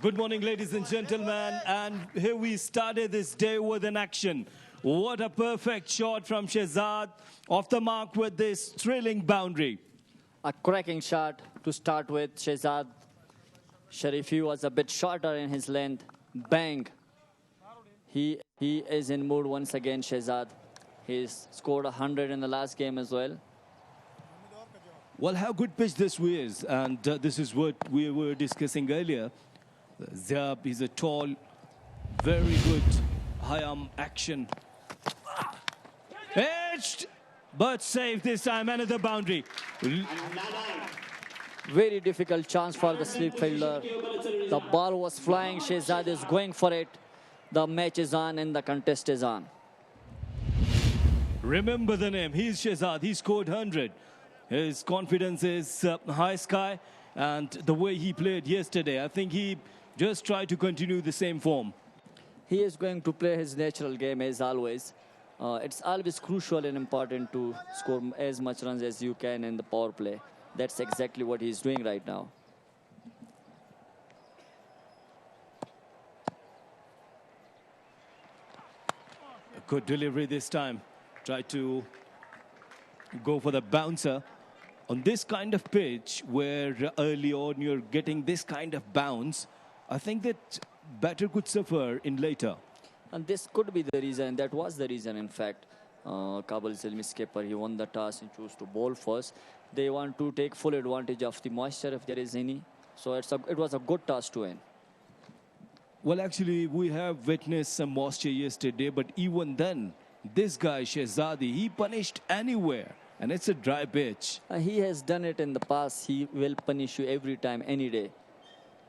Good morning, ladies and gentlemen, and here we started this day with an action. What a perfect shot from Shehzad, off the mark with this thrilling boundary. A cracking shot to start with. Shehzad Sharifi was a bit shorter in his length. Bang. He is in mood once again, Shehzad. He's scored 100 in the last game as well. Well, how good pitch this is, and this is what we were discussing earlier. Zab is a tall, very good high arm action. Edged, but saved this time. Another boundary. Very difficult chance for the slip fielder. The ball was flying. Shehzad is going for it. The match is on and the contest is on. Remember the name. He's Shehzad. He scored 100. His confidence is high sky. And the way he played yesterday, I think he just tried to continue the same form. He is going to play his natural game as always. It's always crucial and important to score as much runs as you can in the power play. That's exactly what he's doing right now. A good delivery this time. Try to go for the bouncer. On this kind of pitch, where early on you're getting this kind of bounce, I think that batter could suffer in later. And this could be the reason. That was the reason, in fact. Kabul Zalmi skipper, he won the toss and chose to bowl first. They want to take full advantage of the moisture if there is any. So it was a good toss to win. Well, actually, we have witnessed some moisture yesterday, but even then, this guy, Shehzadi, he punished anywhere. And it's a dry pitch. He has done it in the past. He will punish you every time, any day.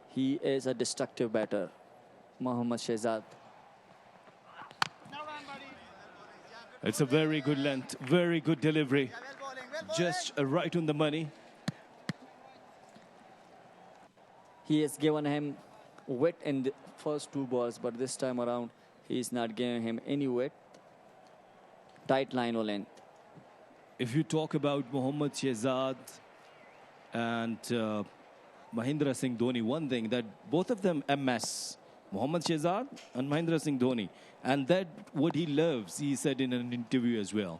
He is a destructive batter, Mohammad Shehzad. It's a very good length, very good delivery. Just right on the money. He has given him wet in the first two balls, but this time around, he is not giving him any wet. Tight line or length. If you talk about Mohammad Shehzad and Mahindra Singh Dhoni, one thing that both of them MS, Mohammad Shehzad and Mahindra Singh Dhoni, and that what he loves, he said in an interview as well.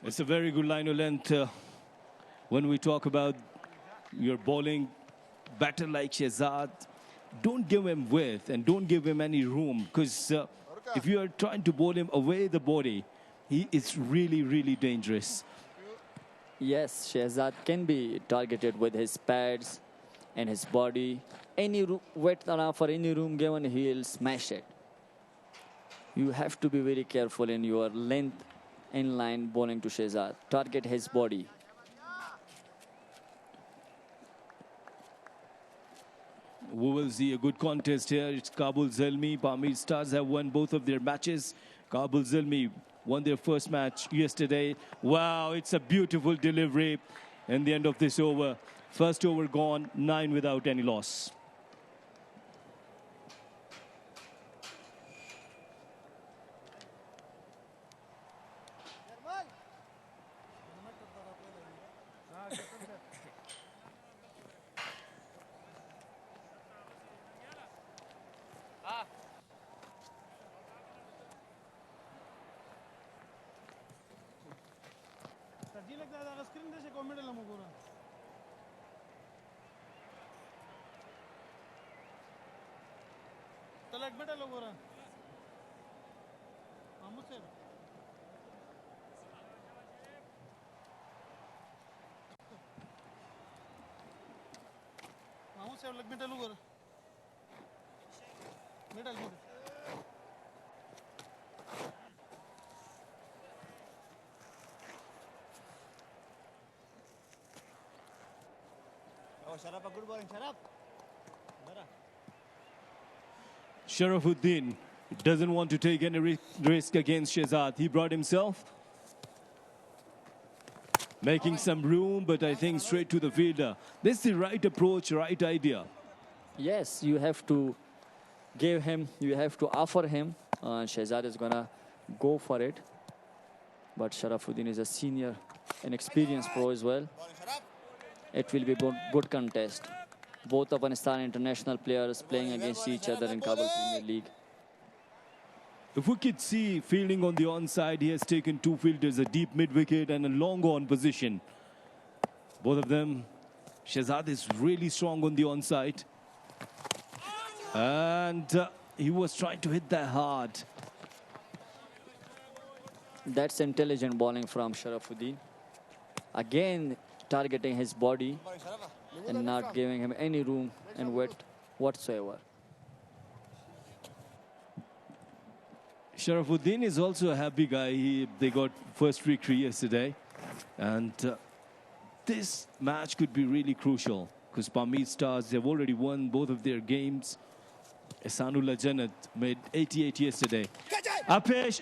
It's a very good line of length. When we talk about your bowling batter like Shehzad, don't give him width and don't give him any room, because if you are trying to bowl him away the body, he is really, really dangerous. Yes, Shehzad can be targeted with his pads and his body. Any width enough for any room given, he'll smash it. You have to be very careful in your length in line bowling to Shehzad. Target his body. We will see a good contest here. It's Kabul Zalmi. Pamir Stars have won both of their matches. Kabul Zalmi won their first match yesterday. Wow, it's a beautiful delivery in the end of this over. First over gone, 9 without any loss. Sharafuddin doesn't want to take any risk against Shehzad. He brought himself, making some room, but I think straight to the fielder. This is the right approach, right idea. Yes, you have to give him, you have to offer him. Shehzad is going to go for it. But Sharafuddin is a senior and experienced pro as well. It will be a good contest. Both Afghanistan international players playing against each other in Kabul Premier League. If we could see fielding on the onside, he has taken two fielders, a deep mid-wicket and a long on position. Both of them. Shehzad is really strong on the onside. And he was trying to hit that hard. That's intelligent bowling from Sharafuddin. Again, targeting his body and not giving him any room and width whatsoever. Sharafuddin is also a happy guy. They got first victory yesterday. And this match could be really crucial because Pamir Stars, they've already won both of their games. Ehsanullah Jannat made 88 yesterday. Apesh,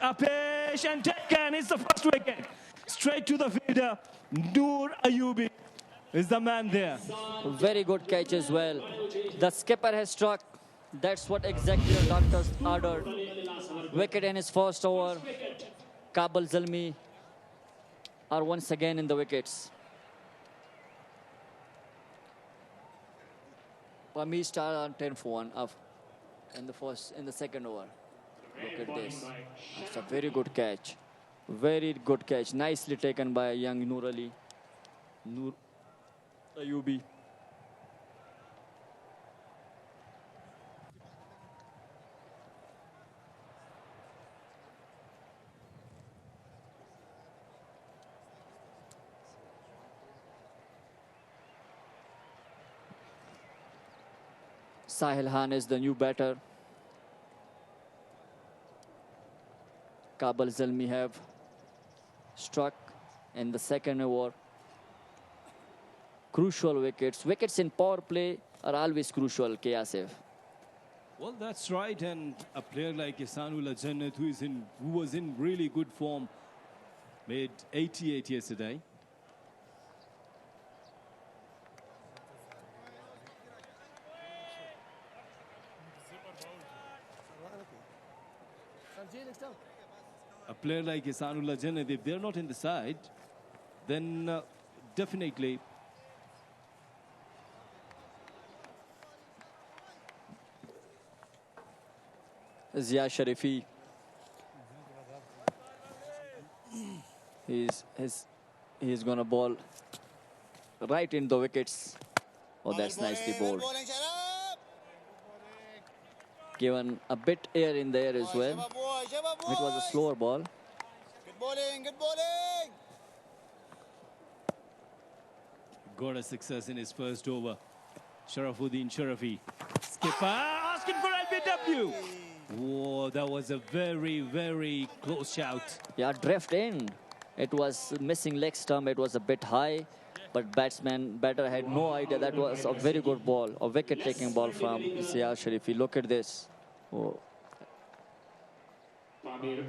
and taken. It's the first wicket. Straight to the fielder. Noor Ayubi is the man there. Very good catch as well. The skipper has struck. That's what exactly the doctors ordered. Wicket in his first over. Kabul Zalmi are once again in the wickets. Pamir started on 10 for 1 up in the second over. Look at this. It's a very good catch. Very good catch. Nicely taken by young Noor Ayubi. Sahil Khan is the new batter. Kabul Zalmi have struck in the second over. Crucial wickets. Wickets in power play are always crucial, K. Asif. Well, that's right. And a player like Ehsanullah Jannat, who was in really good form, made 88 yesterday. A player like Ehsanullah Jannat, if they're not in the side, then definitely Zia Sharifi. He's gonna bowl right in the wickets. Oh, that's nicely bowled. Given a bit air in the air as well. It was a slower ball. Good bowling, good bowling. Got a success in his first over. Sharafuddin Sharafi. Skipper asking for LBW. Whoa, that was a very, very close shout. Yeah, drift in. It was missing leg stump. It was a bit high. But batter had no idea. That was a very good ball. A wicket-taking ball from Zia Sharifi. Look at this. Oh. Pamir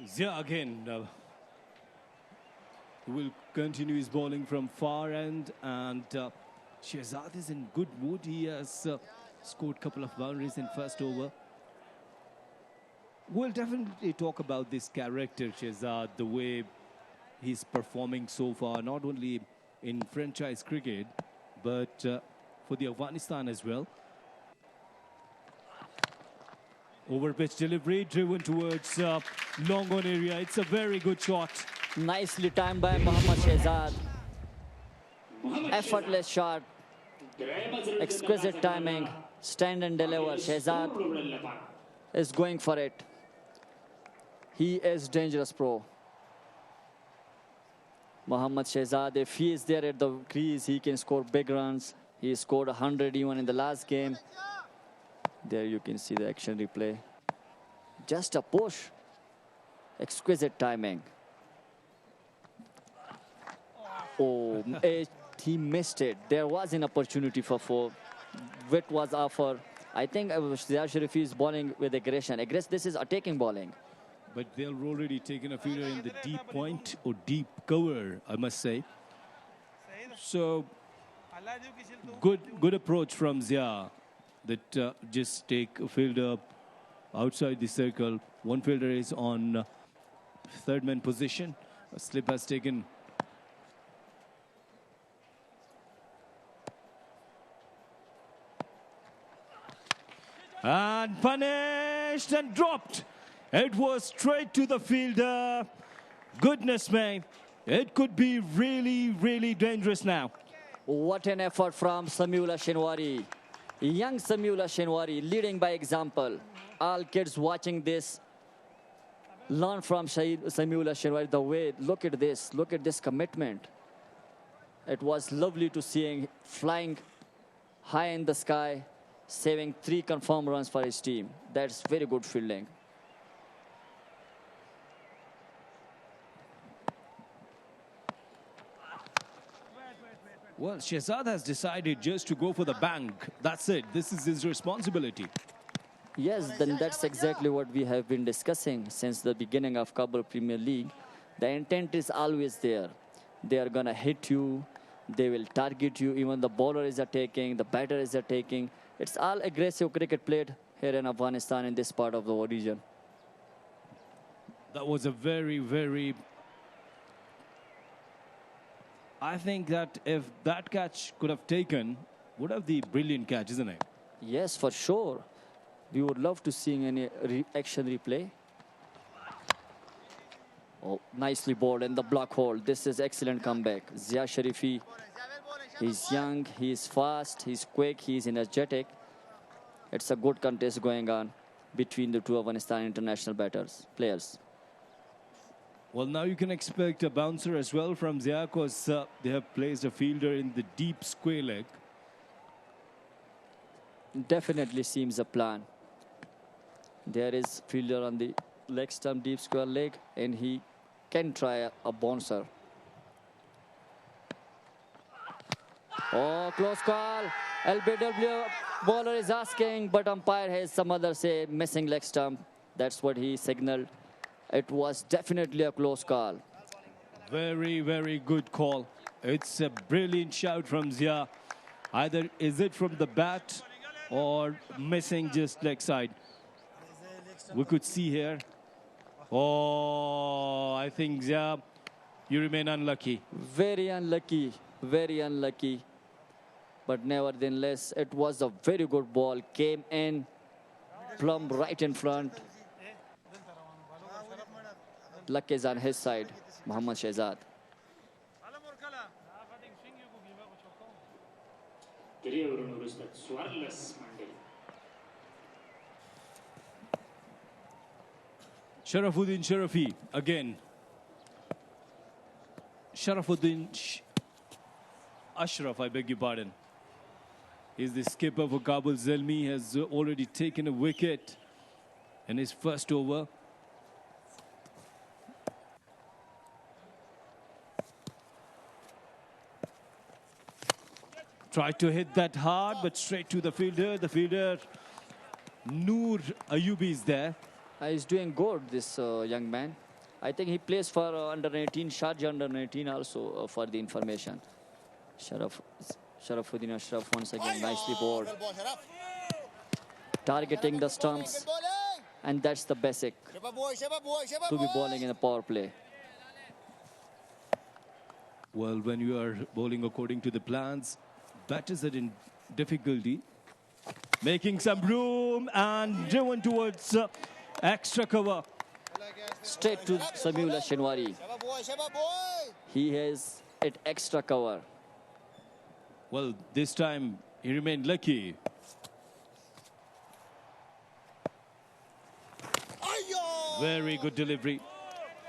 Zia again will continue his bowling from far end, and Shehzad is in good mood. He has scored a couple of boundaries in first over. We'll definitely talk about this character, Shehzad, the way he's performing so far, not only in franchise cricket, but for the Afghanistan as well. Over pitch delivery, driven towards long on area. It's a very good shot. Nicely timed by Mohammad Shehzad. Effortless shot. Exquisite timing. Stand and deliver. Shehzad is going for it. He is dangerous pro. Mohammad Shehzad, if he is there at the crease, he can score big runs. He scored 100 even in the last game. There you can see the action replay. Just a push. Exquisite timing. Oh, he missed it. There was an opportunity for four. Witt was offered. I think Ziad Sharifi is bowling with aggression. This is attacking bowling. But they've already taken a fielder in the deep point or deep cover, I must say. So, good approach from Zia that just take a fielder outside the circle. One fielder is on third man position. A slip has taken. And punished and dropped. It was straight to the fielder. Goodness me. It could be really, really dangerous now. What an effort from Samiullah Shinwari. Young Samiullah Shinwari leading by example. All kids watching this learn from Samiullah Shinwari the way. Look at this commitment. It was lovely to see him flying high in the sky, saving 3 confirmed runs for his team. That's very good fielding. Well, Shehzad has decided just to go for the bank. That's it. This is his responsibility. Yes, then that's exactly what we have been discussing since the beginning of Kabul Premier League. The intent is always there. They are going to hit you. They will target you. Even the bowler is attacking. The batter is attacking. It's all aggressive cricket played here in Afghanistan in this part of the region. That was a very, very... I think that if that catch could have taken, would have the brilliant catch, isn't it? Yes, for sure. We would love to see any action replay. Oh, nicely bowled in the block hole. This is excellent comeback. Ziad Sharifi, he's young, he's fast, he's quick, he's energetic. It's a good contest going on between the two Afghanistan international players. Well, now you can expect a bouncer as well from Zia because they have placed a fielder in the deep square leg. Definitely seems a plan. There is fielder on the leg stump, deep square leg, and he can try a bouncer. Oh, close call. LBW bowler is asking, but umpire has some other say, missing leg stump. That's what he signaled. It was definitely a close call. Very, very good call. It's a brilliant shout from Zia. Either is it from the bat or missing just leg side. We could see here. Oh, I think Zia, you remain unlucky. Very unlucky. Very unlucky. But nevertheless, it was a very good ball. Came in, plumb right in front. Luck is on his side, Mohammad Shehzad. Sharafuddin Sharafi again. Sharafuddin Ashraf, I beg your pardon. He's the skipper for Kabul Zalmi, has already taken a wicket in his first over. Tried to hit that hard, but straight to the fielder. The fielder, Noor Ayubi, is there. He's doing good, this young man. I think he plays for under 19, Sharjah under 19 also, for the information. Sharafuddin Ashraf once again nicely bowled. Targeting the stumps. And that's the basic to be bowling in a power play. Well, when you are bowling according to the plans, batters are in difficulty. Making some room and driven towards extra cover. Straight to Samiullah Shinwari. He has it extra cover. Well, this time he remained lucky. Very good delivery.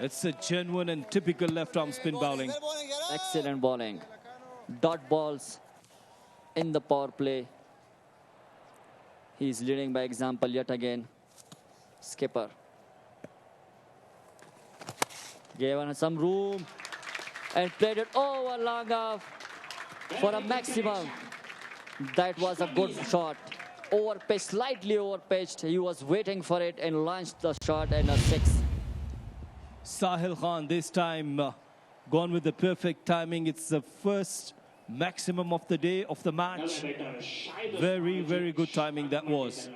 It's a genuine and typical left-arm spin bowling. Excellent bowling. Dot balls in the power play. He's leading by example yet again. Skipper. Given some room. and played it over long off for a maximum. That was a good shot. Overpitched, slightly overpitched. He was waiting for it and launched the shot and a 6. Sahil Khan this time gone with the perfect timing. It's the first maximum of the day, of the match. Very, very good timing that was.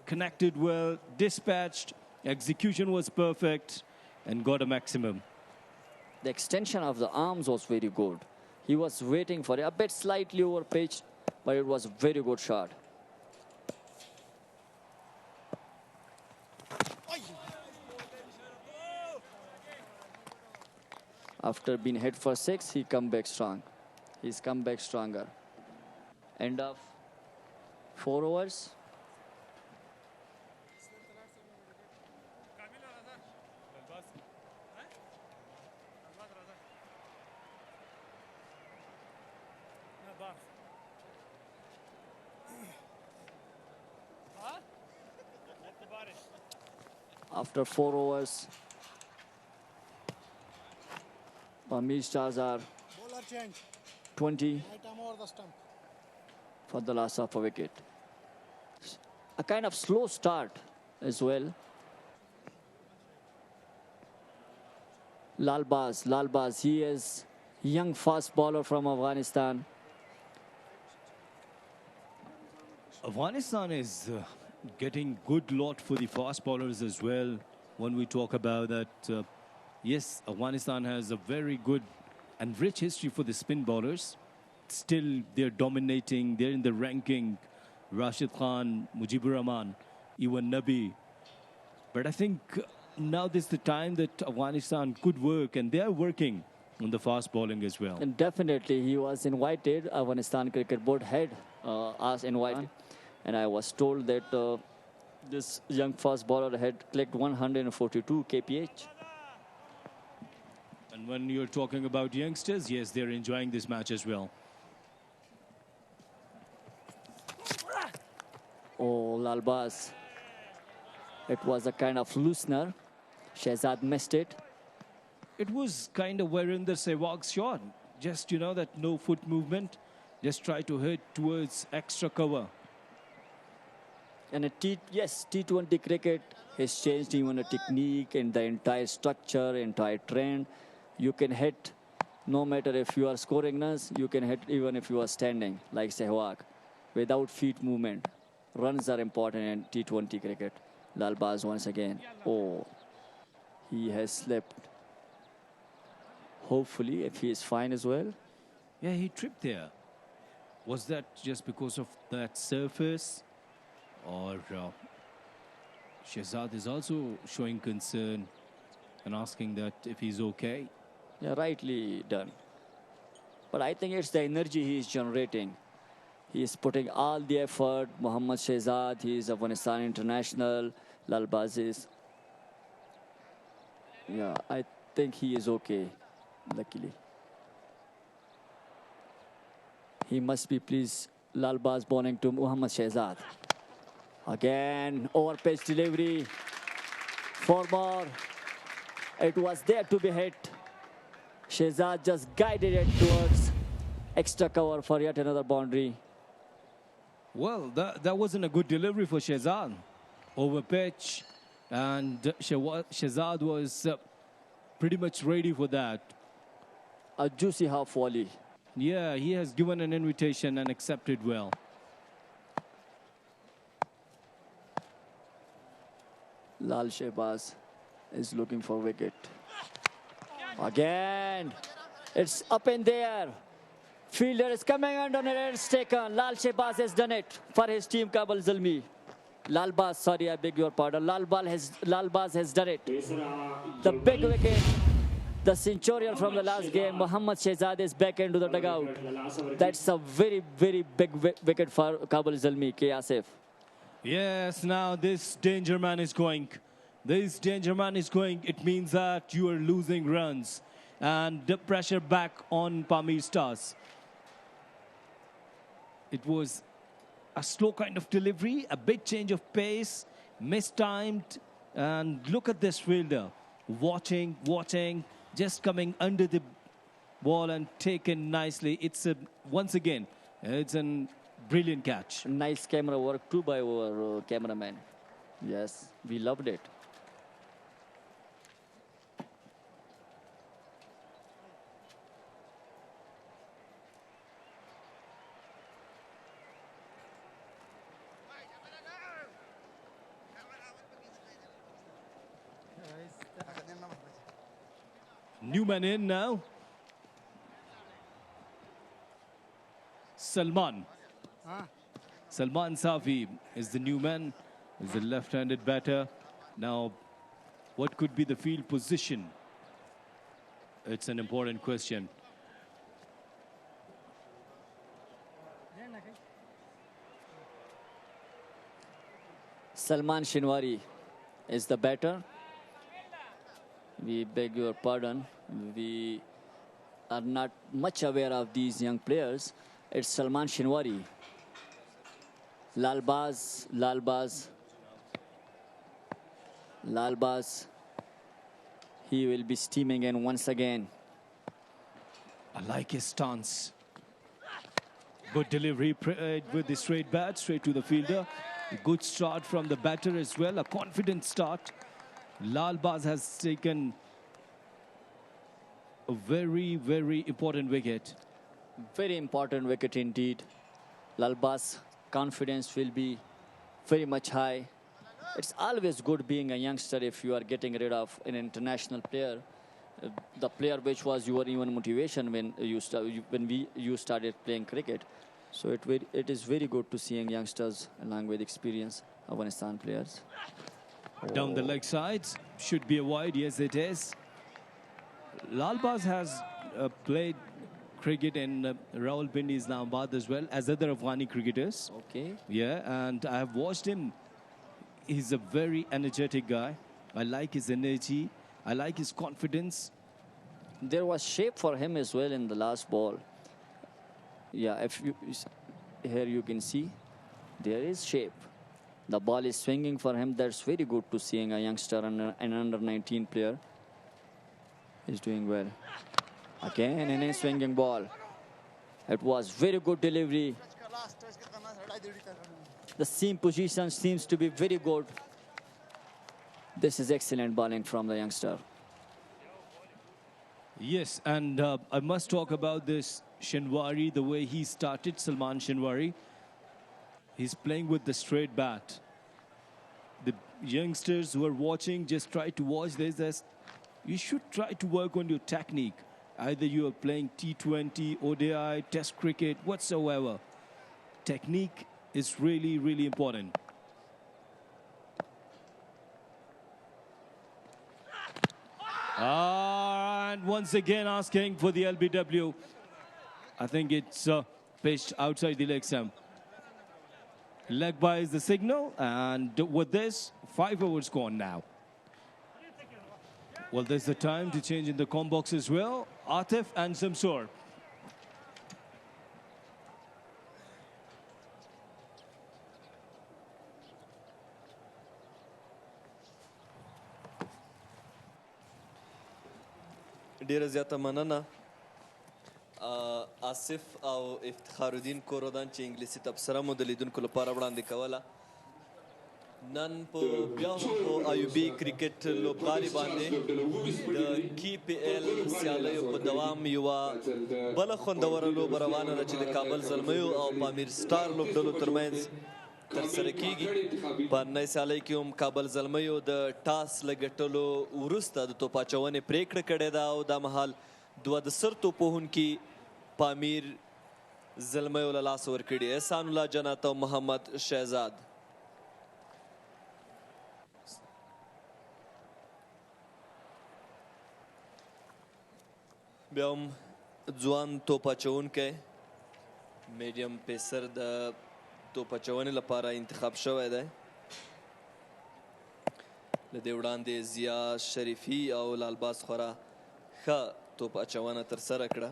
Connected well, dispatched, execution was perfect, and got a maximum. The extension of the arms was very good. He was waiting for it, a bit slightly overpitched, but it was a very good shot. After being hit for 6, he come back strong. He's come back stronger. End of 4 overs. After 4 overs, Pamir stars are 20 for the loss of a wicket. A kind of slow start as well. Lalbaz, he is young fast bowler from Afghanistan. Afghanistan is getting good lot for the fast bowlers as well. When we talk about that, yes, Afghanistan has a very good and rich history for the spin bowlers. Still, they're dominating. They're in the ranking. Rashid Khan, Mujibur Rahman, even Nabi. But I think now this is the time that Afghanistan could work, and they are working on the fast bowling as well. And definitely, he was invited. Afghanistan Cricket Board had us invited. And I was told that this young fast bowler had clicked 142 kph. And when you're talking about youngsters, yes, they're enjoying this match as well. Oh, Lalbaz. It was a kind of loosener. Shehzad missed it. It was kind of Virender Sehwag's shot. Just, you know, that no foot movement. Just try to hit towards extra cover. And T20 cricket has changed even the technique and the entire structure, entire trend. You can hit no matter if you are scoring runs, you can hit even if you are standing like Sehwag without feet movement. Runs are important in T20 cricket. Lalbaz once again. Oh, he has slipped. Hopefully, if he is fine as well. Yeah, he tripped there. Was that just because of that surface? Or Shehzad is also showing concern and asking that if he's okay. Yeah, rightly done. But I think it's the energy he is generating. He is putting all the effort. Mohammad Shehzad, he is Afghanistan international. Lalbaz is. Yeah, I think he is okay, luckily. He must be pleased. Lalbaz bowling to Mohammad Shehzad. Again, overpitch delivery. 4 more. It was there to be hit. Shehzad just guided it towards extra cover for yet another boundary. Well, that wasn't a good delivery for Shehzad. Overpitch, and Shehzad was pretty much ready for that. A juicy half volley. Yeah, he has given an invitation and accepted well. Lal Shehbaz is looking for wicket. Again, it's up in there. Fielder is coming under it, it's taken. Lal Shehbaz has done it for his team, Kabul Zalmi. Lalbaz, sorry, I beg your pardon. Lalbaz has done it. The big wicket, the centurion from the last game, Mohammad Shehzad is back into the dugout. That's a very, very big wicket for Kabul Zalmi, K. Asif. Yes, now this danger man is going. This danger man is going. It means that you are losing runs. And the pressure back on Pamir Stars. It was a slow kind of delivery, a bit change of pace, mistimed, And look at this fielder. Watching, just coming under the ball and taken nicely. It's once again, it's a brilliant catch. Nice camera work too by our cameraman. Yes, we loved it. New man in now. Salman. Salman Safi is the new man. He's a left-handed batter. Now, what could be the field position? It's an important question. Salman Shinwari is the batter. We beg your pardon. We are not much aware of these young players. It's Salman Shinwari. Lalbaz. He will be steaming in once again. I like his stance. Good delivery with the straight bat, straight to the fielder. A good start from the batter as well, a confident start. Lalbaz has taken a very, very important wicket. Very important wicket indeed. Lalbaz confidence will be very much high. It's always good being a youngster if you are getting rid of an international player. The player which was your even motivation when you started playing cricket. So it is very good to see youngsters along with experienced Afghanistan players. Down the leg sides, should be a wide, yes it is. Lalbaz has played cricket in Rawalpindi, Islamabad as well as other Afghani cricketers. Okay. Yeah, and I have watched him. He's a very energetic guy. I like his energy. I like his confidence. There was shape for him as well in the last ball. Yeah, here you can see there is shape. The ball is swinging for him. That's very good to seeing a youngster and an under-19 player is doing well. Again, in a swinging ball. It was very good delivery. The seam position seems to be very good. This is excellent bowling from the youngster. Yes, and I must talk about this Shinwari, the way he started, Salman Shinwari. He's playing with the straight bat. The youngsters who are watching, just try to watch this. You should try to work on your technique. Either you are playing T20, ODI, Test cricket, whatsoever. Technique is really, really important. And once again asking for the LBW. I think it's pitched outside the leg stump. Leg by is the signal, and with this, 5 overs gone now. Well, there's the time to change in the com box as well. Atif and Samsur. ډیره زیاته مننه آصف او افتخار الدین کورودان چې انګلیسي تبصره مو د لیدونکو لپاره وړاندې کوله. نن په بیا هم په ایوبي کریکټ لوبغالي باندې د کی پی ایل سیالیو په دوام یوه بله خوندوره لوبه روانه ده چې د کابل زلمیو او پامیر سټار لوبډلو ترمنځ ترسره کیږي. په نننۍ سیالۍ کې هم کابل زلمیو د ټاس له ګټلو وروسته د توپ اچونې پریکړه کړې ده او دا مهال دوه د سر توپ وهونکي پامیر زلمیو له لاسه ورکړي. احسان الله جنت او محمد شهزاد. بیا هم ځوان توپ اچوونکی میډیم پیسر د توپ اچونې لپاره انتخاب شوی دی. له دې وړاندې ضیا شریفي او لالباز خورا ښه توپ اچونه ترسره کړه.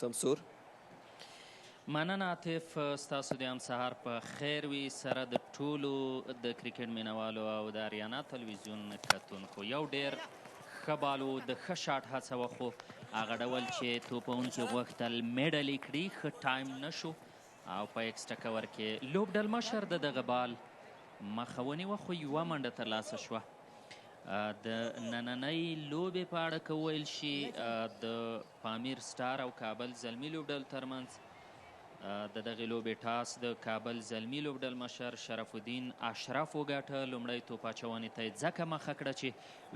Samsur. مننه عاطف، ستاسو د هم سهار په خیر وي. سره د ټولو د کرکټ مینوالو او د اریانا تلویزیون کتونکو. یو ډېر ښه بالو د ښه شاټ هڅه وه، خو هغه ډول چې توپونکي غوښتل میډل یې کړي، ښه ټایم نه شو او په ایکسټرا کور کې لوبډل مشر د دغه بال مخه ونیوه، خو یوه منډه ترلاسه شوه. د نننۍ لوبې په اړه که وویل شي، د پامیر سټار او کابل زلمی لوبډل ترمنځ د دغې لوبې ټاس د کابل زلمی لوبډل مشر شرف الدین اشرف وګاټه. لومړی توپ اچونې ته یې ځکه مخه کړه چې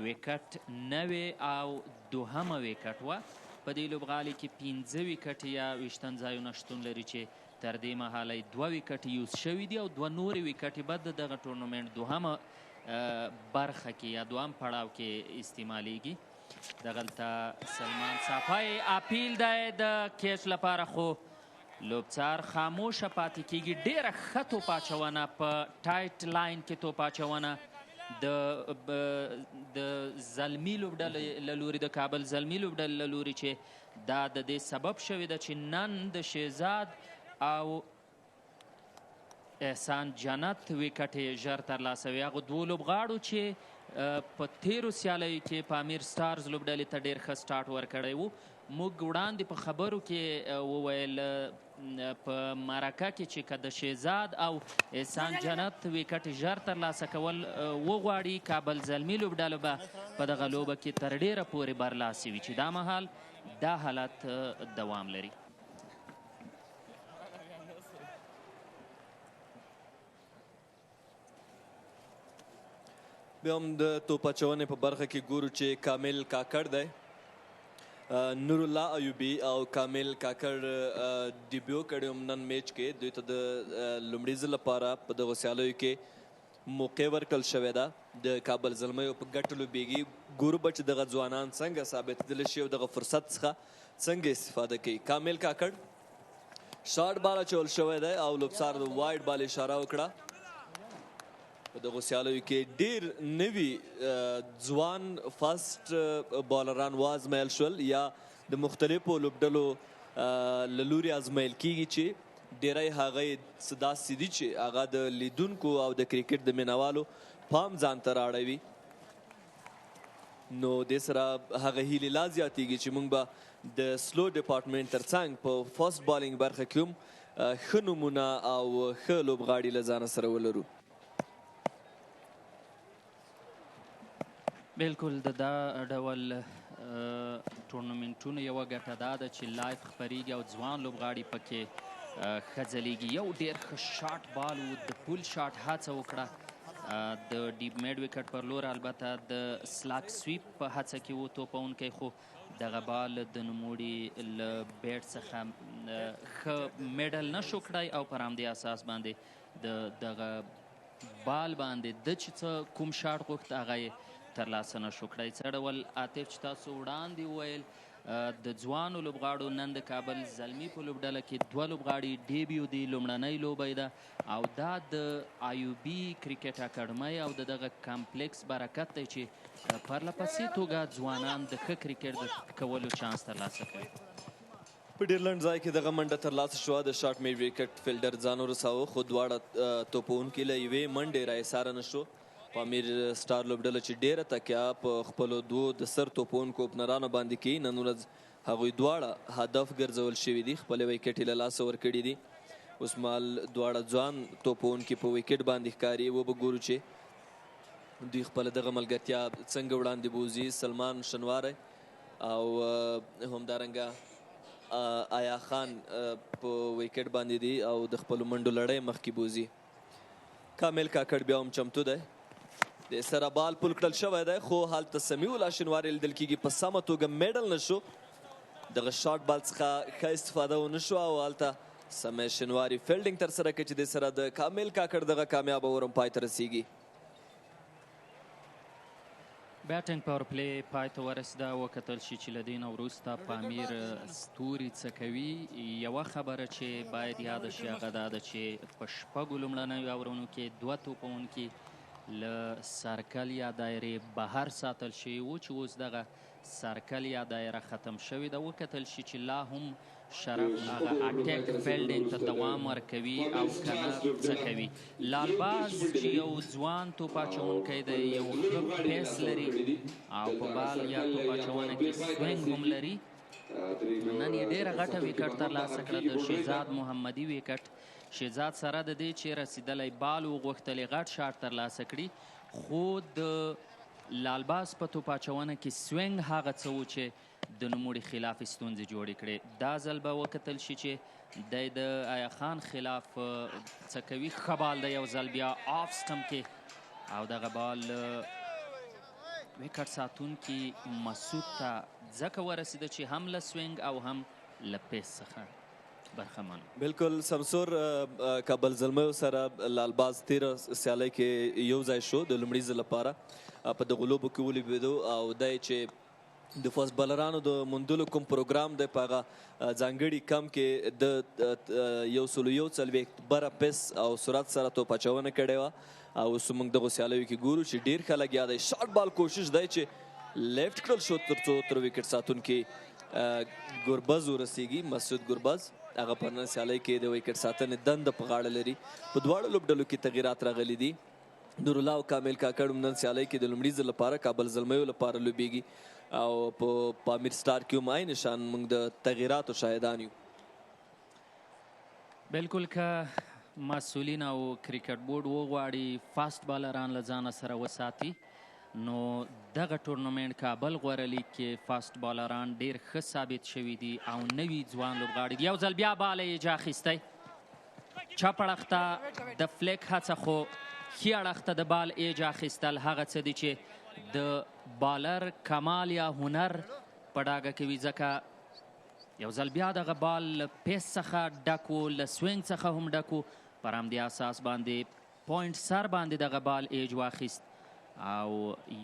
ویکټ نوې او دوهمه ویکټ وه. په دې لوبغالي کې 15 ویکټ یا 20 ځایونه شتون لري چې تر دې مهاله یې 2 ویکټ یوز شوي دي او 2 نورې ویکټې به د دغه ټورنمنټ دوهمه برخه کې یا دوهم پړاو کې استعمالیږي. دغلته سلمان صافی اپیل دی د کیچ لپاره، خو لوبڅار خاموشه پاتې کیږي. ډیره ښه توپ اچونه په ټایټ لاین کې توپ اچونه د زلمی لوبډلې له لوري، د کابل زلمی لوبډلې له لوري، چې دا د دې سبب شوې ده چې نن د شهزاد او احسان جنت ویکټ ژر ترلاسه وي. هغو دوو لوبغاړو چې په تیرو سیالیو کې پامیر سټارز لوبډلې ته ډېر ښه سټارټ ورکړی و. موږ وړاندې په خبرو کې وویل په مرکه کې چې که د شهزاد او احسان جنت ویکټ ژر ترلاسه کول وغواړي، کابل زلمی لوبډله به په دغه لوبه کې تر ډیره پورې برلاسي وي، چې دا مهال دا حالت دوام لري. بیا هم د توپ اچونې په برخه کې ګورو چې کامل کاکړ دی، نور الله ایوبي او کامل کاکړ ډیبیو کړی هم نن میچ کې. دوی ته د لومړي ځل لپاره په دغو سیالیو کې موقع ورکړل شوې ده د کابل زلمیو په ګټه لوبیږي. ګورو به چې دغه ځوانان څنګه ثابتېدلی شي او دغه فرصت څخه څنګه استفاده کوي. کامل کاکړ شارټ بال اچول شوی دی او لوبڅار د وایډ بال اشاره وکړه. په دغو سیالیو کې ډېر نوي ځوان فاسټ بالران وازمایل شول یا د مختلفو لوبډلو له لوري ازمایل کیږي، چې ډېری هغه یې څه داسې دي چې هغه د لیدونکو او د کرکټ د مینوالو پام ځان ته راړوي. نو دې سره هغه هیلې لا زیاتېږي چې موږ به د سلو ډپارټمنټ ترڅنګ په فاسټ بالینګ برخه کې هم ښه نومونه او ښه لوبغاړي له ځانه سره ولرو. بلکل د دا ډول ټورنمنټونو یوه ګټه دا ده چې لایف خپریږي او ځوان لوبغاړي پکې ښه ځلیږي. یو ډېر ښه شاټ بال و، د پول شاټ هڅه وکړه د ډیپ میډ وکټ پر لور، البته د سلاک سویپ په هڅه کې و توپونکی، خو دغه بال د نوموړي له بیټ څخه ښه میډل نشو کړی او پر همدې اساس باندې د دغه بال باندې د چې څه کوم شاټ غوښت هغه یې ترلاسه نشو کړی. څه ډول عاطف چې تاسو وړاندې وویل د ځوانو لوبغاړو نن د کابل زلمی په لوبډله کې 2 لوبغاړي ډیبیو دي، لومړنۍ لوبه یې ده او دا د ایوبي کرکټ اکاډمۍ او دغه کمپلیکس برکت دی چې پرله پسې توګه ځوانان د ښه کرکټ د کولو چانس ترلاسه کوي. په ډېر لنډ ځای کې دغه منډه ترلاسه شوه، د شاټ میډ وکټ فیلډر ځان ورساوه، خو دواړه توپونکي له یوې منډې راایساره نه شو. پامیر سټار لوبډله چې ډېره تکیه په خپلو 2 د سر توپونکو اوپنرانو باندې کوي، نن ورځ هغوی دواړه هدف ګرځول شوي دي، خپلې ویکټې له لاسه ورکړي دي. اوس مهال دواړه ځوان توپونکي په ویکټ باندې ښکاري. وبه ګورو چې دوی خپله دغه ملګرتیا څنګه وړاندې بوځي. سلمان شنواری او همدارنګه آیا خان په ویکټ باندې دي او د خپلو منډو لړۍ مخکې بوځي. کامل کاکړ بیا هم چمتو دی، د سره بال پول کړل شوی دی، خو هلته سمیع الله شنواری لیدل کېږي په سمه توګه میډل نشو، دغه شاټ بال څخه ښه استفاده ونه شوه او هلته سمیع شنواری فیلډینګ ترسره کړي چې د سره د کامل کاکړ دغه کامیابه ورم پای ته رسیږي. بیټینګ پاور پلی پای ته ورسېده. وکتل شي چې له دې نه وروسته پامیر ستوري څه کوي. یوه خبره چې باید یاده شي هغه دا ده چې په 6 لومړنیو اورونو کې 2 توپونکي له سرکل یا دایرې بهر ساتل شوي وو چې اوس دغه سرکل یا دایره ختم شوې ده. وکتل شي چې لا هم شرف هغه اټیک فیلډینګ ته دوام ورکوي او که نه څه کوي. لالباز چې یو ځوان توپ اچوونکی دی، یو ښه پیس لري او په بال یا توپ اچونه کې سوینګ هم لري. نن یې ډېره غټه ویکټ ترلاسه کړه د شهزاد محمدي ویکټ. شهزاد سره د دې چې رسیدلی بال وغوښتلې غټ شاټ ترلاسه کړي، خو د لالباز په توپ اچونه کې سوینګ هغه څه و چې د نوموړي خلاف ستونزې جوړې کړې. دا ځل به وکتل شي چې دی د آیا خان خلاف څه کوي. ښه بال دی یو ځل بیا آف سټم کې او دغه بال ویکټ ساتونکي مسعود ته ځکه ورسېده چې هم له سوینګ او هم له پیس څخه برخمن. بالکل سمسور کابل زلمیو سره لالباز تیره سیالۍ کې یو ځای شو د لومړي ځل لپاره په دغو لوبو کې ولوبېدو او دی چې د فاست بالرانو د موندلو کوم پروګرام دی په هغه ځانګړي کم کې د 141 بره پیس او سرعت سره توپ اچونه کړې وه او اوس موږ دغو سیالیو کې ګورو چې ډېر ښه لګیا دی. شارټ بال کوشش دی چې لیفټ کړل شو تر څو تر ویکټ ساتونکي ګربز ورسیږي. مسعود ګربز هغه په نن سیالۍ کې د ویکټ ساتنې دنده په غاړه لري. په دواړو لوبډلو کې تغیرات راغلي دي. نورالله او کامل کاکړ هم نن سیالۍ کې د لومړي ځل لپاره کابل زلمیو لپاره لوبېږي او په پامیر سټار کې هم عین شان موږ د تغیراتو شاهدان یو. بالکل که مسؤلین او کرکټ بورډ وغواړي فاست بالران له ځانه سره وساتي نو دغه تورنمنټ کابل غوره لیګ کې فاست بالران ډېر ښه ثابت شوي دي او نوي ځوان لوبغاړي دي. یو ځل بیا بال یې جا اخیستی، چپ اړخ ته د فلیک هڅه، خو ښي اړخ ته د بال ایج اخیستل هغه څه دي چې د بالر کمال یا هنر په ډاګه کوي. ځکه یو ځل بیا دغه بال له پیس څخه ډک و، له سوینګ څخه هم ډک و. پر همدې اساس باندې پوینټ سر باندې دغه بال ایج واخیست او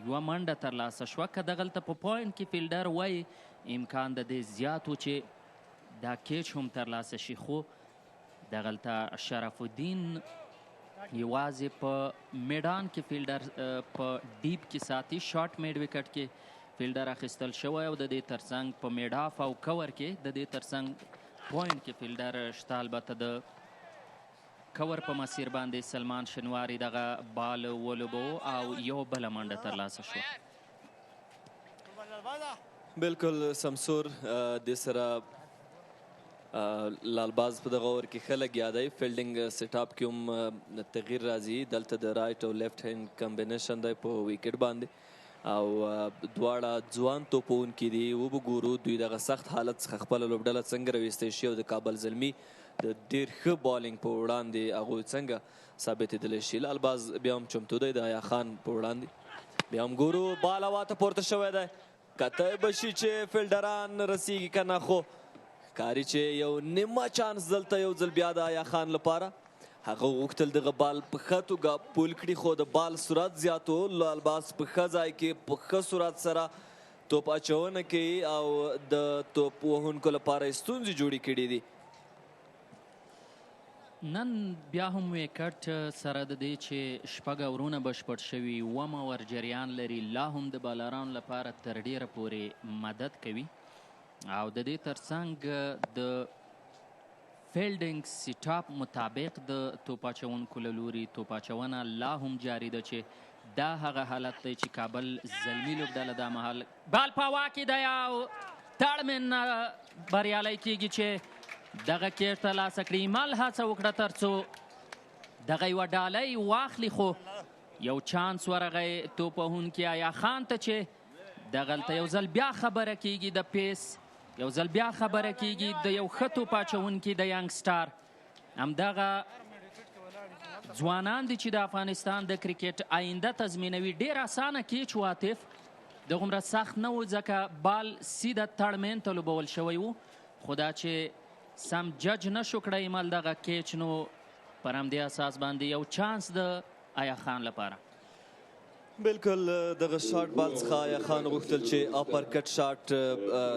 یوه منډه ترلاسه شوه. که دغلته په پوینټ کې فیلډر وای امکان د دې زیات و چې دا کیچ هم ترلاسه شي، خو دغلته شرف الدین یوازې په میدان کې فیلډر په ډیپ کې ساتي. شارټ میډ وکټ کې فیلډر اخیستل شوی او د دې ترڅنګ په میډ آف او کور کې د دې ترڅنګ پوینټ کې فیلډر شته. البته د کور په مسیر باندې سلمان شنواري دغه بال ولوبو او یو بله منډه ترلاسه شوه. بالکل سمسور دې سره لالباز په دغه اور کې ښه لګیا دی. فیلډینګ سیټ اپ کې هم تغییر راځي. دلته د رایټ او لیفټ هینډ کمبینیشن دی په ویکټ باندې او دواړه ځوان توپونکي دي. وبګورو دوی دغه سخت حالت څخه خپله لوبډله څنګه راویستی شي او د کابل زلمي د ډېر ښه بالینګ په وړاندې هغوی څنګه ثابتېدلی شي. لالباز بیا هم چمتو دی د آیا خان په وړاندې. بیا هم ګورو بال هوا ته پورته شوی دی، کتی به شي چې فیلډران رسیږي که نه، خو ښکاري چې یو نیمه چانس دلته یو ځل بیا د آیا خان لپاره. هغه غوښتل دغه بال په ښه توګه پول کړي خو د بال سرعت زیات و. لالباز په ښه ځای کې په ښه سرعت سره توپ اچونه کوي او د توپ وهونکو لپاره یې ستونزې جوړې کړي دي. نن بیا هم ویکټ سره د دې چې شپږ اورونه بشپړ شوي، اووم اور جریان لري، لا هم د بالرانو لپاره تر ډیره پورې مدد کوي او د دې ترڅنګ د فیلډینګ سیټ اپ مطابق د توپ اچونکو له لوري توپ اچونه لا هم جاري ده چې دا هغه حالت دی چې کابل زلمی لوبډله دا مهال بال په هوا کې دی او تړمن بریالی کیږي چې دغه کیټ ترلاسه کړي. ایمل هڅه وکړه تر څو دغه یوه ډالۍ واخلي، خو یو چانس ورغی توپ وهونکي آیا خان ته چې دغلته یو ځل بیا خبره کیږي د پیس، یو ځل بیا خبره کیږي د یو ښه توپ اچونکي د ینګ سټار. همدغه ځوانان دي چې د افغانستان د کرکټ آینده تضمینوي. ډېر اسانه کیچ و عاطف، دغومره سخت نه و ځکه بال سیده تړمین ته لوبول شوی و، خو دا چې سم جج نشو کړی ایمل دغه کیچ، نو پر همدې اساس باندې یو چانس د آیا خان لپاره. بالکل دغه شارټ بال څخه آیا خان غوښتل چې اپر کټ شارټ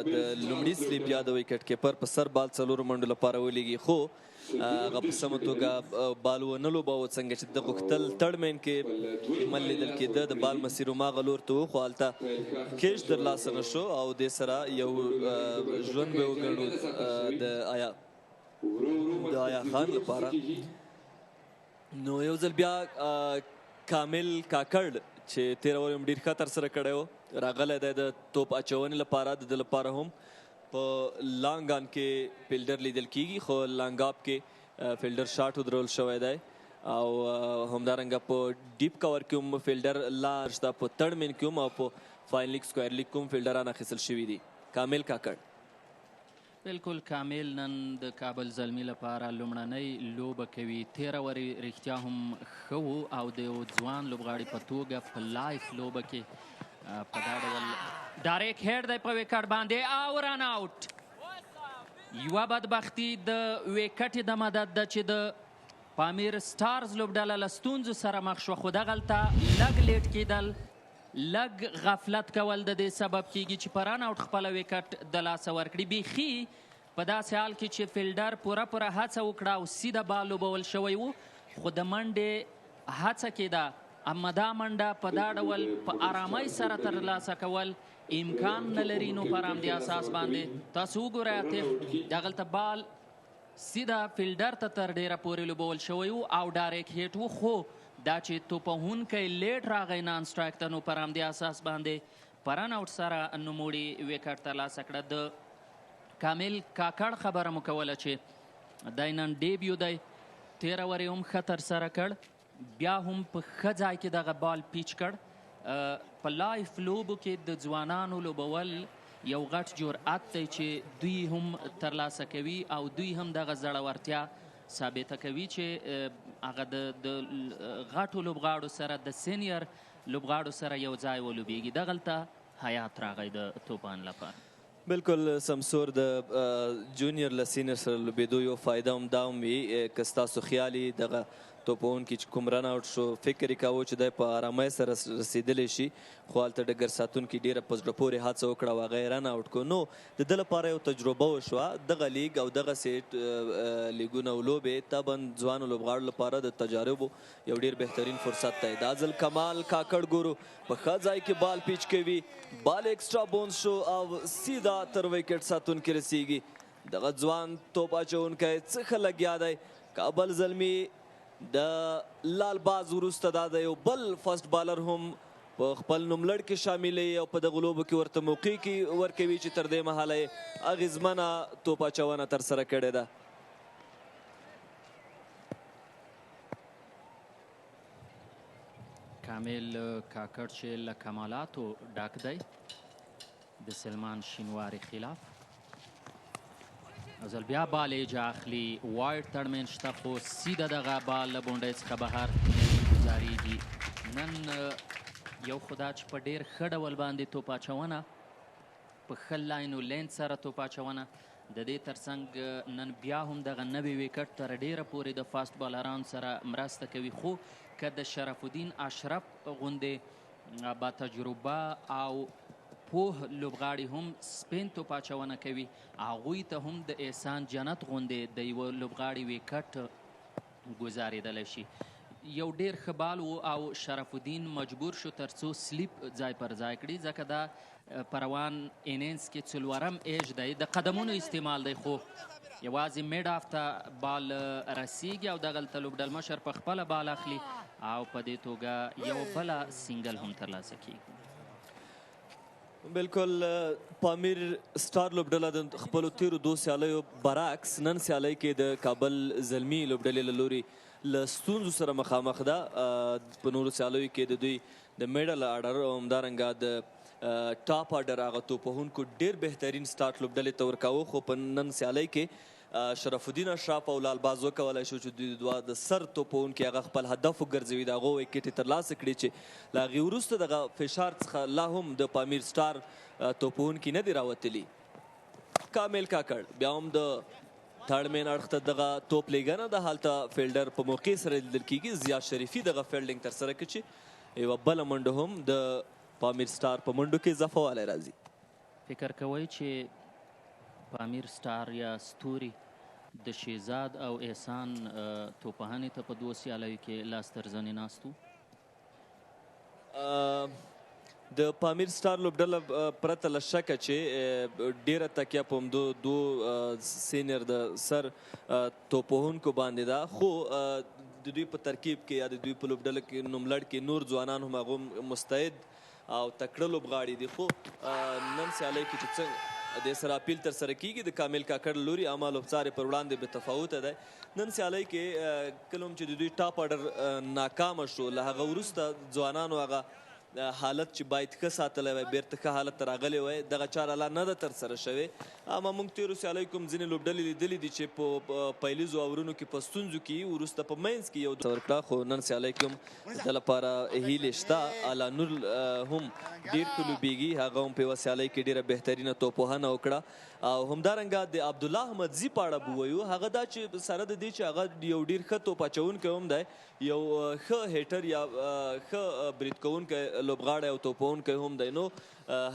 د لومړي سلیپ یا د ویکټ کیپر په سر بال څلورو منډو لپاره ولیږي، خو هغه په سمه توګه بال ونه لوباوه څنګه چې د غوښتل تړمین کې ایمن لیدل کېده د بال مسیر هماغه لور ته و خو هلته کیچ ترلاسه نه شو او دې سره یو ژوند به وګڼو د آیا خان لپاره. نو یو ځل بیا کامل کاکړ چې تېره ور هم ډېر ښه ترسره کړی و راغلی دی د توپ اچونې لپاره د ده لپاره هم په لانګ آن کې فیلډر لیدل کېږي خو لانګ اپ کې فیلډر شاټ ودرول شوی دی او همدارنګه په ډیپ کور کې هم فیلډر لا شته په تړ مین کې هم او په فاین لیګ سکویر لیګ کې هم فیلډران اخیستل شوي دي. کامل کاکړ بالکل کامل نن د کابل زلمی لپاره لومړنۍ لوبه کوي. تېره ورې رښتیا هم ښه و او د یو ځوان لوبغاړي په توګه په لایف لوبه کې په دا ډول ډایرکټ هیډ دی په ویکټ باندې او رن آوټ. یوه بدبختي د ویکټې د مدد ده چې د پامیر سټارز لوبډله له ستونزو سره مخ شوه خو دغلته لږ لیټ کېدل لږ غفلت کول د دې سبب کیږي چې په رن آوټ خپله ویکټ د لاسه ورکړي. بیخي په داسې حال کې چې فیلډر پوره هڅه وکړه او سیده بال لوبول شوی و خو د منډې هڅه کېده اما دا منډه په دا ډول په آرامۍ سره ترلاسه کول امکان نه لري. نو په همدې اساس باندې تاسو وګورئ عاطف دغلته بال سیده فیلډر ته تر ډیره پورې لوبول شوی و او ډایرکټ هیټ و خو دا چې توپهونکی لیټ راغی نان سټرایک ته نو پر همدې اساس باندې په رن آوټ سره نوموړي ویکټ ترلاسه کړه. د کامل کاکړ خبره مو کوله چې دی نن ډیبیو دی تېره ورې هم ښه ترسره کړ بیا هم په ښه ځای کې دغه بال پیچ کړ. په لایف لوبو کې د ځوانانو لوبول یو غټ جرأت دی چې دوی هم ترلاسه کوي او دوی هم دغه زړورتیا ثابته کوي چې هغه د غټو لوبغاړو سره د سینیر لوبغاړو سره یو ځای ولوبیږي. دغلته حیات راغی د توپان لپاره. بالکل سمسور د جونیور له سینیر سره لوبېدو یو فایده هم دا هم وي که ستاسو خیال یې دغه توپونکي چې کوم رن آوټ شو فکر یې کاوه چې دی په ارامۍ سره رسېدلی شي خو هلته ډګر ساتونکي ډېره په زړه پورې هڅه وکړه او هغه یې رن آوټ کړو. نو د ده لپاره یو تجربه وشوه دغه لیګ او دغسې لیګونه او لوبې طبعا ځوانو لوبغاړو لپاره د تجاربو یو ډېر بهترین فرصت دی. دا ځل کمال کاکړ ګورو په ښه ځای کې بال پیچ کوي بال ایکسټرا بونس شو او سیده تر ویکټ ساتونکي رسیږي. دغه ځوان توپ اچونکی څه ښه لګیا دی. کابل زلمی د لال باز وروسته دا د یو بل فاست بالر هم په خپل نوملړ کې شاملوي او په دغه لوبو کې ورته موقع کې ورکوي چې تر دې مهاله یې اغېزمنه توپ اچونه ترسره کړې ده. کامل کاکړ چې له کمالاتو ډک دی د سلمان شینواري خلاف ازل بیا بال ایجا اخلي وایډ تړمین شته خو سیده دغه بال له بونډۍ څخه بهر ګزارېږي. نن یو خو دا چې په ډېر ښه ډول باندې توپ اچونه په ښه لاین و لینت سره توپ اچونه د دې ترڅنګ نن بیا هم دغه نوې ویکټ تر ډېره پورې د فاست بالرانو سره مرسته کوي خو که د شرف الدین اشرف غوندې با تجربه او پوه لوبغاړي هم سپین توپ اچونه کوي هغوی ته هم د احسان جنت غوندې د یوه لوبغاړي ویکټ ګزارېدلی شي. یو ډېر ښه بال و او شرف الدین مجبور شو تر څو سلیپ ځای پر ځای کړي ځکه دا په روان انینس کې څلورم ایج دی د قدمونو استعمال دی خو یوازې میډ آف ته بال رسیږي او دغلته لوبډلمشر په خپله بال اخلي او په دې توګه یو بله سینګل هم ترلاسه کیږي. بالکل پامیر سټار لوبډله د خپلو تیرو دو سیالیو برعکس نن سیالۍ کې د کابل زلمی لوبډلې له لوري له ستونزو سره مخامخ ده. په نورو سیالیو کې د دوی د میډل اډر او همدارنګه د ټاپ اډر هغه توپوهونکو ډېر بهترین سټارټ لوبډلې ته ورکاوه خو په نن سیالۍ کې شرف الدین اشرف او لال باز وکولی شو چې دوی دوه د سر توپوونکي هغه خپل هدف وګرځوي د هغو ویکټ یې ترلاسه کړي چې له هغې وروسته دغه فشار څخه لا هم د پامیر سټار توپوونکي نه دي راوتلي. کامل کاکړ بیا هم د تھرډ مین اړخ ته دغه توپ لیږنه د هلته فیلډر په موقع سره لیدل کېږي زیات شریفي دغه فیلډینګ ترسره کړي چې یوه بله منډه هم د پامیر سټار په منډو کې اضافه والی راځي. فکر کوئ چې پامیر سټار یا ستوري د شهزاد او احسان توپهانې ته په دوو سیالیو کې لاس تر زنې ناست وو. د پامیر سټار لوبډله پرته له شکه چې ډیره تکیه په همدو دوو سینیر د سر توپوهونکو باندې ده، خو د دوی په ترکیب کې یا د دوی په لوبډله کې نوملړ کې نور ځوانان هم هغه مستعد او تکړه لوبغاړي دي. خو نن سیالۍ کې چې څنګه د سره اپیل تر سره کیږي د کامل کاکړ لوري اما لوبڅارې پر وړاندې بې تفاوته دی. نن سیالۍ کې کله هم چې د دوی ټاپ اډر ناکامه شو، له هغه وروسته ځوانانو هغه حالت چې باید ښه ساتلی وی، بیرته ښه حالت ته راغلی وی، دغه چاره لا نه ده ترسره شوې. اما موږ تېرو سیالیو کې هم ځینې لوبډلې لیدلي دي چې په پیلیزو اورونو کې په ستونزو کې وروسته په منځ کې یو ورکړه، خو نن سیالۍ کې هم د لپاره هیلې شته. الا نور هم ډېر ښه لوبېږي، هغه هم په یوه سیالۍ کې ډېره بهترینه توپوهنه وکړه. او همدارنګه د عبدالله احمدزي په اړه به ووایو، هغه دا چې سره د دې چې هغه یو ډېر ښه توپ اچوونکی هم دی، یو ښه هیټر یا ښه برید کوونکی لوبغاړی او توپوونکی هم دی، نو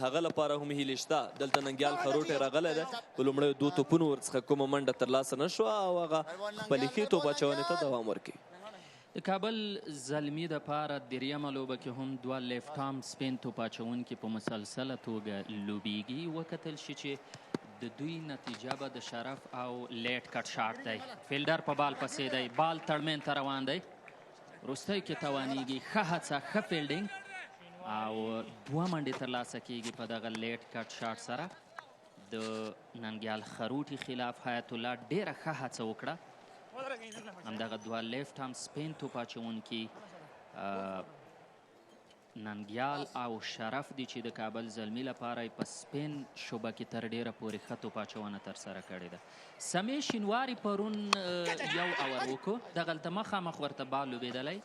هغه لپاره هم هیلې شته. دلته ننګیال خروټی راغلی دی، په لومړیو دوو توپونو ورڅخه کومه منډه ترلاسه نه شوه او هغه خپلې ښې توپ اچونې ته دوام ورکوي. د کابل زلمی دپاره دریمه لوبه کې هم دوه لیفټ آرم سپین توپ اچوونکي په مسلسله توګه لوبیږي. وکتل شي چې د دوی نتیجه به د شرف او لیټ کټ شاټ دی. فیلډر په بال پسې دی، بال تړمین ته روان دی، وروستیو کې توانیږي، ښه هڅه، ښه فیلډینګ او دوه منډې ترلاسه کیږي په دغه لیټ کټ شاټ سره. د ننګیال خروټي خلاف حیات الله ډیره ښه هڅه وکړه، همدغه دوه لیفټ آرم سپین توپ اچوونکي ننګیال او شرف دي چې د کابل زلمی لپاره په سپین شوبه کې تر ډیره پورې ښه توپ اچونه ترسره کړې ده. سمې شینواري پرون یو اور وکړو، دغلته مخامخ ورته بال لوبېدلی.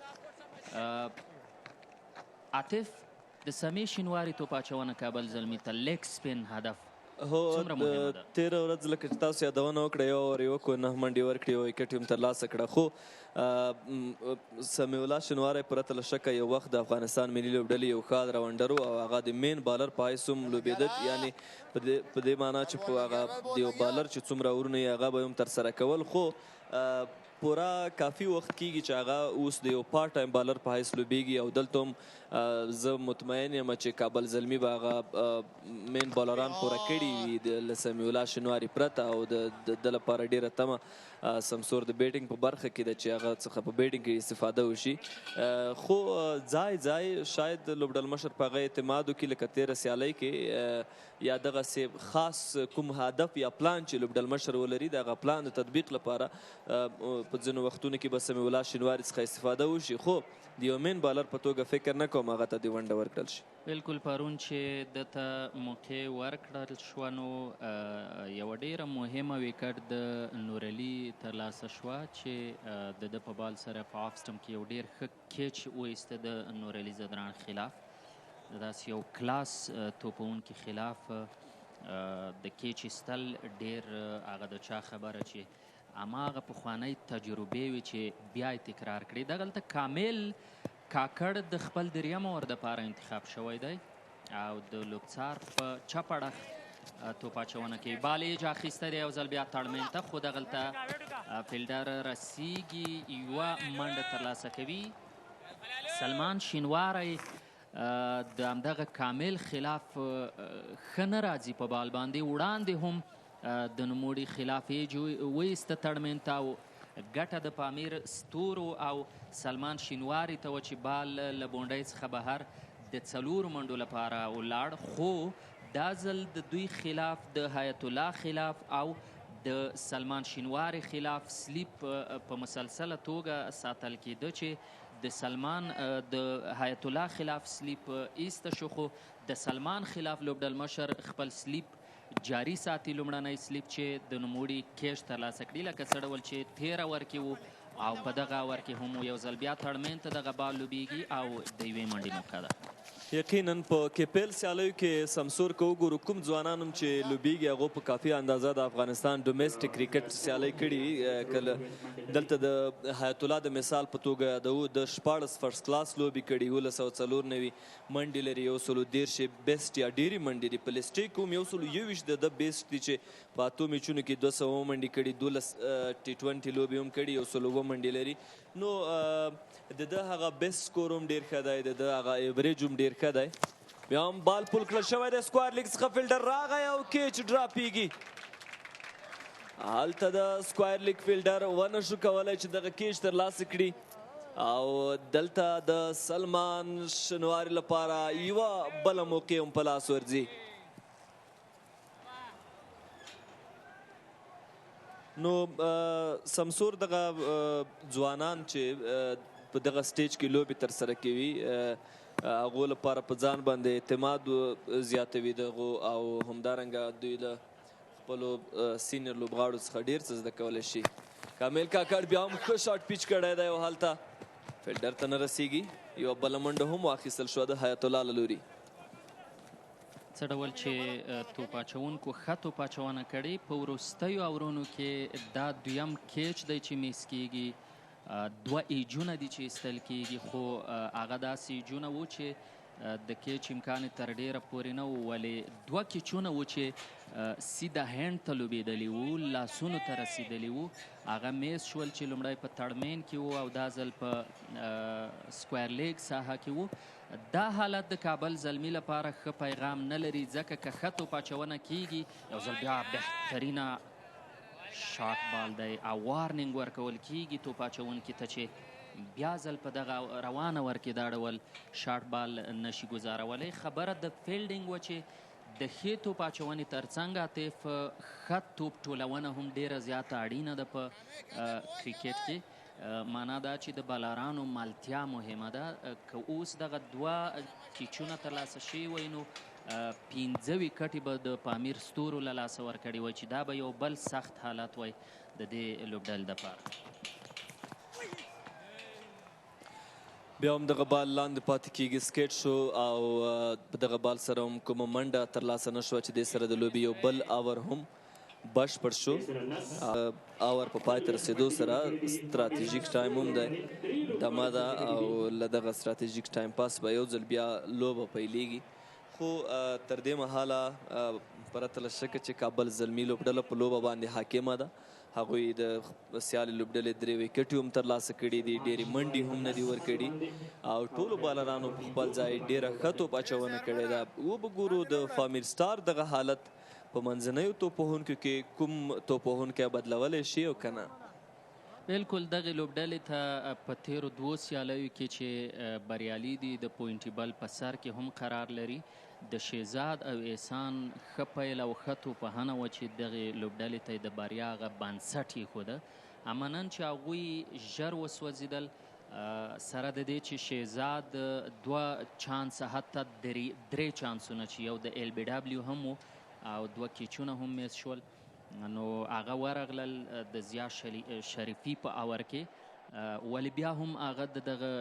عاطف، د سمې شینواري توپ اچونه کابل زلمی ته لیګ سپین هدف هو د تېره ورځ لکه چې تاسو یادونه وکړه، یو اور یې وکړو، 9 منډې ورکړې، یو ویکټ یې هم ترلاسه کړه. خو سمیع الله شینواری پرته له شکه یو وخت د افغانستان ملي لوبډلې یو ښه راونډر و او هغه د مین بالر په حیث هم لوبېده، یعنې په دې معنا چې په هغه د یو بالر چې څومره اورونه یې هغه به هم ترسره کول. خو پورا کافي وخت کیږي چې هغه اوس د یو پارت ټایم بالر په حیث لوبېږي او دلته هم زه مطمئن یم چې کابل زلمی به هغه مین بالران پوره کړي وي له سمیع الله شینواري پرته، او د لپاره ډېره تمه سمسور د بیټینګ په برخه کې ده چې هغه څخه په بیټینګ کې استفاده وشي. خو ځای شاید لوبډل مشر په هغه اعتماد وکړي لکه تېره سیالۍ کې، یا دغسې خاص کوم هدف یا پلان چې لوبډل مشر ولري د هغه پلان د تطبیق لپاره په ځینو وختونو کې به سمیع الله شینواري څخه استفاده وشي. خو د یو مین بالر په توګه فکر نه کوم هغه ته د ونډه ورکړل شي. بالکل پرون چې دته موقع ورکړل شوه نو یوه ډیره مهمه ویکټ د نورعلي ترلاسه شوه چې د ده په بال سره په آف سټمپ کې یو ډیر ښه کیچ وایسته د نورعلي زدران خلاف. داسې یو کلاس توپونکي خلاف د کیچ ایستل ډیر هغه د چا خبره چې هماغه پخوانی تجربې وي چې بیا یې تکرار کړي. دغلته کامل کاکړ د خپل دریم اور دپاره انتخاب شوی دی او د لوبڅار په چپ اړخ توپ اچونه کوي. بال یې جا اخیستی دی، یو ځل بیا تړمین ته، خو دغلته فیلډر رسیږي، یوه منډه ترلاسه کوي. سلمان شینواری د همدغه کامل خلاف ښه نه راځي په بال باندې، وړاندې هم د نوموړي خلاف یې وایسته تړمین ته او ګټه د پامیر ستورو او سلمان شینواری ته و چې بال له بونډۍ څخه بهر د 4 منډو لپاره ولاړ. خو دا ځل د دوی خلاف د حیات الله خلاف او د سلمان شینواری خلاف سلیپ په مسلسله توګه ساتل کېده چې د سلمان د حیات الله خلاف سلیپ ایسته شو، خو د سلمان خلاف لوبډل مشر خپل سلیپ جاری ساتي، لومړنی سلیپ چې د نوموړي کیش ترلاسه کړي لکه څه ډول چې 13 اور کې و او په دغه اور کې هم یو ځل بیا تړمین ته دغه بال لوبیږي او د یوې منډې موقع ده. یقینا په کپل سیالیو کې سمسور که وګورو کوم ځوانان هم چې لوبیږي هغو په کافي اندازه د افغانستان ډومیسټک کرکټ سیالۍ کړي. کله دلته د حیات الله د مثال په توګه یادوو، د 14 فرست کلاس لوبې کړي، 1994 منډې لري، 113 بیسټ یا ډېرې منډې دي، په لیسټۍ کې هم 121 د بیسټ دي چې په 8 میچونو کې 200 منډې کړي، 12 ټي 20 لوبې هم کړي، 107 منډې لري. نو د ده هغه بیسټ سکور هم ډېر ښه دی، د ده هغه ایوریج هم ډېر ښه دی. بیا هم بال پول کړل شوی دی، سکوایر لیګ څخه فیلډر راغی او کیچ ډراپېږي. هلته د سکوایر لیګ فیلډر ونه شو کولی چې دغه کیچ ترلاسه کړي او دلته د سلمان شنواري لپاره یوه بله موقع هم په لاس ورځي. نو سمسور دغه ځوانان چې په دغه سټیج کې لوبې ترسره کوي هغو لپاره په ځان باندې اعتماد زیاتوي دغو او همدارنګه دوی له خپلو سینیر لوبغاړو څخه ډېر څه زده کولی شي. کامل کاکړ بیا هم ښه شاټ پیچ کړی دی او هلته فیلډر ته نه رسیږي. یوه بله منډه هم واخیستل شوه د حیات الله له لوري. څه ډول چې توپ اچوونکو ښه توپ اچونه کړې، په وروستیو اورونو کې دا دویم کیچ دی چې میس کیږي، 2 ایجونه دي چې ایستل کیږي، خو هغه داسې ایجونه وو چې د کیچ امکان تر ډیره پورې نه و، ولې 2 کیچونه وو چې سیده هینډ ته لوبېدلي وو، لاسونو ته رسېدلي وو، هغه میس شول چې لومړی په تړمین کې وو او دا ځل په سکوایر لیګ ساحه کې وو. دا حالت د کابل زلمی لپاره ښه پیغام نه لري، ځکه که ښه توپ اچونه کیږي یو ځل بیا بهترینه شاټ بال دی او وارنینګ ورکول کیږي توپ اچونکي ته چې بیا ځل په دغه روانه ور کې دا ډول شاټ بال نشي ګزارولی. خبره د فیلډینګ وه چې د ښې توپ اچونې ترڅنګ عاطف ښه توپ ټولونه هم ډیره زیاته اړینه ده په کرکټ کې. معنا دا چې د بالرانو مالتیا مهمه ده. که اوس دغه 2 کیچونه ترلاسه شوي وی نو 15 ویکټې به د پامیر ستورو له لاسه ورکړي وی چې دا به یو بل سخت حالت وی د دې لوبډلې دپاره. بیا هم دغه بال لاندې پاتې کیږي، سکیټ شو او په دغه بال سره هم کومه منډه ترلاسه نه شوه چې دې سره د لوبې یو بل اور هم بشپړ شو. اور په پای ته رسېدو سره ستراتیژیک ټایم هم دی دمه ده او له دغه ستراتیژیک ټایم پاس به یو ځل بیا لوبه پیلیږي. خو تر دې مهاله پرته له شکه چې کابل زلمی لوبډله په لوبه باندې حاکمه ده. هغوی د سیالۍ لوبډلې 3 ویکټې هم ترلاسه کړي دي، ډېرې منډې هم نه دي ورکړي او ټولو بالرانو په خپل ځای ډېره ښه توپ اچونه کړې ده. وبګورو د پامیر سټار دغه حالت په منځنیو توپوهونکو کې کوم توپوهونکی بدلولی شي او که نه؟ بالکل دغې لوبډلې ته په تیرو 2 سیالیو کې چې بریالي دي د پوینټي بل په سر کې هم قرار لري. د شهزاد او احسان ښه پیل او ښه توپوهنه وه چې دغې لوبډلې ته یې د بریا هغه بنسټ ایښوده. اما نن چې هغوی ژر وسوځېدل سره د دې چې شهزاد 2 چانس حتی 3 چانسونه چې یو د ایل بی ډبلیو هم و او 2 کیچونه هم میس شول، نو هغه ورغلل د زیا شریفي په اور کې، ولی بیا هم هغه د دغه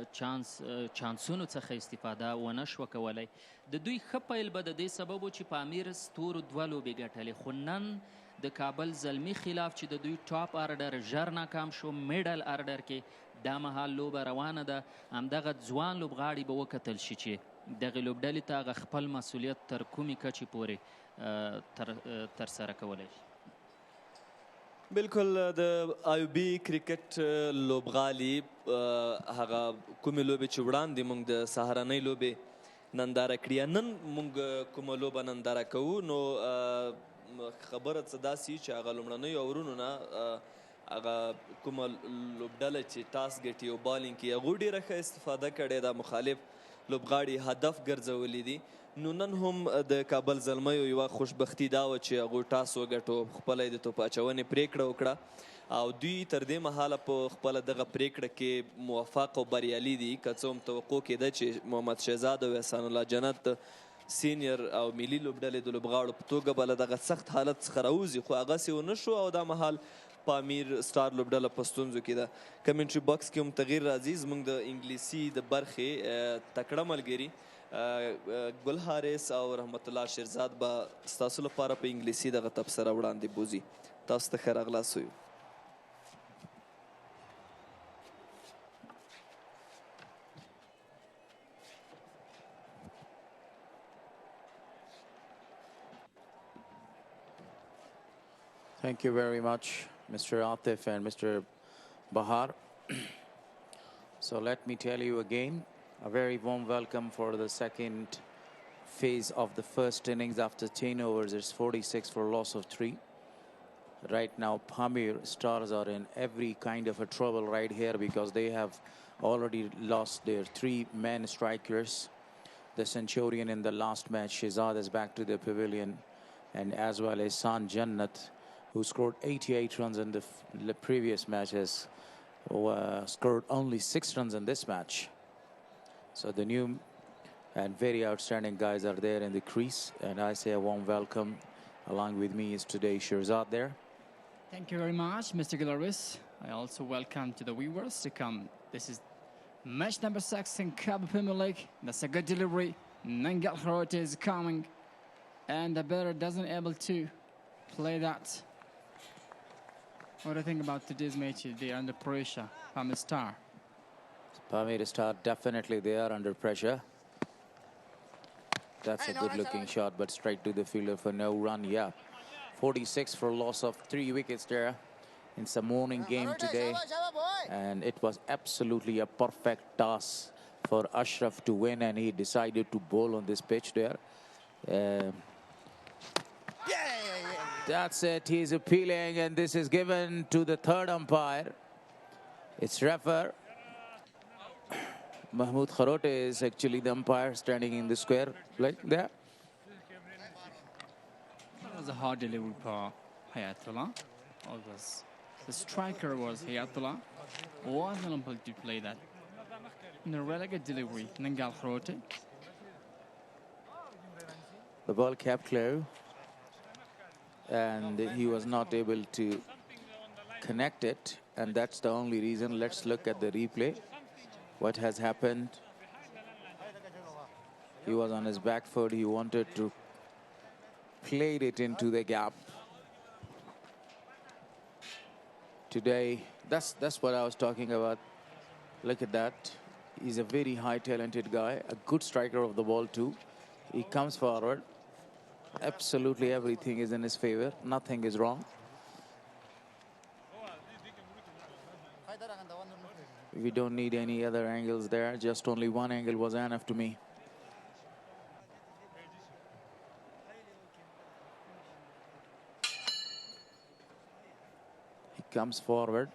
چانسونو څخه استفاده ونه شوه کولی. د دوی ښه پیل به د دې سبب و چې پامیر ستورو 2 لوبې ګټلې، خو نن د کابل زلمی خلاف چې د دوی ټاپ ارډر ژر ناکام شو، میډل ارډر کې دا مهال لوبه روانه ده. همدغه ځوان لوبغاړي به وکتل شي چې دغې لوبډلې ته هغه خپل مسؤلیت تر کومې کچې پورې ترسره کولی شي. بالکل د ایوبي کریکت لوبغالي هغه کومې لوبې چې وړاندې موږ د سهارنۍ لوبې ننداره کړي، نن موږ کومه لوبه ننداره کوو، نو خبره څه داسې چې هغه لومړنیو اورونو نه هغه کومه لوبډله چې ټاس ګټي او بالینګ کوي هغوی ډېره ښه استفاده کړې ده، مخالف لوبغاړي هدف ګرځولي دي. نو نن هم د کابل زلمیو یوه خوشبختي دا وه چې هغوی ټاس وګټو، خپله یې د توپ اچونې پرېکړه وکړه او دوی تر دې مهاله په خپله دغه پرېکړه کې موفق او بریالي دي. که څه هم توقع کېده چې محمد شهزاد او احسان الله جنت سینیر او ملي لوبډلې د لوبغاړو په توګه به له دغه سخت حالت څخه راوځي، خو هغسې ونه شو او دا مهال پامیر سټار لوبډله په ستونزو کې ده. کمنټري باکس کې هم تغییر راځي. زموږ د انګلیسي د برخې تکړه ملګري ګل حارث او رحمت الله شیرزاد به ستاسو لپاره په انګلیسي دغه تبصره وړاندې بوزي. تاسو ته ښه راغلاست وایو. Thank you very much, Mr. Atif and Mr. Bahar. So let me tell you again, a very warm welcome for the second phase of the first innings after 10 overs. It's 46 for loss of 3. Right now, Pamir Stars are in every kind of a trouble right here because they have already lost their 3 main strikers. The Centurion in the last match, Shehzad, is back to the pavilion, and as well as San Jannat, who scored 88 runs in the previous matches, scored only 6 runs in this match. So the new and very outstanding guys are there in the crease, and I say a warm welcome. Along with me is today Shehzad there. Thank you very much, Mr. Galaris. I also welcome to the viewers to come. This is match number 6 in Kabul Premier League. That's a good delivery. Nangal Khrote is coming, and the batter doesn't able to play that. What do you think about today's match? They are under pressure. Pamir Star. Pamir Star, definitely they are under pressure. That's a good looking shot, but straight to the fielder for no run. Yeah, 46 for loss of 3 wickets there. It's a morning game today, and it was absolutely a perfect toss for Ashraf to win, and he decided to bowl on this pitch there. That's it. He's appealing, and this is given to the third umpire. It's referee Mahmoud Khrote is actually the umpire standing in the square like there. That was a hard delivery for Hayatullah. The striker was Hayatullah. Wasn't able to play that. In a really good delivery, Nangal Khrote. The ball kept clear, and he was not able to connect it, and that's the only reason. Let's look at the replay. What has happened? He was on his back foot. He wanted to play it into the gap. Today, that's what I was talking about. Look at that. He's a very high talented guy, a good striker of the ball too. He comes forward. Absolutely everything is in his favor. Nothing is wrong. We don't need any other angles there. Just only one angle was enough to me. He comes forward,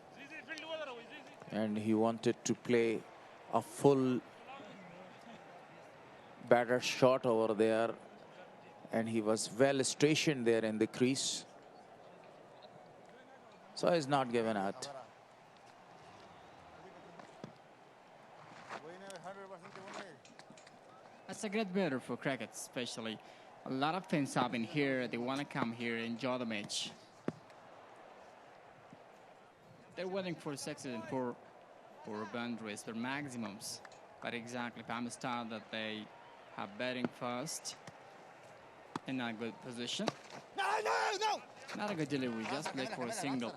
and he wanted to play a full batter shot over there, and he was well stationed there in the crease. So he's not given out. That's a great batter for cricket, especially. A lot of fans have been here. They want to come here and enjoy the match. They're waiting for 6 and 4 boundaries, their maximums. But exactly, Pamir Star that they have batting first in a good position. No! Not a good delivery, just late for a single.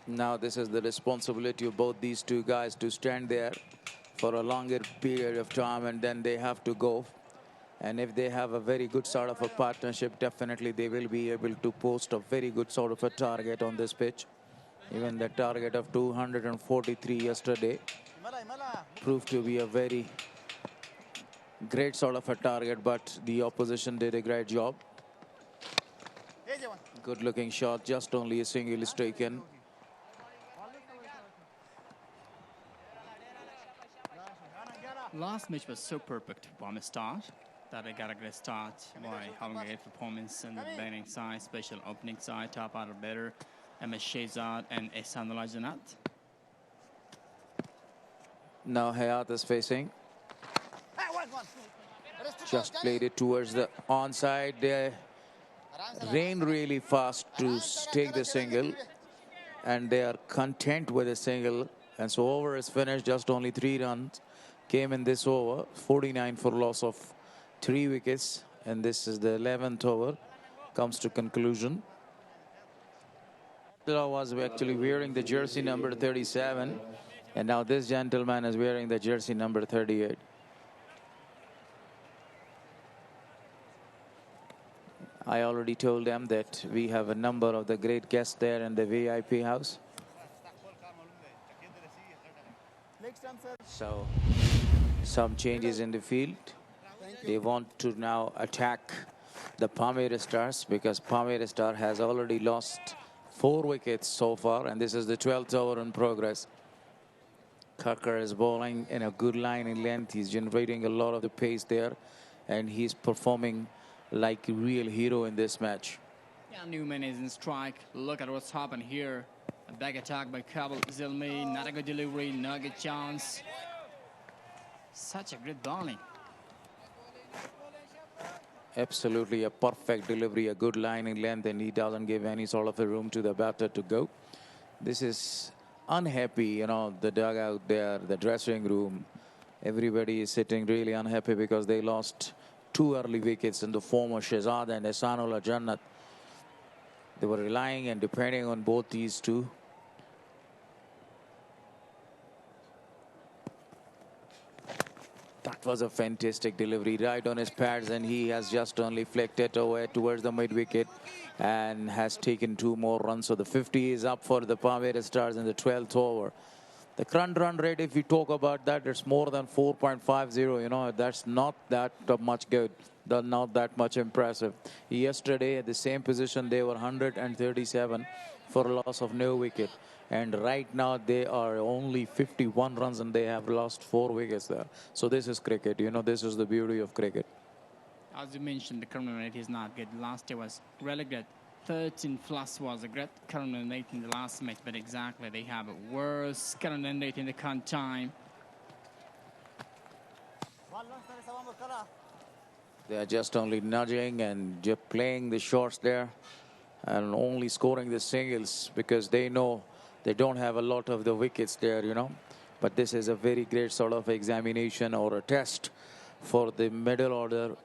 Now this is the responsibility of both these two guys to stand there for a longer period of time, and then they have to go. And if they have a very good sort of a partnership, definitely they will be able to post a very good sort of a target on this pitch. Even the target of 243 yesterday proved to be a very great sort of a target, but the opposition did a great job. Good looking shot, just only a single is taken. Last match was so perfect for Pamir Star that they got a great start by having a great performance in the batting side, special opening side, top order batter, MS Shehzad and Ehsanullah Janat. Now Hayat is facing. Just played it towards the onside. They ran really fast to take the single, and they are content with the single. And so over is finished. Just only 3 runs came in this over. 49 for loss of 3 wickets, and this is the 11th over. Comes to conclusion. Was actually wearing the jersey number 37, and now this gentleman is wearing the jersey number 38. I already told them that we have a number of the great guests there in the VIP house. So, some changes in the field. They want to now attack the Pamir Stars because Pamir Star has already lost 4 wickets so far, and this is the 12th over in progress. Karkar is bowling in a good line in length. He's generating a lot of the pace there, and he's performing like a real hero in this match. Yeah, Newman is in strike. Look at what's happened here. A back attack by Kabul Zalmi. Not a good delivery, not a good chance. Such a great bowling. Absolutely a perfect delivery, a good line in length, and he doesn't give any sort of a room to the batter to go. This is unhappy, the dugout there, the dressing room. Everybody is sitting really unhappy because they lost 2 early wickets in the form of Shehzad and Ehsanullah Jannat. They were relying and depending on both these two. That was a fantastic delivery right on his pads, and he has just only flicked it away towards the mid-wicket and has taken 2 more runs. So the 50 is up for the Pamir Stars in the 12th over. The current run rate, if we talk about that, it's more than 4.50. That's not that much good. Not that much impressive. Yesterday, at the same position, they were 137 for a loss of no wicket. And right now, they are only 51 runs and they have lost 4 wickets there. So this is cricket. This is the beauty of cricket. As you mentioned, the current rate is not good. Last year was really good. 13 plus was a great current rate in the last match, but exactly they have a worse current rate in the current time. They are just only nudging and just playing the shorts there and only scoring the singles because they know they don't have a lot of the wickets there, But this is a very great sort of examination or a test for the middle order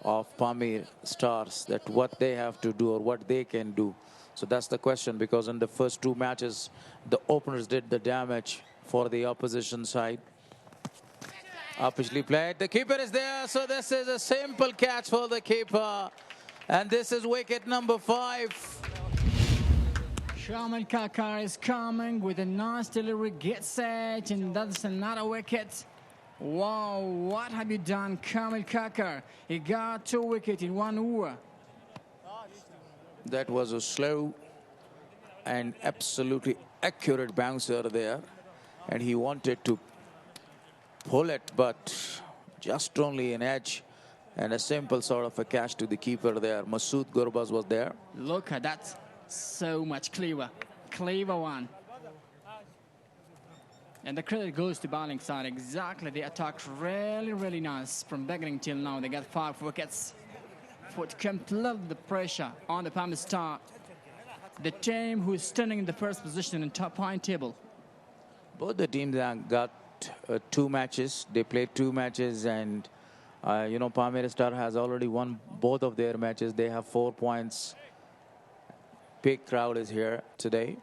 of Pamir Stars, that what they have to do or what they can do. So that's the question, because in the first 2 matches, the openers did the damage for the opposition side. Upishly played. The keeper is there. So this is a simple catch for the keeper. And this is wicket number 5. Kamil Kakar is coming with a nice delivery. Get set, and that's another wicket. Wow, what have you done, Kamil Kakar? He got 2 wickets in 1 over. That was a slow and absolutely accurate bouncer there. And he wanted to pull it, but just only an edge and a simple sort of a catch to the keeper there. Masood Gurbaz was there. Look at that. So much clever one. And the credit goes to bowling side. Exactly, they attacked really nice from beginning till now. They got 5 wickets. Put completely the pressure on the Pamir Star, the team who is standing in the first position in top point table. Both the teams got 2 matches. They played 2 matches, and Pamir Star has already won both of their matches. They have 4 points. Big crowd is here today,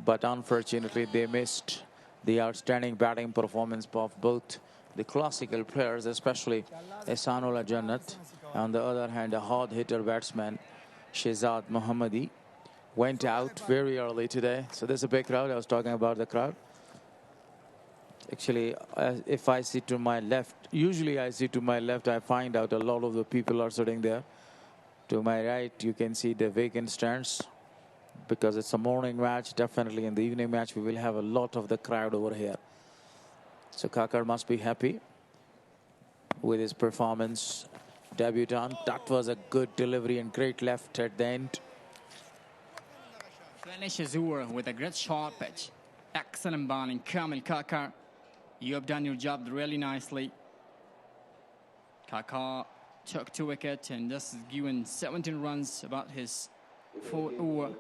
but unfortunately they missed the outstanding batting performance of both the classical players, especially Ehsanullah Jannat. On the other hand, a hard hitter batsman, Shehzad Mohammadi, went out very early today. So there's a big crowd. I was talking about the crowd. Actually, if I see to my left, usually I see to my left, I find out a lot of the people are sitting there. To my right, you can see the vacant stands because it's a morning match. Definitely in the evening match, we will have a lot of the crowd over here. So Kakar must be happy with his performance. Debutant. That was a good delivery and great left at the end. Finishes over with a great short pitch. Excellent bowling, Kamil Kakar. You have done your job really nicely. Kakar took 2 wickets and this is given 17 runs about his 4th over.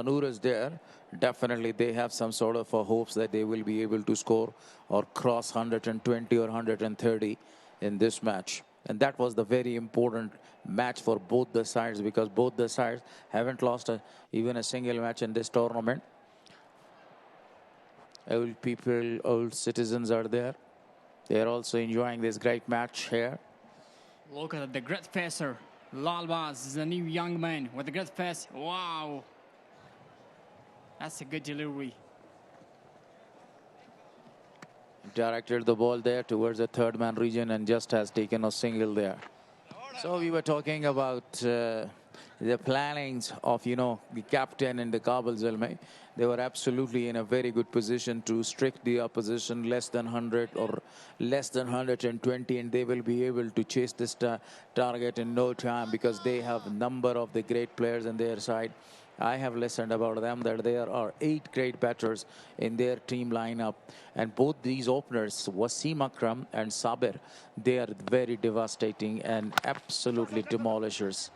Noor is there. Definitely they have some sort of hopes that they will be able to score or cross 120 or 130 in this match. And that was the very important match for both the sides, because both the sides haven't lost even a single match in this tournament. Old people, old citizens are there. They are also enjoying this great match here. Look at the great facer. Lalbaz is a new young man with a great face. Wow. That's a good delivery. Directed the ball there towards the third man region and just has taken a single there. So we were talking about the plannings of, the captain and the Kabul Zalmi. They were absolutely in a very good position to strict the opposition less than 100 or less than 120, and they will be able to chase this target in no time, because they have a number of the great players on their side. I have listened about them that there are 8 great batters in their team lineup, and both these openers, Wasim Akram and Sabir, they are very devastating and absolutely demolishers.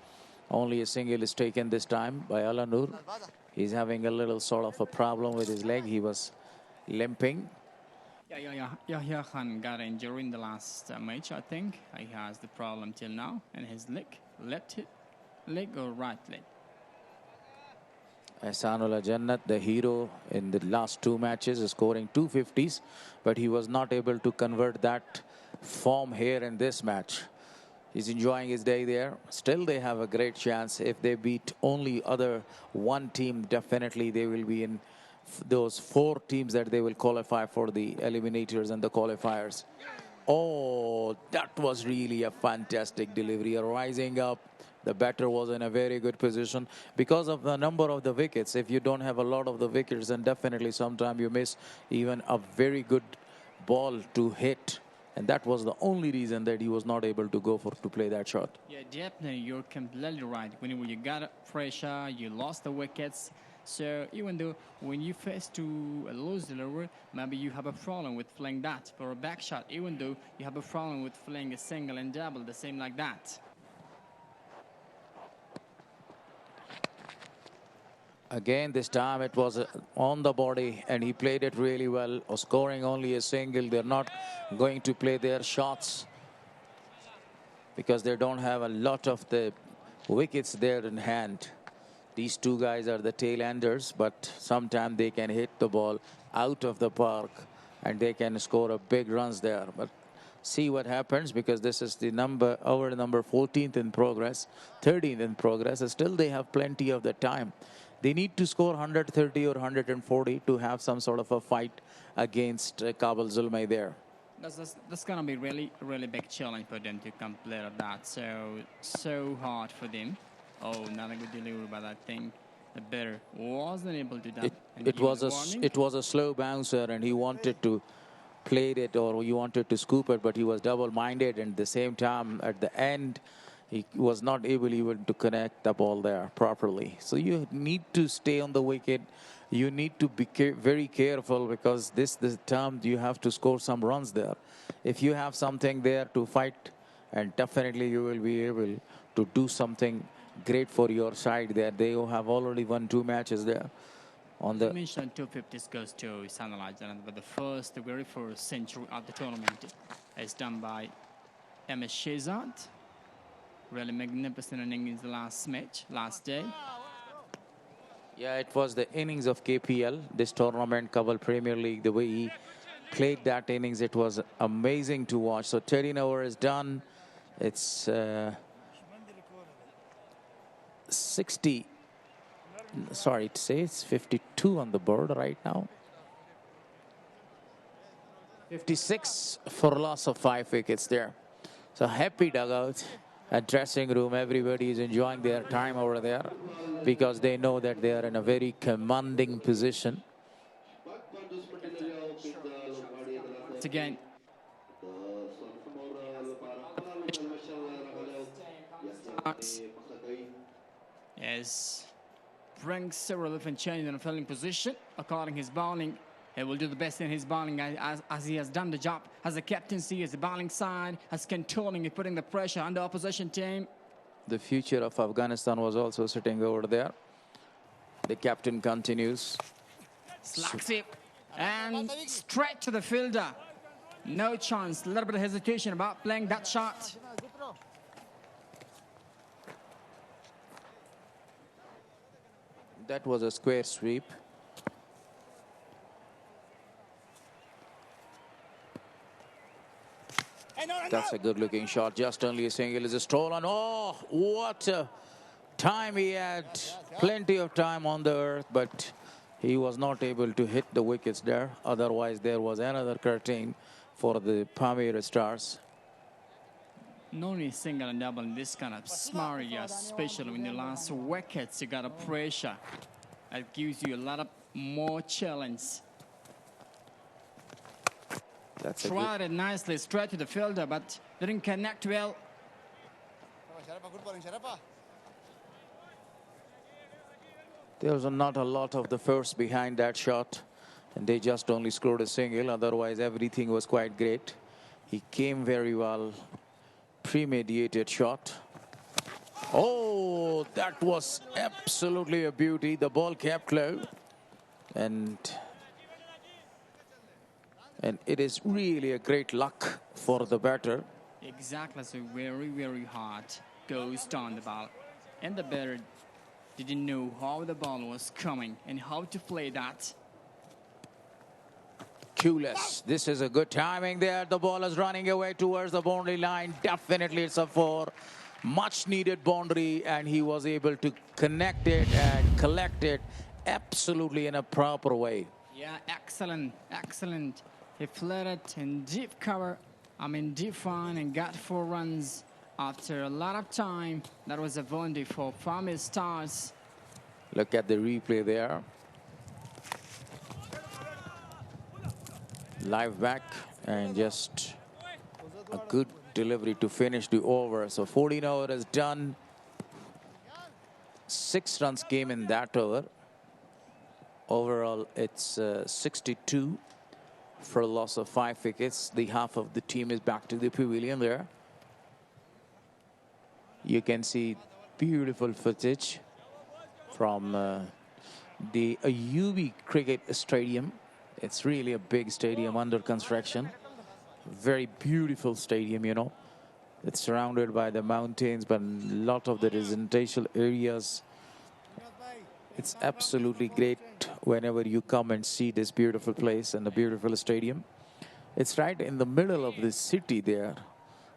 Only a single is taken this time by Alanur. He's having a little sort of a problem with his leg. He was limping. Yahya Khan got injured in the last match, I think. He has the problem till now in his leg. Left leg or right leg? Ehsanullah Jannat, the hero in the last 2 matches, is scoring 250s, but he was not able to convert that form here in this match. He's enjoying his day there. Still, they have a great chance. If they beat only one team, definitely they will be in those 4 teams that they will qualify for the eliminators and the qualifiers. Oh, that was really a fantastic delivery. Rising up, the batter was in a very good position because of the number of the wickets. If you don't have a lot of the wickets, then definitely sometimes you miss even a very good ball to hit. And that was the only reason that he was not able to go to play that shot. Yeah, definitely. You're completely right. When you got pressure, you lost the wickets. So even though when you face to a loose delivery, maybe you have a problem with playing that for a back shot, even though you have a problem with playing a single and double, the same like that. Again, this time it was on the body, and he played it really well, scoring only a single. They're not going to play their shots because they don't have a lot of the wickets there in hand. These 2 guys are the tail enders, but sometimes they can hit the ball out of the park and they can score a big runs there. But see what happens, because this is the over number 14th in progress, 13th in progress, and still they have plenty of the time. They need to score 130 or 140 to have some sort of a fight against Kabul Zalmi there. That's going to be really big challenge for them to complete that. So hard for them. Oh, not a good delivery, but I think the batter wasn't able to do that. It was a slow bouncer, and he wanted to play it, or he wanted to scoop it, but he was double-minded, and at the same time at the end he was not able even to connect the ball there properly. So you need to stay on the wicket. You need to be very careful, because this time you have to score some runs there. If you have something there to fight, and definitely you will be able to do something great for your side there. They have already won 2 matches there. You mentioned 250s goes to Sanalaj, but the very first century of the tournament is done by MS Shehzad. Really magnificent innings in the last day. Yeah, it was the innings of KPL, this tournament, Kabul Premier League. The way he played that innings, it was amazing to watch. So 13 overs is done. It's 60. Sorry to say, it's 52 on the board right now. 56 for loss of 5 wickets there. So happy dugout. At dressing room, everybody is enjoying their time over there, because they know that they are in a very commanding position. Once again, yes, brings several different changes in a fielding position according his bowling. He will do the best in his bowling as he has done the job as a captaincy, as a bowling side, as controlling and putting the pressure on the opposition team. The future of Afghanistan was also sitting over there. The captain continues. Slacks it and straight to the fielder. No chance, a little bit of hesitation about playing that shot. That was a square sweep. That's a good looking shot. Just only a single is a stolen. Oh, what a time he had. Plenty of time on the earth, but he was not able to hit the wickets there. Otherwise, there was another curtain for the Pamir Stars. Not only single and double in this kind of smart areas, especially when you last wickets, you got a pressure. It gives you a lot of more challenge. That's a Tried it nicely straight to the fielder, but didn't connect well. There was not a lot of the force behind that shot, and they just only scored a single. Otherwise, everything was quite great. He came very well. Premeditated shot. Oh, that was absolutely a beauty. The ball kept low, and it is really a great luck for the batter. Exactly, so very, very hard goes down the ball. And the batter didn't know how the ball was coming and how to play that. Clueless. This is a good timing there. The ball is running away towards the boundary line. Definitely it's a 4. Much needed boundary, and he was able to connect it and collect it absolutely in a proper way. Yeah, excellent, excellent. He flirted in deep cover, deep run, and got 4 runs after a lot of time. That was a boundary for Pamir Stars. Look at the replay there. Live back, and just a good delivery to finish the over. So 14 over is done. 6 runs came in that over. Overall, it's 62 for a loss of 5 wickets. The half of the team is back to the pavilion there. You can see beautiful footage from the Iwobi Cricket Stadium. It's really a big stadium under construction. Very beautiful stadium, you know. It's surrounded by the mountains, but a lot of the residential areas. It's absolutely great whenever you come and see this beautiful place and the beautiful stadium. It's right in the middle of the city there.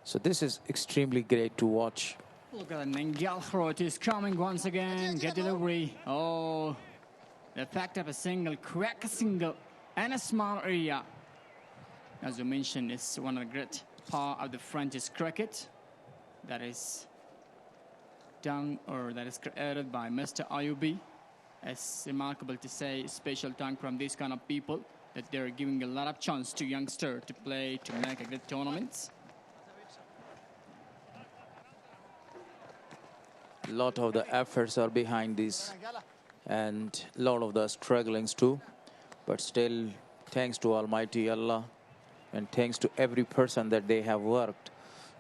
So this is extremely great to watch. Look at Nengal is coming once again. Get delivery. Oh, the fact of a single, crack a single, and a small area. As you mentioned, it's one of the great part of the French cricket that is done, or that is created by Mr. Iwobi. It's remarkable to say, special thank from these kind of people, that they're giving a lot of chance to youngsters to play, to make a great tournaments. A lot of the efforts are behind this, and a lot of the strugglings too. But still, thanks to Almighty Allah, and thanks to every person that they have worked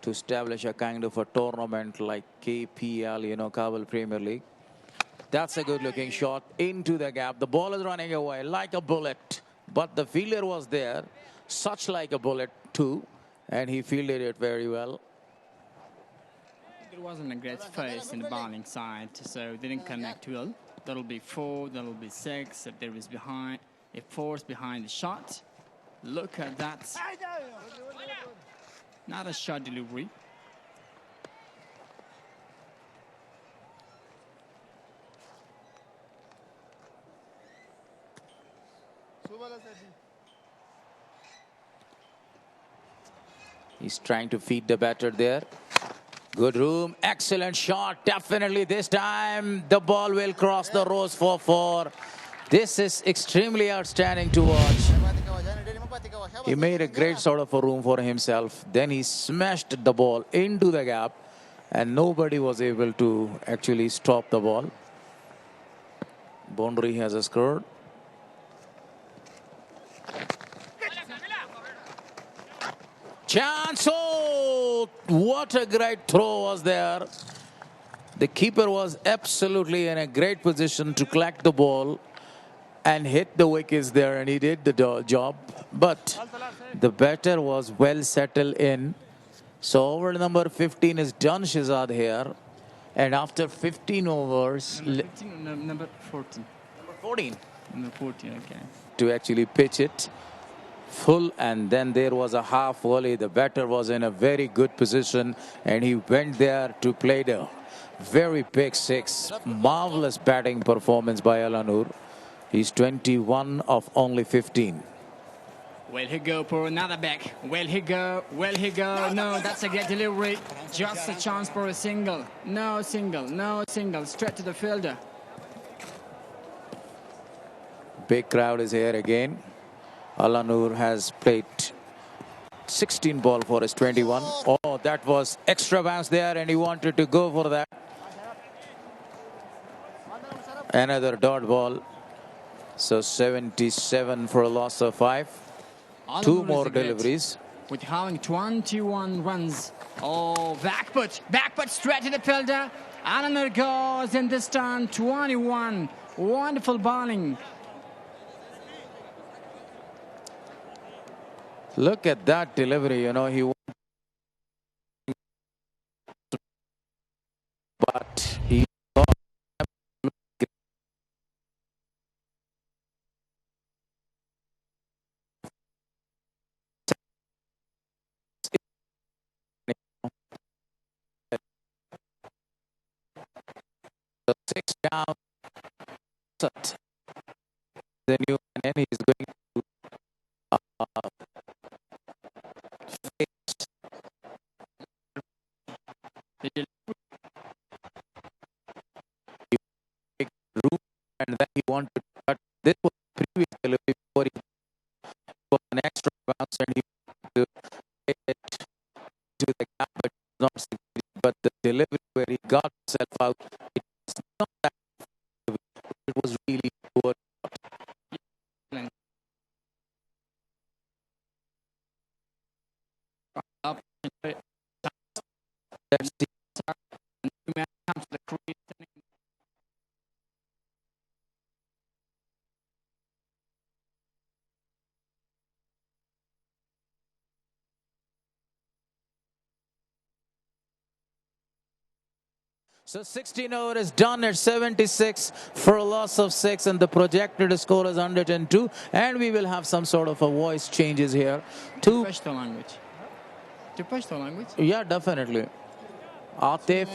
to establish a kind of a tournament like KPL, you know, Kabul Premier League. That's a good-looking shot into the gap. The ball is running away like a bullet, but the fielder was there, such like a bullet too, and he fielded it very well. There wasn't a great space in the bowling side, so it didn't connect well. That'll be 4, that'll be 6, if there is behind, a 4 behind the shot. Look at that. Not a shot delivery. He's trying to feed the batter there. Good room, excellent shot. Definitely this time the ball will cross the rows for 4. This is extremely outstanding to watch. He made a great sort of a room for himself. Then he smashed the ball into the gap, and nobody was able to actually stop the ball. Boundary has a scored. Chance! Oh, what a great throw was there. The keeper was absolutely in a great position to collect the ball and hit the wickets there, and he did the job. But the batter was well settled in. So over number 15 is done, Shehzad here. And after 15 overs, Number 15 or number 14? number 14, Number 14, okay. to actually pitch it full, and then there was a half volley. The batter was in a very good position, and he went there to play the very big six. Marvelous batting performance by Alanur. He's 21 of only 15. Will he go for another back? Will he go? Will he go? No, that's a great delivery. Just a chance for a single. No single, no single. Straight to the fielder. Big crowd is here again. Alanur has played 16 ball for his 21. Oh, that was extra bounce there, and he wanted to go for that. Another dot ball. So 77 for a loss of 5. Two more deliveries. With having 21 runs. Oh, back put straight to the fielder. Ariana goes in this turn, 21. Wonderful bowling. Look at that delivery, you know, he won, but he got the 6 down. Then you and then he's going to room, and then he wanted to cut. This was previous delivery before he got an extra bounce, and he wanted to take it to the gap, but not succeeded. But the delivery where he got himself out, it was not that it was really poor. That's the So 16 over is done at 76 for a loss of 6, and the projected score is 102. And we will have some sort of a voice changes here. To Pashto language. To Pashto language? Yeah, definitely. Atif,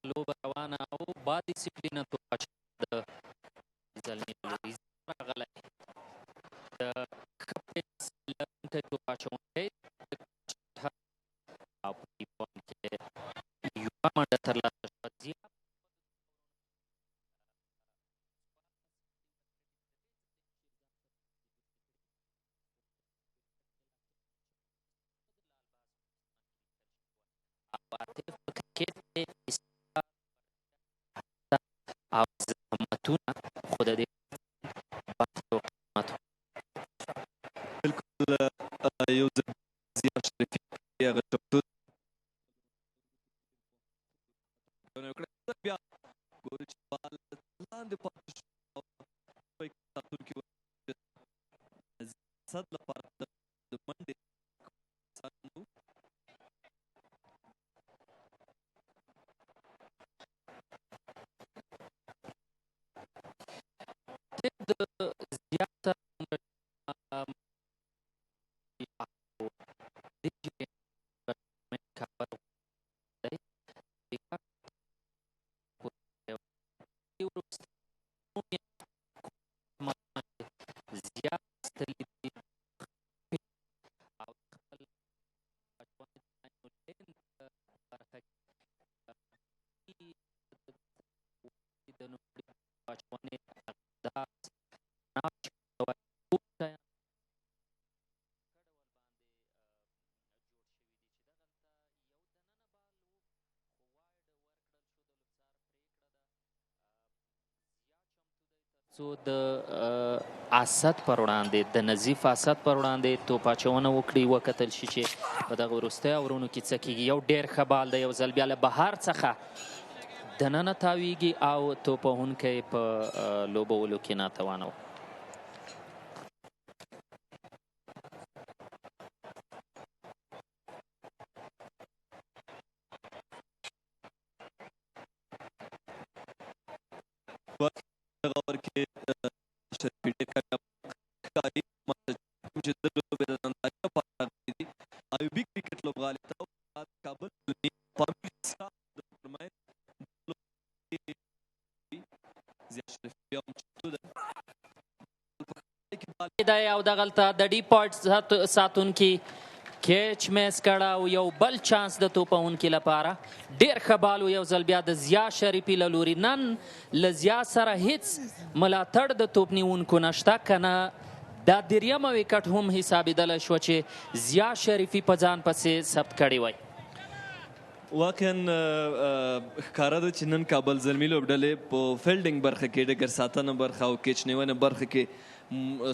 لوبه روانه او با ډیسپلینه توپه د زلمی راغلی د ښه پیس لرونکی توپه اچوونکی او په دې پوینټ کې یوه منډه ترلاسه شوه. زیات او عاطف په کرکټ کې او زحمتونه خو د دې بحث او قیمت بالکل یو ځل زیات شریفي هغه ټپونه وکړه بیا ګورو چې بال لاندې پاتې شو او ساتونکي صد لپاره د منډې د زیاته واچونې دا ناو چې ټول شیان د اسد پر وړاندې د نظیف اسد پر وړاندې توپ اچونه وکړي وکتل شي چې په دغه وروستیو اورونو کې څه کیږي. یو ډېر ښه بال دی، یو ځل بیا له بهر څخه دننه تاویږي او توپ وهونکی په لوبولو کې ناتوانه و. دغه ور کې شریفي ډېر ښکاري چې د لوبې د نندارې لپاره راغلي دي. ایوبي کرکټ لوبغالي ته کابل زلمی پامیر دی او دغلته د ډي پاټ ساتونکي کیچ میس کړه او یو بل چانس د توپونکي لپاره ډېر ښه بال و. یو ځل بیا د زیا شریفي له لوري نن له زیا سره هیڅ ملاتړ د توپ نیونکو نشته، که نه دا درېیمه وکټ هم حسابېدلی شوه چې زیا شریفي په ځان پسې ثبت کړی وی. واقعا ښکاره ده چې نن کابل زلمی لوبډلې په فیلډینګ برخه کې ډګر ساتنه برخه او کیچ نیونه برخه کې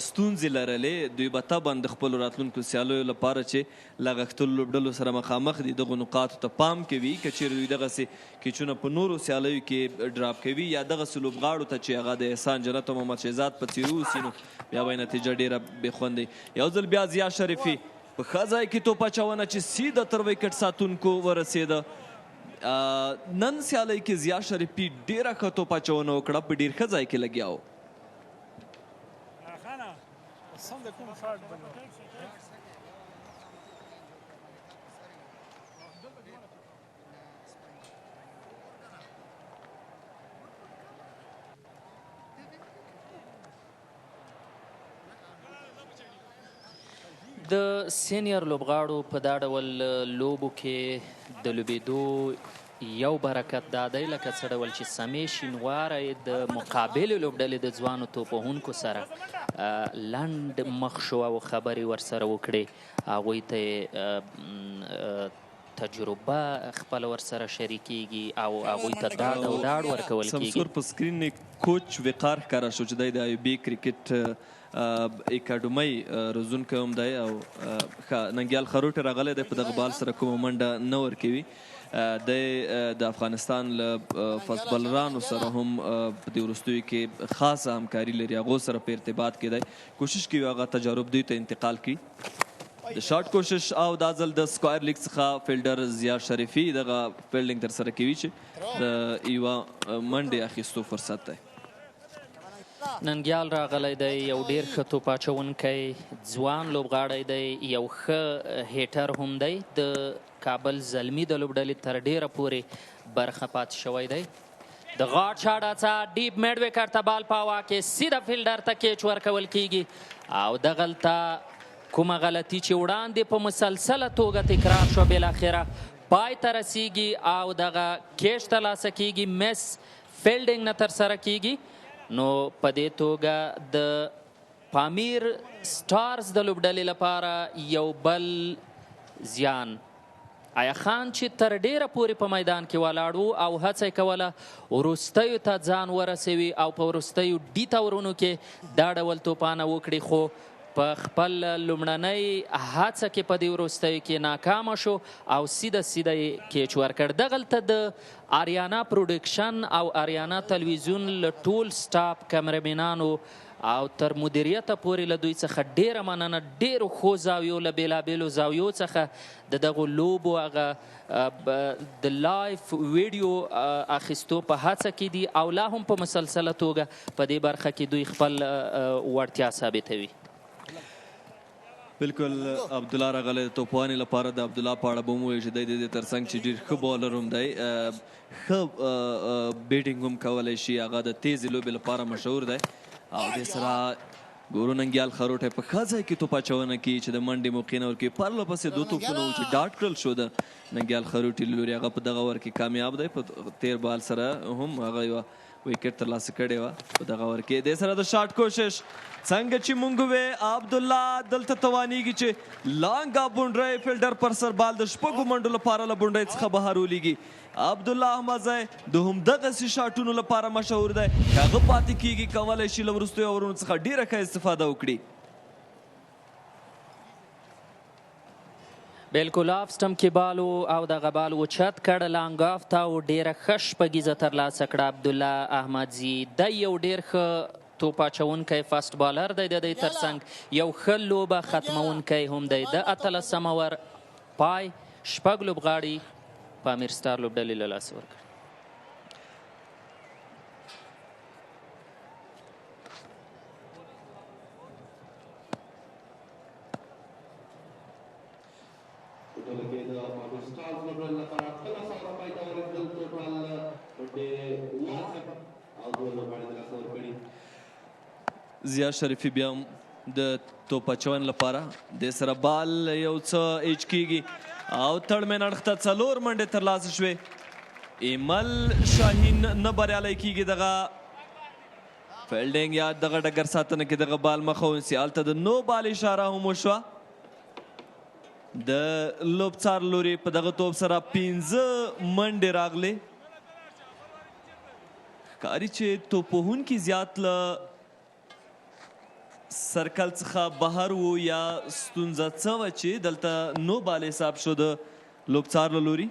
ستونزې لرلې. دوی به طبعا د خپلو راتلونکو سیالیو لپاره چې له غښتلو لوبډلو سره مخامخ دي دغو نقاطو ته پام کوي. که چیرې دوی دغسې کیچونه په نورو سیالیو کې ډراپ کوي یا دغسې لوبغاړو ته چې هغه د احسان جنت او محمد شهزاد په څېر اوسي نو بیا به نتیجه ډېره بې خوندي. یو ځل بیا زیا شریفي په ښه ځای کې توپ اچونه چې سیده تر وکټ ساتونکو ورسېده. نن سیالۍ کې زیا شریفي ډېره ښه توپ اچونه وکړه، په ډېر ښه ځای کې لګیا و. د سینیر لوبغاړو په دا ډول لوبو کې د لوبېدو یو برکت دا دی لکه څه ډول چې سمې شینواری د مقابلې لوبډلې د ځوانو توپوهونکو سره لنډ مخ شو او خبرې ورسره وکړې. هغوی ته تجربه خپل ورسره شریکېږي او هغوی ته ډاډ او ډاډ ورکول کېږي. سمسور په سکرین کوچ وقار ښکاره شو چې دی د ایوبي کرکټ اکاډمۍ روزونکی هم دی او ننګیال خروټ راغلی دی، په دغه بال سره کومه منډه نه ورکوي. دی د افغانستان له فاست بالرانو سره هم په دې وروستیو کې خاصه همکاري لري، هغو سره په ارتباط کې دی، کوشش کوي هغه تجارب دوی ته انتقال کړي. د شاټ کوشش او دا ځل د سکوایر لیګ څخه فیلډر زیا شریفي دغه فیلډینګ ترسره کوي چې د یوه منډې اخیستو فرصت دی. ننګیال راغلی دی، یو ډېر ښه توپ اچونکی ځوان لوبغاړی دی، یو ښه هیټر هم دی. د کابل زلمی د لوبډلې تر ډېره پورې برخه پاتې شوی دی. د غاټ شاټ هڅه ډیپ میډ وکټ ته بال په هوا کې سیده فیلډر ته کیچ ورکول کیږي او دغلته کومه غلطي چې وړاندې په مسلسله توګه تکرار شوه بالاخره پای ته رسیږي او دغه کیچ ترلاسه کیږي، مس فیلډینګ نه ترسره کیږي. نو په دې توګه د پامیر استارز د لوبډلې لپاره یو بل زیان. آیا خان چې تر ډیره پورې په میدان کې ولاړ و او هڅه یې کوله وروستیو ته ځان ورسوي او په وروستیو ډي تورونو کې دا ډول توپانه وکړي، خو په خپل لومړنۍ هڅه کې په دې وروستیو کې ناکامه شو او سیده یې کیچ ورکړ. دغلته د آریانا پروډکشن او آریانا تلویزیون له ټول سټاف کمرمینانو او تر مدیریته پورې له دوی څخه ډیره مننه. ډیرو ښو زاویو له بېلابېلو زاویو څخه د دغو لوبو هغه د لایف ویډیو اخیستو په هڅه کې دي او لا هم په مسلسله توګه په دې برخه کې دوی خپل وړتیا ثابتوي. بالکل عبدالله راغلی د توپوانې لپاره د عبدالله په اړه به هم ووایو چې دی د دې ترڅنګ چې ډېر ښه بالر هم دی، ښه بیټینګ هم کولی شي، هغه د تیزې لوبې لپاره مشهور دی او دې سره ګورو ننګیال خروټی په ښه ځای کې توپ اچونه کوي چې د منډې موقع نه ورکوي. پرله پسې دو توپونه و چې ډاټ کړل شو د ننګیال خروټي له لوري، هغه په دغه ور کې کامیاب دی. په تیر بال سره هم هغه یوه وکټ ترلاسه کړې وه په دغه اوور کې. دې سره د شاټ کوشش څنګه چې مونږ وې عبدالله دلته توانیږي چې لانګه بونډرۍ فیلډر پر سر بال د شپږو منډو لپاره له بونډۍ څخه بهر ولیږي. عبدالله احمدزی د همدغسې شاټونو لپاره مشهور دی. که هغه پاتې کیږي کولی شي له وروستیو اورونو څخه ډېره ښه استفاده وکړي. بالکل آف سټمپ کې بال او دغه بال اوچت کړ لانګ آف ته او ډېره ښه شپږیزه ترلاسه کړه عبدالله احمدزي. دی یو ډېر ښه توپ اچونکی فاست بالر دی. د دې ترڅنګ یو ښه لوبه ختمونکی هم دی. د 18 اوور پای 6 لوبغاړي پامیر سټار لوبډلې له لاسه ورکړ. زیاد شریفي بیا هم د توپ اچونې لپاره د سره بال یو څه ایچ کیږي او تړمین اړخ ته 4 منډې ترلاسه شوې. ایمل شاهین نه بریالی کیږي دغه فیلډینګ یا دغه ډګر ساتنه کې دغه بال مخه ونیسي. هلته د نو بال اشاره هم وشوه. د لوبڅار لوري په دغه توپ سره 15 منډې راغلې. ښکاري چې توپوهونکي زیات له سرکل څخه بهر و یا ستونزه څه وه چې دلته نو بال حساب شو د لوبڅار له لوري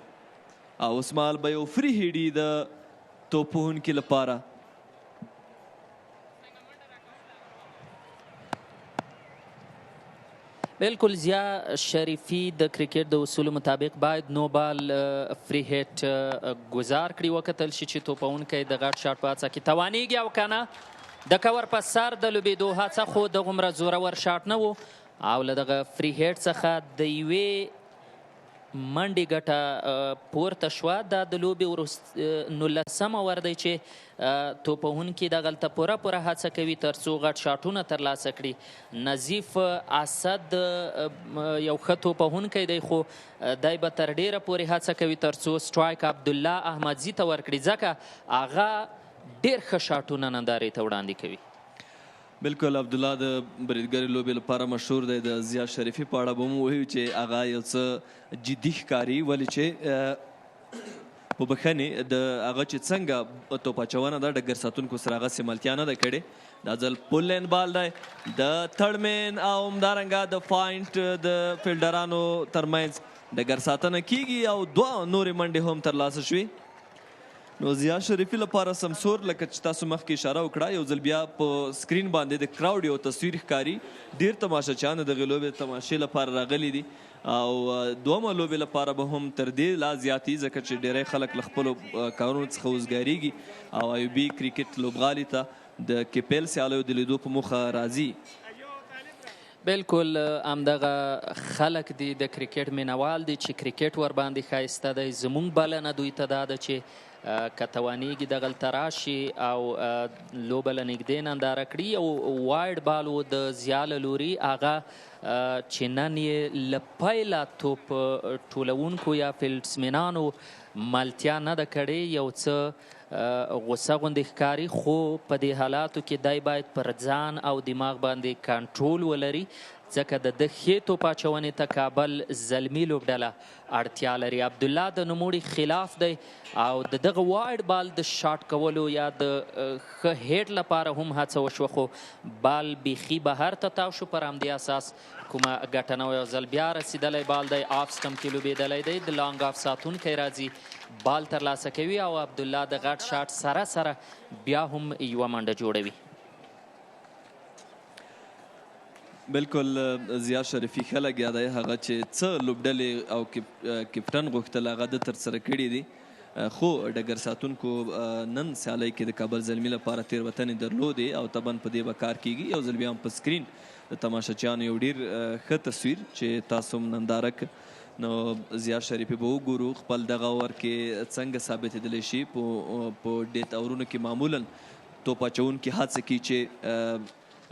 او اوس مهال به یو فری هیډي د توپوهونکي لپاره. بالکل زیا شریفي د کرکټ د اصولو مطابق باید نو بال فری هیټ گزار کړي. وکتل شي چې توپونکی د غټ شاټ په هڅه کې توانیږي او که نه د کور په سر د لوبېدو هڅه خو دغومره زورور شاټ نه و او له دغه فری هیټ څخه د یوې منډې ګټه پورته شوه. دا د لوبې 19 اوور دی چې توپوهونکي دغلته پوره هڅه کوي تر څو غټ شاټونه ترلاسه کړي. نظیف اسد یو ښه توپوهونکی دی خو دی به تر ډیره پورې هڅه کوي تر څو سټرایک عبدالله احمدزي ته ورکړي ځکه هغه ډېر ښه شاټونه نندارې ته وړاندې کوي. بالکل عبدالله د بریدګرې لوبې لپاره مشهور دی. د زیاد شریفي په اړه به مو وویو چې هغه یو څه جدي ښکاري ولې چې په بښنې د هغه چې څنګه توپ اچونه ده ډګر ساتونکو سره هغه سملتیا نه ده کړې. دا ځل پول لین بال دی د تړمین او همدارنګه د پاینټ د فیلډرانو ترمنځ ډګر ساتنه کیږي او 2 نورې منډې هم ترلاسه شوې. نو زیاد شریفي لپاره سمسور لکه چې تاسو مخکې اشاره وکړه یو ځل بیا په سکرین باندې د کراوډ یو تصویر ښکاري. ډېر تماشاچیان د دغې لوبې تماشې لپاره راغلي دي او دومه لوبې لپاره به هم تر دې لا زیاتي ځکه چې ډېری خلک له خپلو کارونو څخه وزګارېږي او ایوبي کریکت لوبغالي ته د کپل سیالیو د لیدو په موخه راځي. بالکل همدغه خلک دي د کرکټ مینوال دي چې کرکټ ورباندې ښایسته دی. زموږ بلنه دوی ته دا ده چې که توانیږي دغلته راشي او لوبه له نږدې ننداره کړي. او وایډ بال و د زیا له لوري هغه چې نن یې له پیله توپ ټولونکو یا فیلډسمینانو ملتیا نه ده کړې. یو څه غوسه غوندې ښکاري خو په دې حالاتو کې دی باید پر ځان او دماغ باندې کنټرول ولري ځکه د ده ښې توپ اچونې ته کابل زلمی لوبډله اړتیا لري. عبدالله د نوموړي خلاف دی او د دغه وایډ بال د شاټ کولو یا د ښه هیټ لپاره هم هڅه وشوه خو بال بیخي بهر ته تاو شو. پر همدې اساس کومه ګټه نه یو ځل بیا رسېدلی بال دی آف سټمپ کې لوبېدلی دی. د لانګ آف ساتونکی راځي بال ترلاسه کوي او عبدالله د غټ شاټ سره بیا هم یوه منډه جوړوي. بالکل زیاد شریفي ښه لګیا دی هغه چې څه لوبډلې او کپټن غوښتل هغه د ترسره کړي دي خو ډګر ساتونکو نن سیالۍ کې د کابل زلمی لپاره تېروتنې درلودې او طبعا په دې به کار کیږي. یو ځل بیا هم په سکرین د تماشاچیانو یو ډېر ښه تصویر چې تاسو هم ننداره نو زیاد شریفي به وګورو خپل دغه اوور کې څنګه ثابتېدلی شي. په ډېت اورونو کې معمولا توپ اچوونکي هڅه کوي چې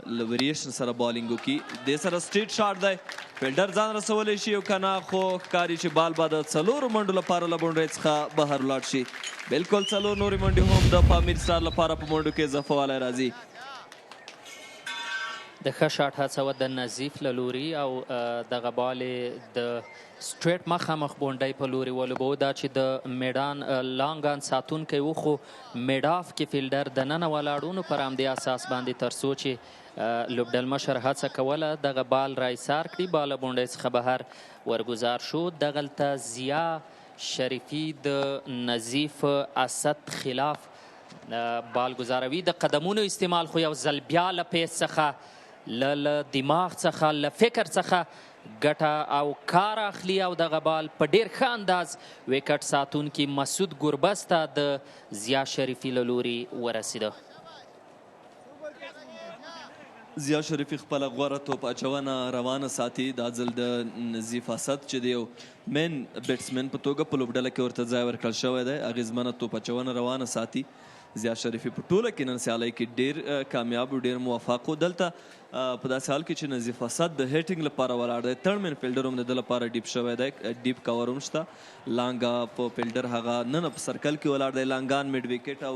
له وریشن سره بالینګ وکړي. دې سره سټریټ شاټ دی، فیلډر ځان رسولی شي او که نه خو ښکاري چې بال به د څلورو منډو لپاره له بونډرۍ څخه بهر ولاړ شي. بلکل څلور نورې منډې هم د پامیر سټار لپاره په منډو کې اضافه والی راځي. د ښه شاټ هڅه وه د نظیف له لوري او دغه بال یې د سټریټ مخامخ بونډۍ په لوري ولوبو. دا چې د میدان لانګ آن ساتونکی و خو میډ آف کې فیلډر دننه ولاړ و، نو پر همدې اساس باندې تر څو چې لوبډل مشر هڅه کوله دغه بال رایسار کړي، بال له بونډۍ څخه بهر ورګزار شو. دغلته ضیا شریفي د نظیف اسد خلاف بال گزاروي. د قدمونو استعمال خو یو ځل بیا له پیس څخه له دماغ څخه له فکر څخه ګټه او کار اخلي او دغه بال په ډیر ښه انداز ویکټ ساتونکي مسعود ګربز ته د ضیا شریفي له لوري ورسېده. ضیا شریفي خپله غوره توپ اچونه روانه ساتي. دا ځل د نظیف اسد چې د یو مین بیټسمین په توګه په لوبډله کې ورته ځای ورکړل شوی دی، اغېزمنه توپ اچونه روانه ساتي. ضیا شریفي په ټوله کې نن سیالۍ کې ډېر کامیاب او ډېر موفق و. دلته په داسې حال کې چې نظیف اسد د هیټینګ لپاره ولاړ دی، تړمن فیلډر هم د ده لپاره ډیپ شوی دی، ډیپ کور هم شته. لانګه په فیلډر هغه نن په سرکل کې ولاړ دی، لانګان میډ وکټ او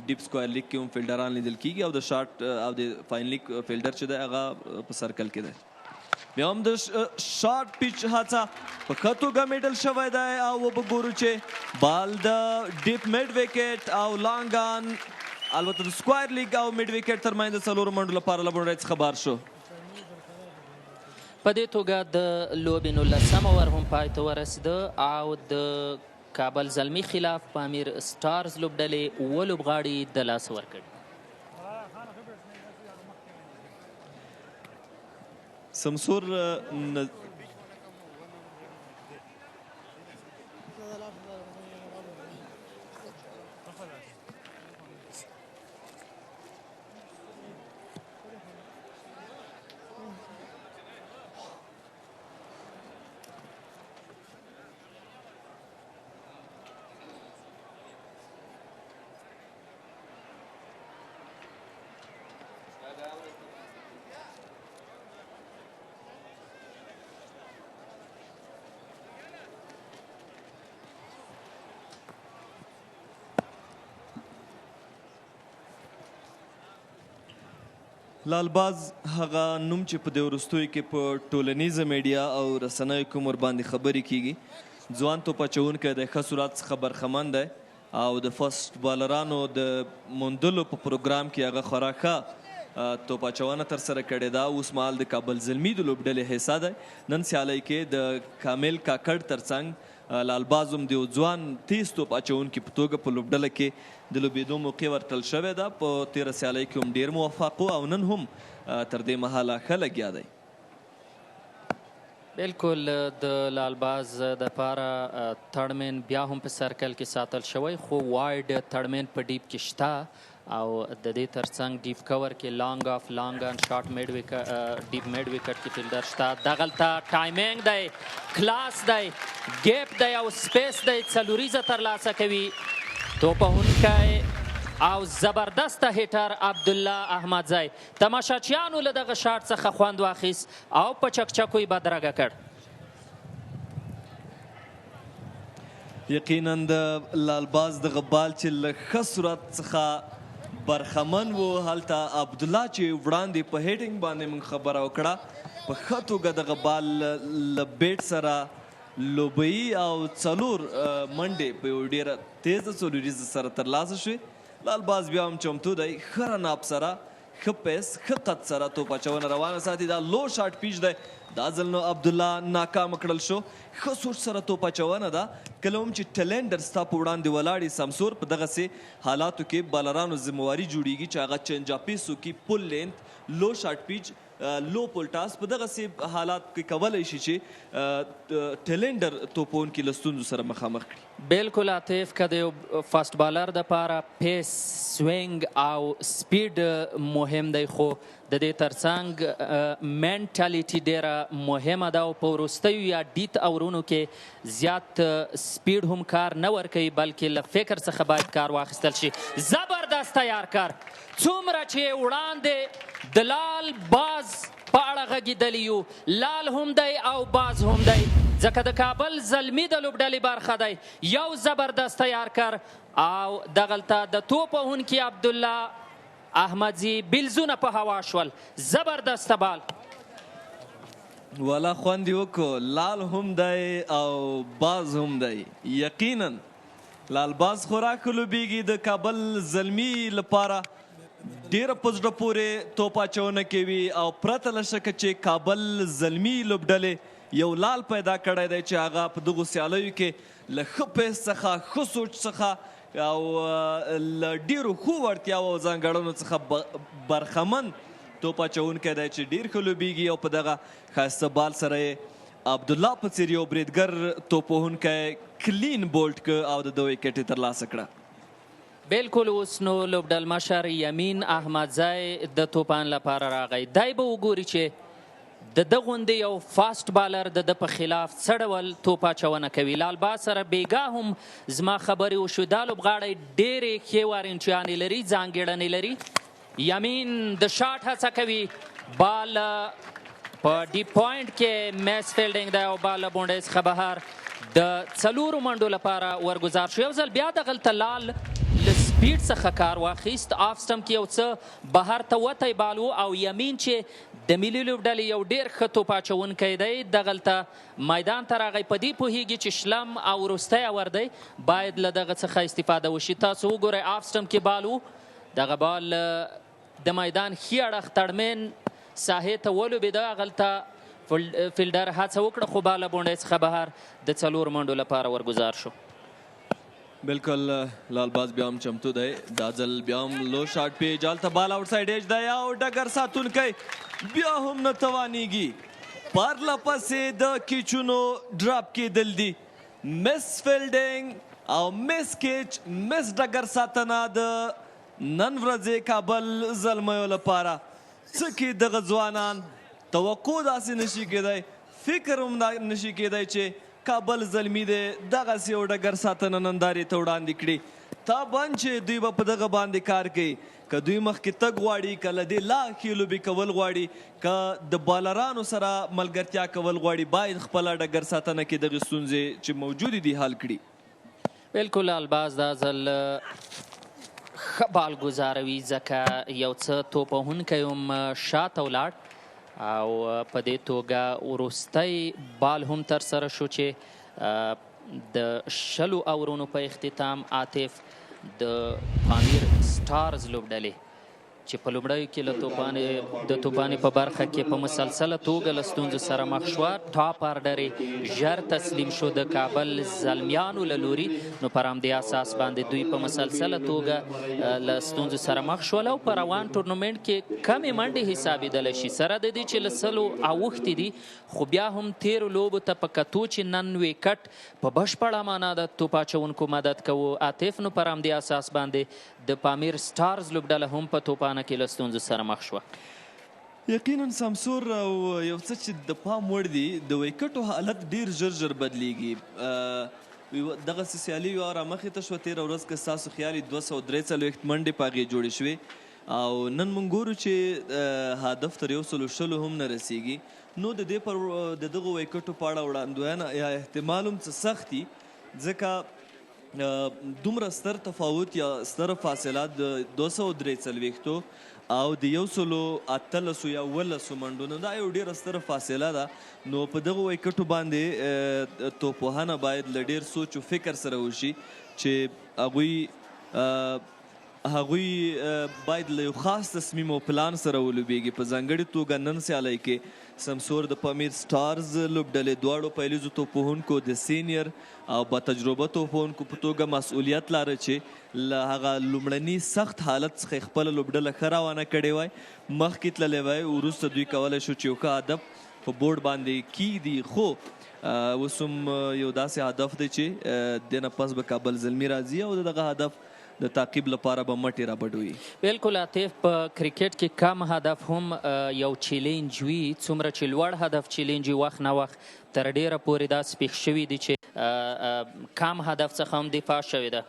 ډیپ سکوائر لیګ کې هم فیلډران لیدل کېږي او د شاټ او د فاین لیګ فیلډر چې دی هغه په سرکل کې دی. بیا هم د شارټ پیچ هڅه په ښه توګه میډل شوی دی او وګورو چې بال د ډیپ میډ وکټ او لانګان البته د سکوایر لیګ او میډ وکټ ترمنځ د څلورو منډو لپاره له بونډرۍ څخه بهر شو. په دې توګه د لوبې 19 ور هم پای ته ورسېده او د کابل زلمی خلاف پامیر استارز لوبډلې اووه لوبغاړي د لاسه ورکړي. سمسور لالباز هغه نوم چې په دې وروستیو کې په ټولنیزه میډیا او رسنیو کې هم ورباندې خبرې کیږي. ځوان توپ اچوونکی د ښه سرعت څخه برخمن دی او د فسټ بالرانو د موندلو په پروګرام کې هغه خورا ښه توپ اچونه ترسره کړې ده. اوس مهال د کابل زلمی د لوبډلې حصه دی. نن سیالۍ کې د کامل کاکړ ترڅنګ لالباز هم د یو ځوان تیز توپ اچوونکي په توګه په لوبډله کې د لوبېدو موقع ورکړل شوې ده. په تېره سیالۍ کې هم ډېر موفق و او نن هم تر دې مهاله ښه لګیا دی. بالکل د لالباز دپاره تړمن بیا هم په سرکل کې ساتل شوی خو وایډ تړمن په ډیپ کې شته او د دې ترڅنګ ډیپ کور کې لانګ آف لانګ ان شارټ میډ وکټ ډیپ میډ وکټ کې فیلډر شته. دغلته ټایمینګ دی، کلاس دی، ګیپ دی او سپیس دی، څلوریزه ترلاسه کوي. توپهونکی او زبردسته هیټر عبدالله احمدزی. تماشاچیانو له دغه شاټ څخه خوند واخیست او په چکچکو یې بدرګه کړ. یقینا د لالباز دغه بال چې له ښه سرعت څخه برخمن و، هلته عبدالله چې وړاندې په هیټینګ باندې موږ خبره وکړه، په ښه توګه دغه بال له بیټ سره لوبه‌ای او څلور منډې په یو ډېره تیزه څلوریزه سره ترلاسه شوې. لالباز بیا هم چمتو دی، ښه رناب سره، ښه پیس، ښه قد سره توپ اچونه روانه ساتي. دا لو شاټ پیچ دی، دا ځل نو عبدالله ناکامه کړل شو. ښه سوچ سره توپ اچونه ده. کله هم چې ټلنډر ستا په وړاندې ولاړې سمسور، په دغسې حالاتو کې بالرانو ذمواري جوړیږي چې هغه چینج اپیس وکړي، پل لینت، لو شاټ پیچ، لو پولټاس. په دغسې حالات کې کولی شي چې ټلنډر توپونکي له ستونزو سره مخامخ کړي. بالکل عاطف که د یو فاست بالر دپاره پیس سوینګ او سپیډ مهم دی خو د دې ترڅنګ مینټالیټي ډیره مهمه ده او په وروستیو یا ډیت اورونو کې زیات سپیډ هم کار نه ورکوي بلکې له فکر څخه باید کار واخیستل شي. زبردست تیار کار څومره چې وړاندې د لال باز په اړه غږېدلي یو لال هم دی او باز هم دی ځکه د کابل زلمی د لوبډلې برخه دی یو زبردست تیار کار او دغلته د توپ وهونکي عبدالله احمدزي بیلزونه په هوا شول زبردسته بال والا خوند یې وکړو لال هم دی او باز هم دی یقینا لال باز خوراک لوبیږي د کابل زلمی لپاره ډیره په زړه پورې توپ اچونه کوي او پرته له شکه چې کابل زلمی لوبډلې یو لال پیدا کړی دی چې هغه په دغو سیالیو کې له ښه پیس څخه ښه سوچ څخه او له ډیرو ښو وړتیاو او ځانګړنو څخه برخمن توپ اچونکی دی چې ډیر ښه لوبیږي او په دغه ښایسته بال سره یې عبدالله په څیر یو بریدګر توپ وهونکی کلین بولټ که او د ده ویکټ یې ترلاسه کړه. بالکل اوس نو لوبډل مشر یمین احمدزی د توپان لپاره راغی دی به وګوري چې د ده غوندې یو فاست بالر د ده په خلاف څه ډول توپ اچونه کوي. لال باز سره بیګا هم زما خبرې وشوې دا لوبغاړی ډېرې ښې وارنټیانې لري ځانګړنې لري. یمین د شاټ هڅه کوي بال په ډیپ پوینټ کې میس فیلډینګ دی او بال له بونډۍ څخه بهر د څلورو منډو لپاره ورګزار شو. یو ځل بیا دغلته لال له سپیډ څخه کار واخیست آف سټم کې یو څه بهر ته وتی بال و او یمین چې د ملي لوبډلې یو ډېر ښه توپ اچونکی دی دغلته میدان ته راغی په دې پوهیږي چې شلم او وروستی اور دی باید له دغه څخه استفاده وشي. تاسو وګورئ آف سټم کې بال و دغه بال د میدان ښي اړخ تړمین ساحې ته ولوبېده هغلته فیلډر هڅه وکړه خو بال له بونډۍ څخه بهر د څلور منډو لپاره ورګزار شو. بالکل لال باز بیا هم چمتو دی دا ځل بیا هم لو شاټ پیج هلته بال آوټ سایډ ایج دی او ډګر ساتونکی بیا هم نه توانیږي پرله پسې د کیچونو ډراپ کېدل دي مس فیلډینګ او مس کیچ مس ډګر ساتنه د نن ورځې کابل زلمیو لپاره څه کې دغه ځوانان توقع داسې نشي کېدی فکر هم نشي کېدی چې کابل زلمی دی دغسې یو ډګر ساتنه نندارې ته وړاندې کړي طبعا چې دوی به په دغه باندې کار کوي که دوی مخکې تګ غواړي که له دې لا ښې لوبې کول غواړي که د بالرانو سره ملګرتیا کول غواړي باید خپله ډګر ساتنه کې دغې ستونزې چې موجودې دي حل کړي. بالکل الباز دا ځل ښه بال ګزاروي ځکه یو څه توپ وهونکی هم شاته ولاړ او په دې توګه وروستی بال هم ترسره شو چې د شلو اورونو په اختتام عاطف د پامیر استارز لوبډلې چې په لومړیو کې د توپانې په برخه کې په مسلسله توګه له ستونزو سره مخ شوه ټاپ آرډر یې ژر تسلیم شو د کابل زلمیانو له لوري نو پر همدې اساس باندې دوی په مسلسله توګه له ستونزو سره مخ شول او په روان ټورنمنټ کې کمې منډې حسابېدلی شي سره د دې چې له سلو اوښتې دي خو بیا هم تیرو لوبو ته په کتو چې نن ویکټ په بشپړه معنا د توپ اچونکو مدد کوو عاطف نو پر همدې اساس باندې د پامیر استارز لوبډله هم په توپانه کې له ستونزو سره مخ شوه. یقینا سمسور او یو څه چې د پام وړ دي د ویکټو حالت ډیر ژر بدلیږي دغسې سیالي یو رامخې ته شوه تېره ورځ که ستاسو خیال 243 منډې په هغې جوړې شوې او نن موږ ګورو چې هدف تر 160 هم نه رسیږي نو د دغو ویکټو په اړه وړاندوینه یا احتمال هم څه سخت دي ځکه دومره ستر تفاوت یا ستره فاصله د 243 او د 118 یا 18 منډو نو دا یو ډیره ستره فاصله ده نو په دغه ویکټو باندې توپوهنه باید له ډیر سوچ او فکر سره وشي چې هغوی باید له یو خاص تصمیم او پلان سره ولوبیږي په ځانګړې توګه نن سیالۍ کې سمسور د پامیر استارز لوبډلې دواړو پیلیزو توپوهونکو د سینیر او با تجربه توپوهونکو په توګه مسؤلیت لاره چې له هغه لومړني سخت حالت څخه خپله لوبډله ښه روانه کړې وای مخکې تللی وای وروسته دوی کولی شو چې یو ښه هدف په بورډ باندې کیږدي خو اوس هم یو داسې هدف دی چې دې نه پس به کابل زلمی راځي او دغه هدف د تعقیب لپاره به مټې رابډوي. بالکل عاطف، په کرکټ کې کم هدف هم یو چیلنج وي. څومره چې لوړ هدف چیلنج وي، وخت نه وخت تر ډیره پورې داسې پېښ شوي دي چې کم هدف څخه هم دفاع شوې ده.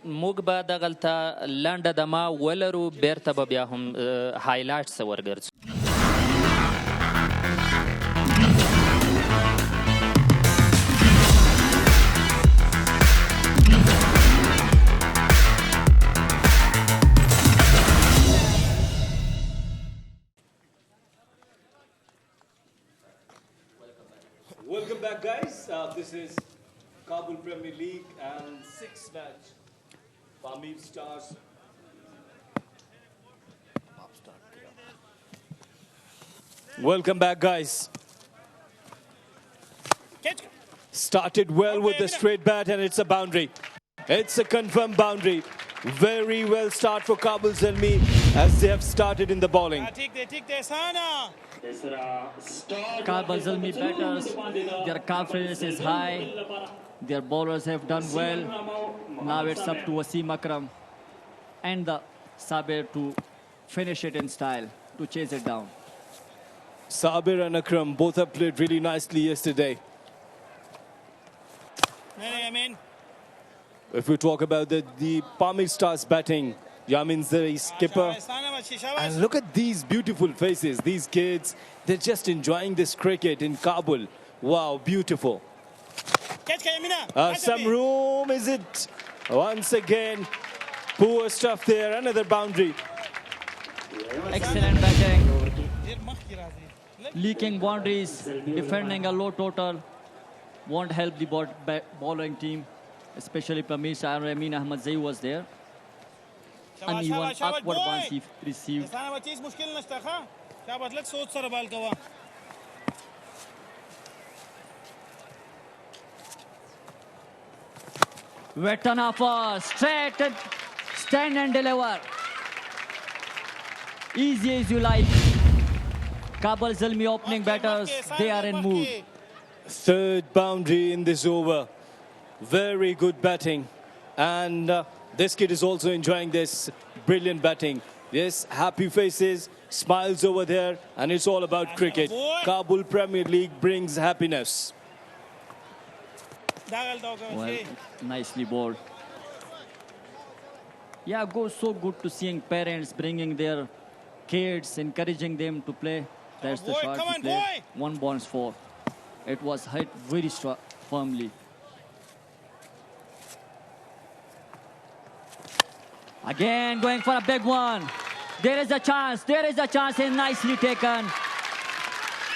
موږ به دغلته لنډه دمه ولرو، بیرته به بیا هم هایلایټس ته ورګرځو. Welcome back, guys. This is Kabul Premier League and sixth match. Pamir Stars. Welcome back, guys. Started well with the straight bat and it's a boundary. It's a confirmed boundary. Very well start for Kabul Zalmi as they have started in the bowling. Kabul Zalmi batters, their confidence is high. Their bowlers have done well. Now it's up to Wasim Akram and the Sabir to finish it in style, to chase it down. Sabir and Akram both have played really nicely yesterday. If we talk about the Pamir Stars batting, Yamin's the skipper. And look at these beautiful faces. These kids, they're just enjoying this cricket in Kabul. Wow, beautiful. Some room, is it? Once again, poor stuff there. Another boundary. Excellent batting. Leaking boundaries, defending a low total. Won't help the bowling team, especially Pamir. Amin Ahmed Zai was there. Uneven, awkward bounce he received. Wet on offer, straight and stand and deliver. Easy as you like. Kabul Zalmi opening batters, they are in mood. Third boundary in this over. Very good batting. And this kid is also enjoying this brilliant batting. Yes, happy faces, smiles over there, and it's all about cricket. Kabul Premier League brings happiness. Well, nicely bowled. Yeah, goes so good to seeing parents bringing their kids, encouraging them to play. That's the shot to play. 1 bounce 4. It was hit very firmly. Again, going for a big one. There is a chance. There is a chance, and nicely taken.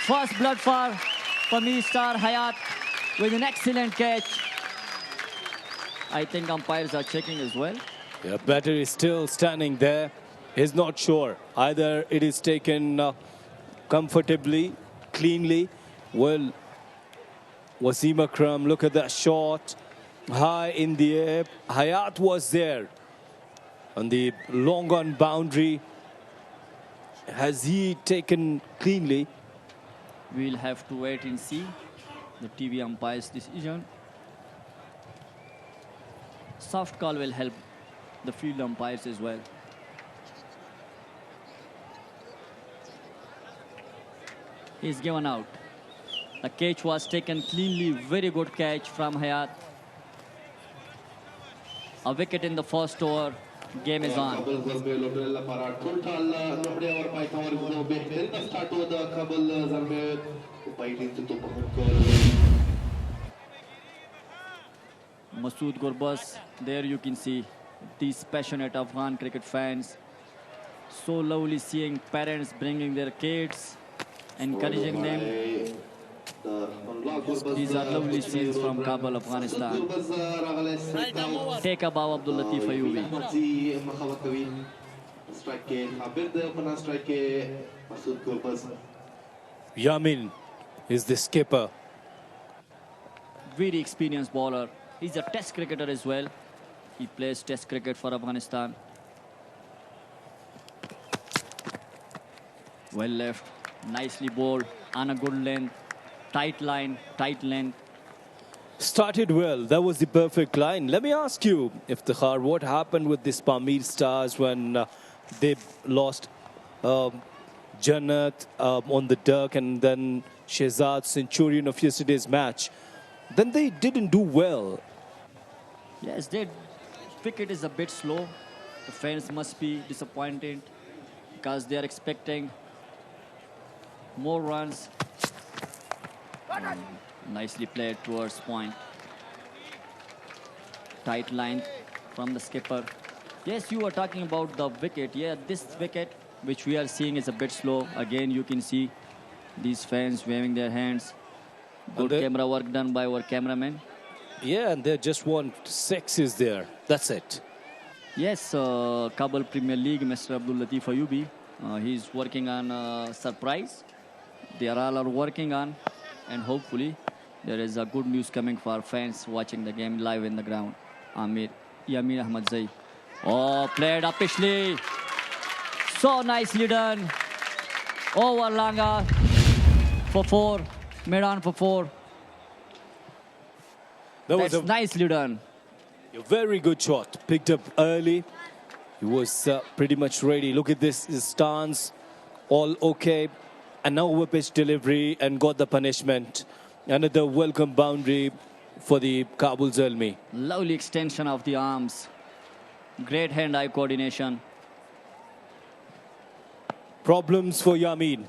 First blood for Pamir Star Hayat with an excellent catch. I think umpires are checking as well. Yeah, batter is still standing there. He's not sure. Either it is taken comfortably, cleanly. Well, Wasim Akram, look at that shot. High in the air. Hayat was there on the long on boundary. Has he taken cleanly? We'll have to wait and see the TV umpire's decision. Soft call will help the field umpires as well. He's given out. The catch was taken cleanly. Very good catch from Hayat. A wicket in the first over. Game is on. Masood Gurbas, there you can see these passionate Afghan cricket fans. So lovely seeing parents bringing their kids, encouraging them. These are lovely scenes from Kabul, Afghanistan. Take a bow, Abdul Latif Ayubi. Yamin is the skipper. Very experienced bowler. He's a test cricketer as well. He plays test cricket for Afghanistan. Well left. Nicely bowled on a good length. Tight line, tight length. Started well. That was the perfect line. Let me ask you, Iftikhar, what happened with this Pamir Stars when they lost Jannat on the deck and then Shehzad, Centurion of yesterday's match? Then they didn't do well. Yes, their wicket is a bit slow. The fans must be disappointed because they are expecting more runs. Nicely played towards point. Tight line from the skipper. Yes, you were talking about the wicket. Yeah, this wicket, which we are seeing, is a bit slow. Again, you can see these fans waving their hands. Good camera work done by our cameraman. Yeah, and they just want 6 is there. That's it. Yes, Kabul Premier League, Mr. Abdul Latif Ayubi. He's working on a surprise. They all are working on, and hopefully there is a good news coming for fans watching the game live in the ground. Amir Yamin Ahmad Zai. Oh, played up Pishli. So nicely done. Over Langa for 4. Mid on for 4. That's nicely done. A very good shot. Picked up early. He was pretty much ready. Look at this, his stance. All okay. And now over pitch delivery and got the punishment. Another welcome boundary for the Kabul Zalmi. Lovely extension of the arms. Great hand-eye coordination. Problems for Yamin.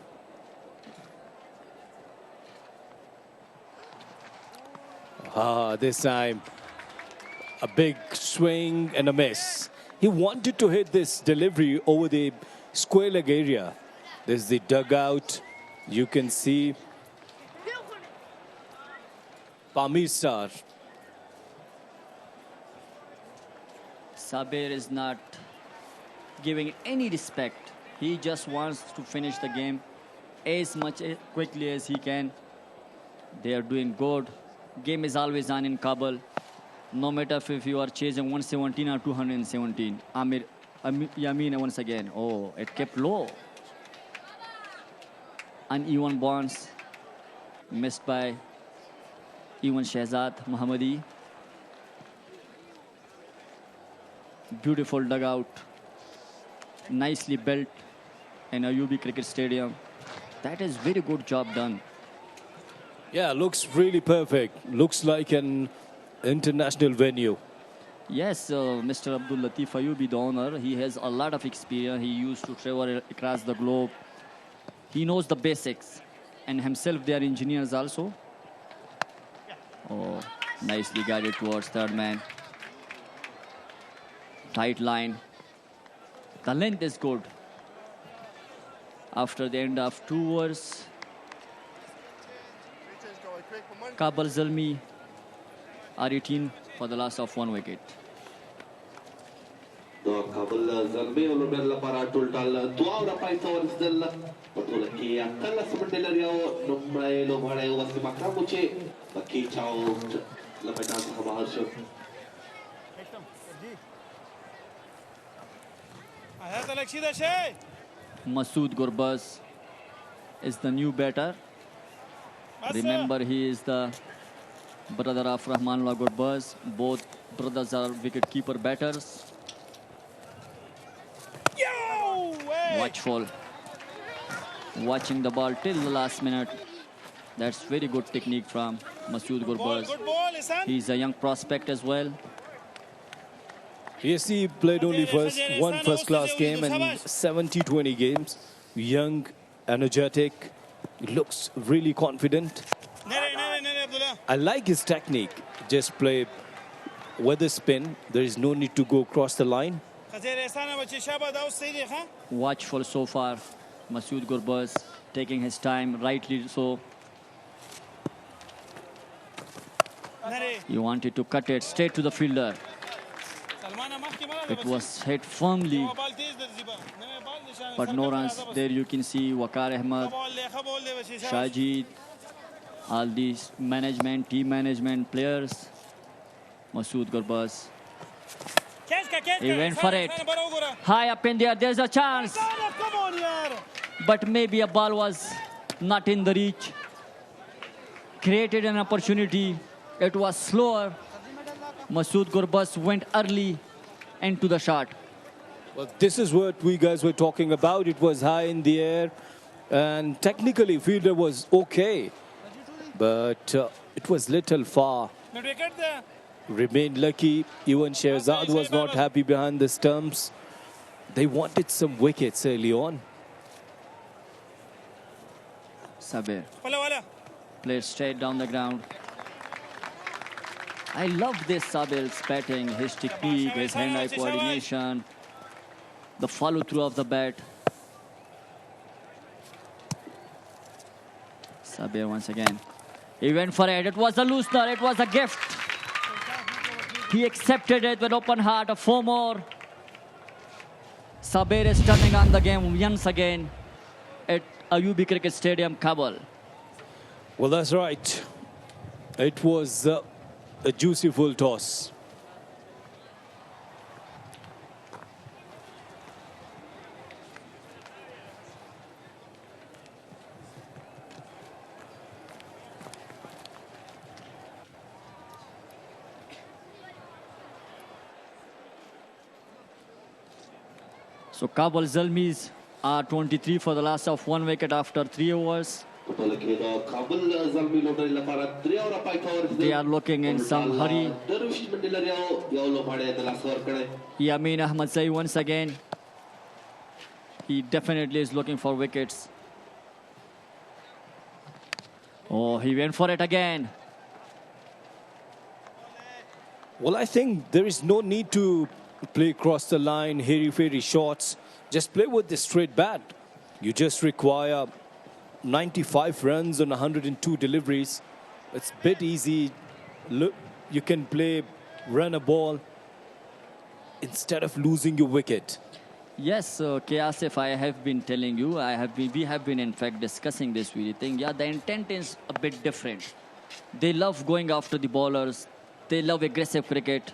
This time a big swing and a miss. He wanted to hit this delivery over the square leg area. There's the dugout. You can see Pamir Star. Sabir is not giving any respect. He just wants to finish the game as much quickly as he can. They are doing good. Game is always on in Kabul. No matter if you are chasing 117 or 217. Yamin once again. Oh, it kept low. Uneven bounce. Missed by even Shehzad Mohammadi. Beautiful dugout. Nicely built in Ayubi Cricket Stadium. That is very good job done. Yeah, looks really perfect. Looks like an international venue. Yes, Mr. Abdul Latif Ayubi, the owner, he has a lot of experience. He used to travel across the globe. He knows the basics. And himself, they are engineers also. Oh, nicely guided towards third man. Tight line. The length is good. After the end of 2 overs, Kabul Zalmi are 18 for the loss of 1 wicket. Kabul Zalmi ولوبه لپاره ټول 2 پایته ورسېدل په ټوله کې اتلس منډې لري او لومړی لوبغالی وسیم اکرم و چې په کیچ آوټ له میدان څخه بهر شو. Masood Gurbaz is the new batter. Remember, he is the brother of Rahmanullah Gurbaz. Both brothers are wicket-keeper batters. Watchful. Watching the ball till the last minute. That's very good technique from Masood Gurbaz. He's a young prospect as well. Yes, he played only one first-class game and 70-20 games. Young, energetic, looks really confident. I like his technique. Just play weather spin. There is no need to go across the line. Watchful so far. Masood Gurbaz taking his time, rightly so. He wanted to cut it straight to the fielder. It was hit firmly, but no runs. There you can see Waqar Ahmed, Shahjeed, all these management, team management players. Masood Gurbaz. He went for it. High up in there, there's a chance. but maybe a ball was not in the reach. Created an opportunity. It was slower. Masood Gurbas went early into the shot. Well, this is what we guys were talking about. It was high in the air, and technically fielder was okay, but it was little far. Remained lucky. Even Shehzad was not happy behind the stumps. They wanted some wickets early on. Sabir played straight down the ground. I love this Sabir's batting, his technique, his hand-eye coordination, the follow-through of the bat. Sabir once again. He went for it. It was a loosener. It was a gift. He accepted it with open heart. A 4 more. Sabir is turning on the game once again at Ayubi Cricket Stadium, Kabul. Well, that's right. It was a juicy full toss. So Kabul Zalmis are 23 for the loss of 1 wicket after 3 overs. They are looking in some hurry. Yamin Ahmad Zai once again. He definitely is looking for wickets. Oh, he went for it again. Well, I think there is no need to play across the line, hairy-fairy shots. Just play with the straight bat. You just require 95 runs on 102 deliveries. It's a bit easy. Look, you can play, run a ball instead of losing your wicket. Yes, Asif, I have been telling you, we have been in fact discussing this very thing. Yeah, the intent is a bit different. They love going after the bowlers. They love aggressive cricket.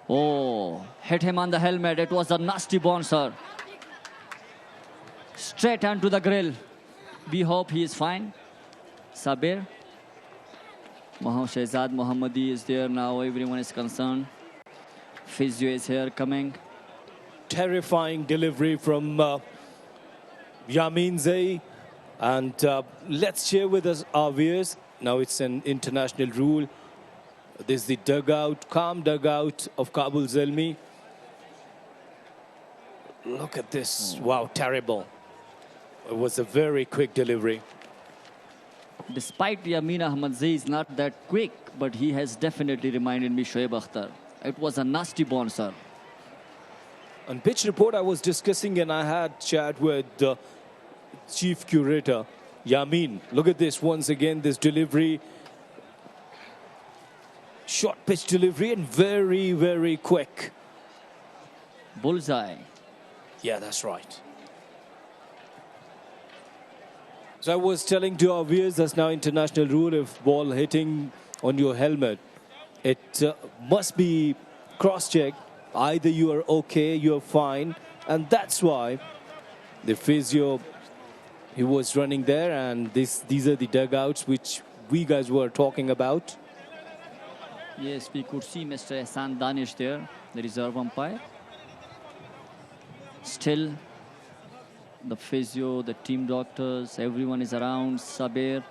Oh, hit him on the helmet. It was a nasty bouncer. Straight onto the grill. We hope he is fine. Sabir. Shehzad Mohammadi is there now. Everyone is concerned. Physio is here coming. Terrifying delivery from Yamin Zai. And let's share with us our viewers. Now it's an international rule. This is the dugout, calm dugout of Kabul Zalmi. Look at this. Wow, terrible. It was a very quick delivery. Despite Yamin Ahmad Zai is not that quick, but he has definitely reminded me Shoaib Akhtar. It was a nasty bouncer. On pitch report, I was discussing and I had chat with the chief curator, Yamin. Look at this once again, this delivery. Short pitch delivery and very, very quick. Bullseye. Yeah, that's right. So I was telling to our viewers, that's now international rule, if ball hitting on your helmet, it must be cross-checked. Either you are okay, you are fine. And that's why the physio, he was running there. And these are the dugouts which we guys were talking about. Yes, we could see Mr. Ehsan Danish there, the reserve umpire. Still, the physio, the team doctors, everyone is around. Sabir,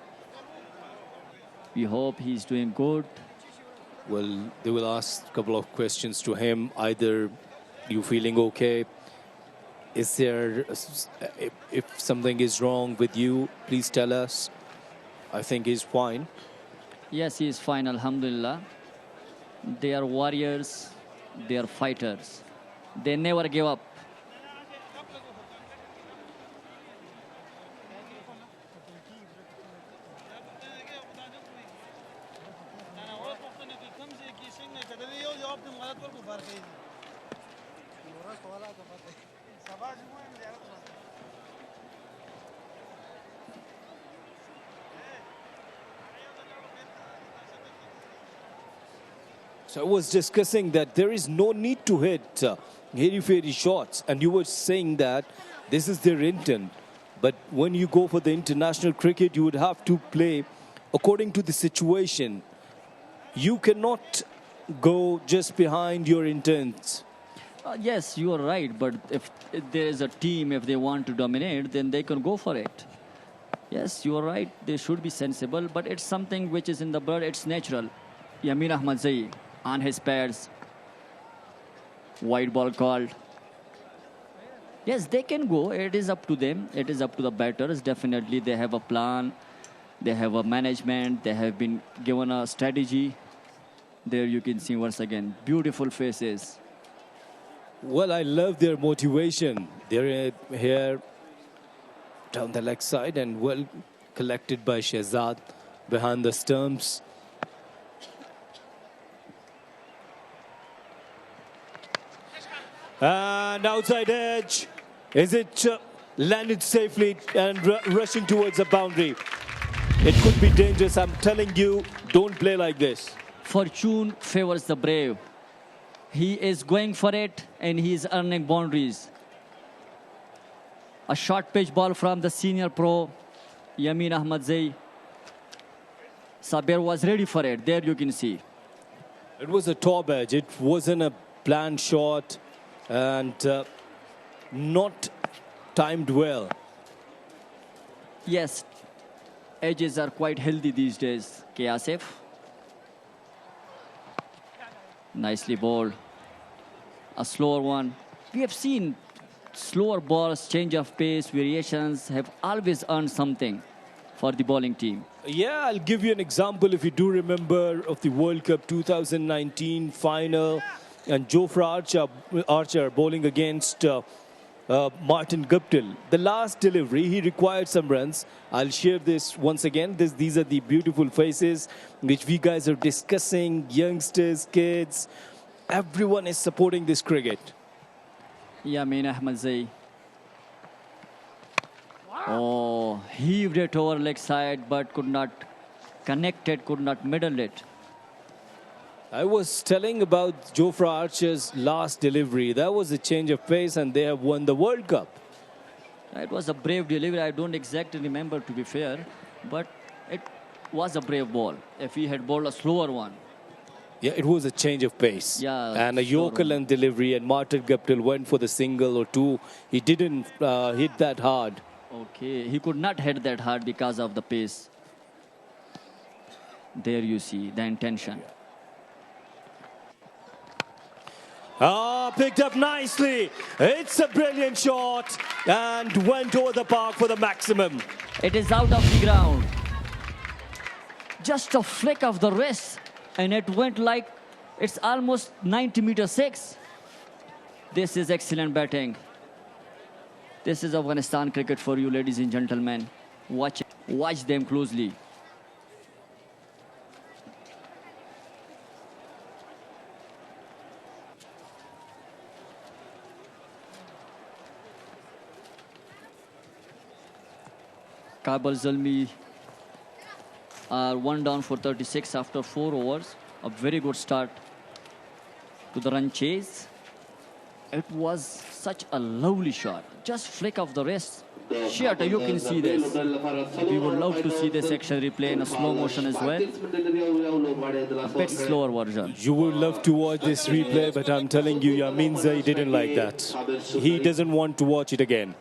we hope he's doing good. Well, they will ask a couple of questions to him. Either you feeling okay? Is there, if something is wrong with you, please tell us. I think he's fine. Yes, he is fine, alhamdulillah. They are warriors, they are fighters. They never give up. So I was discussing that there is no need to hit hairy-fairy shots. And you were saying that this is their intent. But when you go for the international cricket, you would have to play according to the situation. You cannot go just behind your intents. Yes, you are right. But if there is a team, if they want to dominate, then they can go for it. Yes, you are right. They should be sensible. But it's something which is in the blood. It's natural. Yamin Ahmadzai on his pads. White ball called. Yes, they can go. It is up to them. It is up to the batters. Definitely, they have a plan. They have a management. They have been given a strategy. There you can see once again, beautiful faces. Well, I love their motivation. They're here down the leg side and well collected by Shehzad behind the stumps. And outside edge. Is it landed safely and rushing towards the boundary? It could be dangerous. I'm telling you, don't play like this. Fortune favors the brave. He is going for it and he is earning boundaries. A short pitch ball from the senior pro, Yamin Ahmadzai. Sabir was ready for it. There you can see. It was a top edge. It wasn't a planned shot and not timed well. Yes, edges are quite healthy these days. Asif. Nicely bowled. A slower one. We have seen slower balls, change of pace, variations have always earned something for the bowling team. Yeah, I'll give you an example if you do remember of the World Cup 2019 final and Jofra Archer bowling against Martin Guptill. The last delivery, he required some runs. I'll share this once again. These are the beautiful faces which we guys are discussing, youngsters, kids. Everyone is supporting this cricket. Yamin Ahmadzai. Oh, heaved it over leg side but could not connect it, could not middle it. I was telling about Jofra Archer's last delivery. That was a change of pace and they have won the World Cup. It was a brave delivery. I don't exactly remember, to be fair, but it was a brave ball. If he had bowled a slower one. Yeah, it was a change of pace. Yeah, and a Yorker length delivery and Martin Guptill went for the single or two. He didn't hit that hard. Okay, he could not hit that hard because of the pace. There you see the intention. Picked up nicely. It's a brilliant shot and went over the park for the maximum. It is out of the ground. Just a flick of the wrist and it went like it's almost 90 meter 6. This is excellent batting. This is Afghanistan cricket for you, ladies and gentlemen. Watch them closely. Kabul Zalmi are 1 down for 36 after 4 overs. A very good start to the run chase. It was such a lovely shot. Just flick of the wrist. Shit, you can see this. We would love to see this action replay in a slow motion as well. A bit slower version. You would love to watch this replay, but I'm telling you, Yamin Zai didn't like that. He doesn't want to watch it again.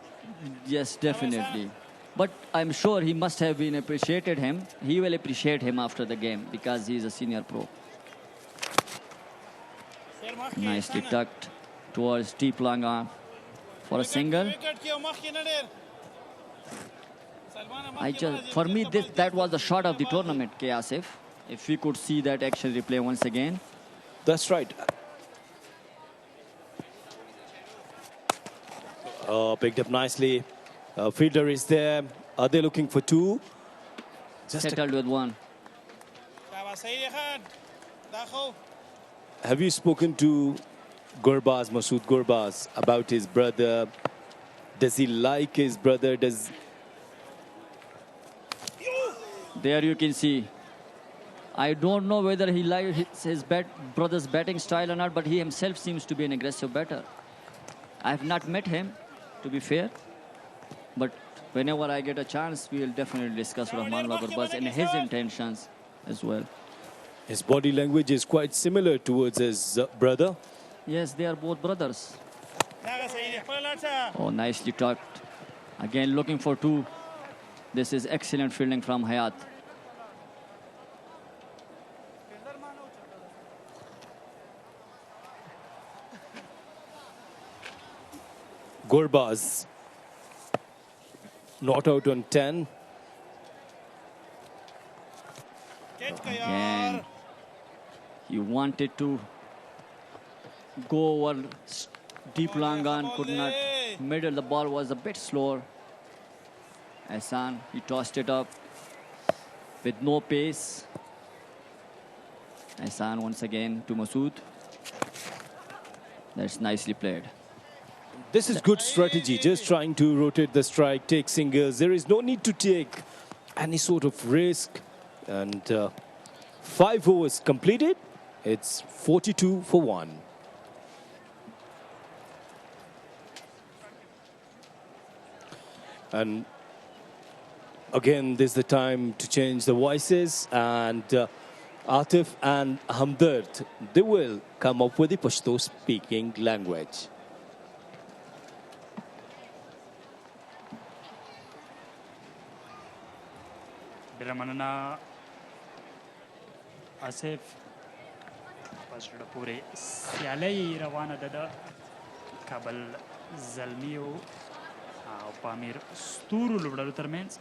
Yes, definitely. But I'm sure he must have been appreciated him. He will appreciate him after the game because he is a senior pro. Nicely tucked towards deep long arm for a single. For me, that was the shot of the tournament, Asif. If we could see that action replay once again. That's right. Picked up nicely. Fielder is there. Are they looking for two? Just settled with one. Have you spoken to Gurbaz, Masood Gurbaz, about his brother? Does he like his brother? There you can see. I don't know whether he likes his brother's batting style or not, but he himself seems to be an aggressive batter. I have not met him, to be fair. But whenever I get a chance, we will definitely discuss Rahmanullah Gurbaz and his intentions as well. His body language is quite similar towards his brother. Yes, they are both brothers. Oh, nicely tucked. Again, looking for two. This is excellent fielding from Hayat. Gurbaz not out on 10. Again, he wanted to go over deep long on, could not. Middle, the ball was a bit slower. Ahsan, he tossed it up with no pace. Ahsan once again to Masood. That's nicely played. This is good strategy, just trying to rotate the strike, take singles. There is no need to take any sort of risk. And 5 overs completed. It's 42 for 1. And again, this is the time to change the voices. And Atif and Hamdard, they will come up with the Pashto speaking language. ډېره مننه آصف په زړه پورې سیالۍ روانه ده د کابل زلمیو او پامیر ستورو لوبډلو ترمنځ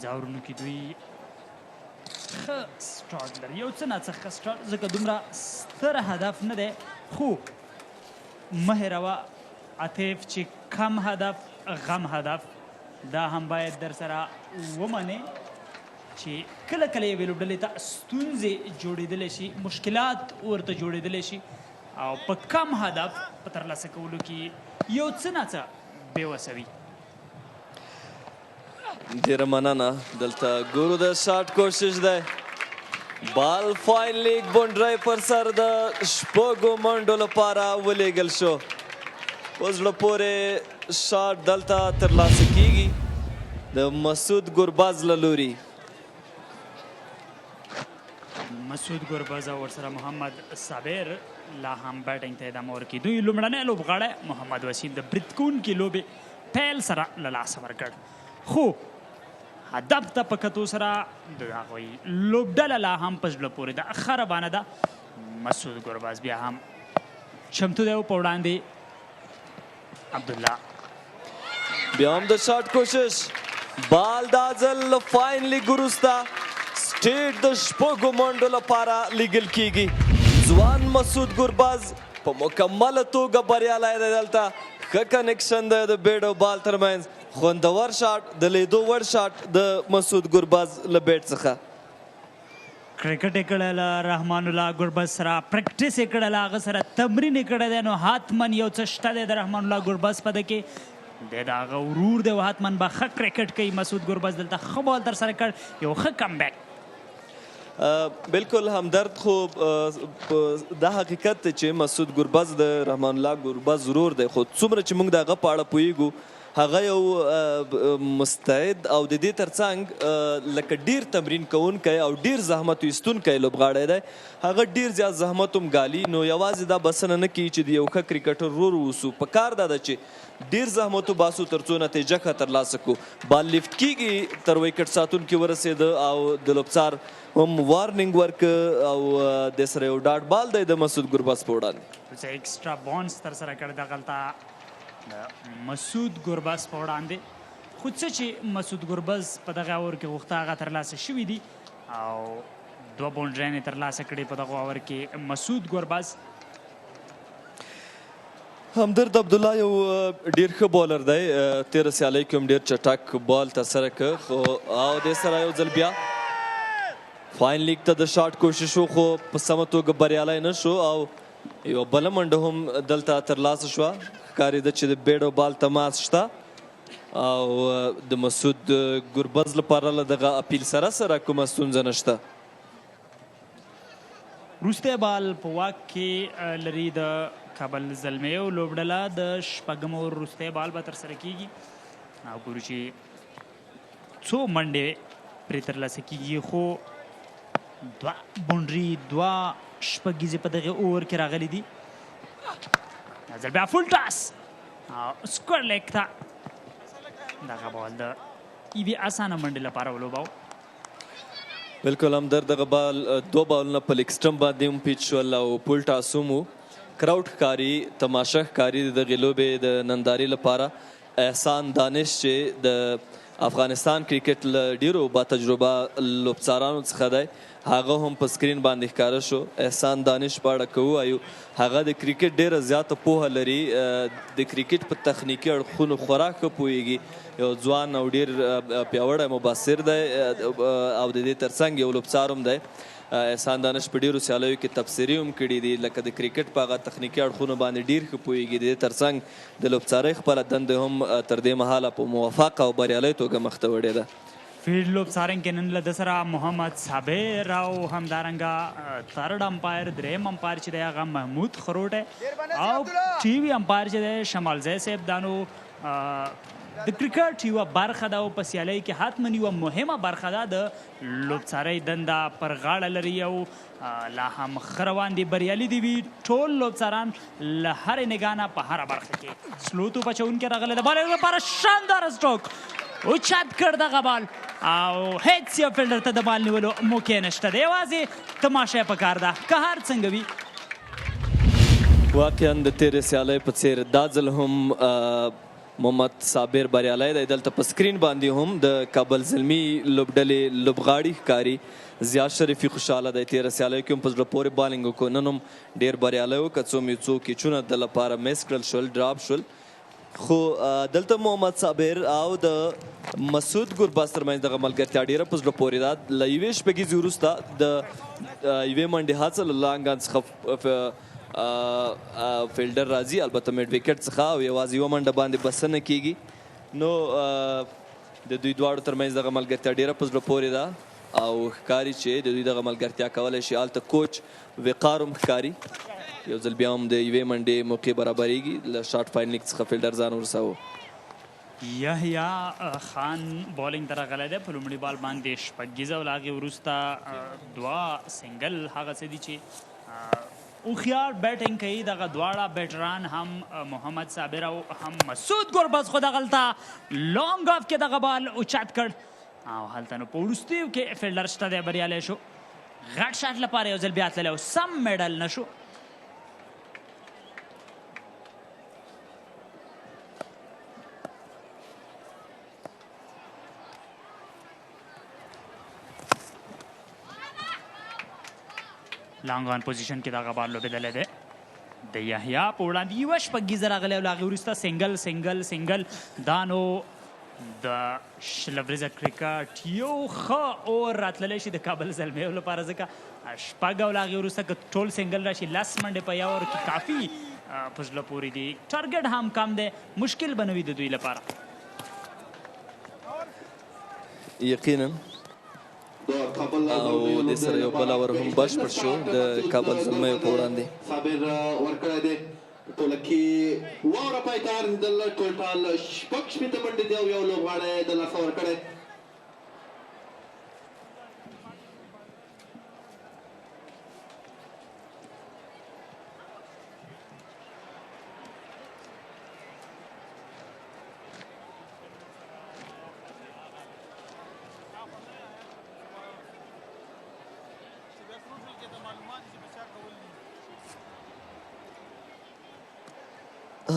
ځاورونو کې دوی ښه سټارټ لري یو څه ناڅه ښه سټارټ ځکه دومره ستر هدف نه دی خو مه هېروه عاطف چې کم هدف غم هدف دا هم باید در سره ومنې چې کله کله یوې لوبډلې ته ستونزې جوړېدلی شي مشکلات ورته جوړېدلی شي او په کم هدف په ترلاسه کولو کې یو څه ناڅه بېوسه وي ډېره مننه دلته ګورو د شاټ کوشش دی بال فاینلی بونډری پر سر د شپږو منډو لپاره ولیږل شو په زړه پورې شاټ دلته ترلاسه کیږي د مسعود ګربز له لوري مسعود ګربز او ورسره محمد صابر لا هم بیټینګ ته ادامه ورکوي دوی لومړنی لوبغاړی محمد وسیم د برید کوونکي لوبې پیل سره له لاسه ورکړ خو هدف ته په کتو سره د هغوی لوبډله لا هم په زړه پورې ده ښه روانه ده مسعود ګربز بیا هم چمتو دی په وړاندې عبدالله بیا هم د شاټ کوشش بال دا ځل فاینلی ګروسته سټیټ د شپږو منډو لپاره لیږل کیږي ځوان مسعود ګربز په مکمله توګه بریالی دی دلته ښه کنیکشن دی د بیټ او بال ترمنځ خوندور شاټ د لیدو وړ شاټ د مسعود ګربز له بیټ څخه کرکټ یې کړی له رحمان الله ګربز سره پریکټس یې کړی له هغه سره تمرین یې کړی دی نو حتمن یو څه شته دی د رحمان الله ګربز په ده کې دی د هغه ورور دی او حتمن به ښه کرکټ کوي مسعود ګربز دلته ښه بال ترسره کړ یو ښه کم بیک بالکل همدرد خو دا حقیقت دی چې مسعود ګربز د رحمان الله ګربز ورور دی خو څومره چې موږ د هغه په اړه پوهیږو هغه یو مستعد او د دې ترڅنګ لکه ډیر تمرین کوونکی او ډیر زحمت ویستونکی لوبغاړی دی هغه ډیر زیات زحمت هم ګالي نو یوازې دا بسنه نه کوي چې د یو ښه کرکټر ورور اوسو پکار دا ده چې ډیر زحمت وباسو تر څو نتیجه ښه ترلاسه کړو بال لیفټ کیږي تر وکټ ساتونکي ورسېده او د لوبڅار هم وارنینګ ورک او د سره یو ډاټ بال دی د مسعود ګربز په وړاندې ایکسټرا بونس ترسره کړ دغلته مسعود ګربز په وړاندې خو څه چې مسعود ګربز په دغه اور کې غوښته هغه ترلاسه شوي دي او 2 بونډرانې ترلاسه کړي په دغه اور کې مسعود ګربز همدرد عبدالله یو ډیر ښه بالر دی تېره سیالۍ کې هم ډیر چټک بال ترسره کړ او دې سره یو ځل بیا فاین لیګ ته د شاټ کوشش خو په سمه توګه بریالی نه شو او یو بله منډه هم دلته ترلاسه شوه ښکارېده چې د بیډ او بال تماس شته او د مسعود ګربز لپاره له دغه اپیل سره کومه ستونزه نشته وروستی بال په واک کې لري د کابل زلمیو لوبډله د شپږمه وروستی بال به ترسره کیږي او ګورو چې څو منډې پرې ترلاسه کېږي خو دوه بونډري دوه شپږیزې په دغه اوور کې راغلي دي دا ځل بیا فول ټاس او سکور لیګ ته دغه بال د ایوي اسانه منډې لپاره ولوباو بالکل همدر دغه بال دوه بالونه په لیګ سټمپ باندې هم پیچ شول او پول ټاس هم و کراوډ ښکاري تماشه ښکاري د دغې لوبې د نندارې لپاره احسان دانش چې د افغانستان کرکټ له ډیرو با تجربه لوبڅارانو څخه دی هغه هم په سکرین باندې ښکاره شو احسان دانش په اړه که ووایو هغه د کرکټ ډیره زیاته پوهه لري د کرکټ په تخنیکي اړخونو خورا ښه پوهیږي یو ځوان او ډیر پیاوړی مبصر دی او د دې ترڅنګ یو لوبڅار هم دی احسان دانش په ډیرو سیالیو کې تبصرې هم کړي دي لکه د کرکټ په هغه تخنیکي اړخونو باندې ډیر ښه پوهیږي د دې ترڅنګ د لوبڅارۍ خپله دنده هم تر دې مهاله په موفقه او بریالۍ توګه مخته وړې ده فیلډ لوبڅارونکي نن له ده سره محمد صابر او همدارنګه ترډ امپایر دریم امپایر چې دی هغه محمود خروټ او ټي وي امپایر چې دی شمالزی صاحب دا نو د کرکټ یوه برخه ده او په سیالۍ کې حتما یوه مهمه برخه ده د لوبڅارۍ دنده پر غاړه لري او لا هم ښه روان دي بریالي دي وي ټول لوبڅاران له هرې نګاه نه په هره برخه کې سلو توپ اچوونکی راغلی د بال لپاره شاندار سټروک اوچت کړ دغه بال او هیڅ یو فیلډر ته د بال نیولو موقع نشته دی یوازې تماشه یې پکار ده که هر څنګه وي واقعا د تیرې سیالۍ په څېر دا ځل هم محمد صابر بریالی دی دلته په سکرین باندې هم د کابل زلمی لوبډلې لوبغاړي ښکاري زیات شریفي خوشحاله دی تیره سیالیو کې هم په زړه پورې بالینګ وکړو نن هم ډېر بریالی و که څوم یو څو کیچونه د لپاره میس کړل شول ډراپ شول خو دلته محمد صابر او د مسعود ګرباز ترمنځ دغه ملګرتیا ډېره په زړه پورې ده له یوې شپږیزې وروسته د یوې منډې هڅه له لانګان څخه فیلډر راځي البته میډ وکټ څخه او یوازې یوه منډه باندې بسنه کیږي نو د دوی دواړو ترمنځ دغه ملګرتیا ډېره په زړه پورې ده او ښکاري چې د دوی دغه ملګرتیا کولی شي هلته کوچ وقار هم ښکاري یو ځل بیا هم د یوې منډې موقع برابریږي له شاټ فاینلیک څخه فیلډر ځان ورسوه یحیی خان بالینګ ته راغلی دی په لومړي بال باندې شپږیزه او له هغې وروسته دوه سنګل هغه څه دي چې هوښیار بیټینګ کوي دغه دواړه بیټران هم محمد صابر او هم مسعود ګربز خو دغلته لانګ آف کې دغه بال اوچت کړ او هلته نو په وروستیو کې فیلډر شته دی بریالی شو غټ شاټ لپاره یو ځل بیا تللی او سم میډل نشو لانګ آن پوزیشن کې دغه بال لوبېدلی دی د یحیی په وړاندې یوه شپږیزه راغلی او له هغې وروسته سنګل سنګل سنګل دا نو د شل ورځه کرکټ یو ښه اور راتللی شي د کابل زلمیو لپاره ځکه شپږ او له هغې وروسته که ټول سنګل راشي 10 منډې په یو اور کې کافي په زړه پورې دي ټارګټ هم کم دی مشکل به نه وي د دوی لپاره یقینا او د سره یو بل اور هم بشپړ شو د کابل زلمیو په وړاندې صابر ورکړی دی ټوله کې واوره پای ته رسېدل ټوټال شپږ شپېته منډې دی او یو لوبغاړی د لاسه ورکړی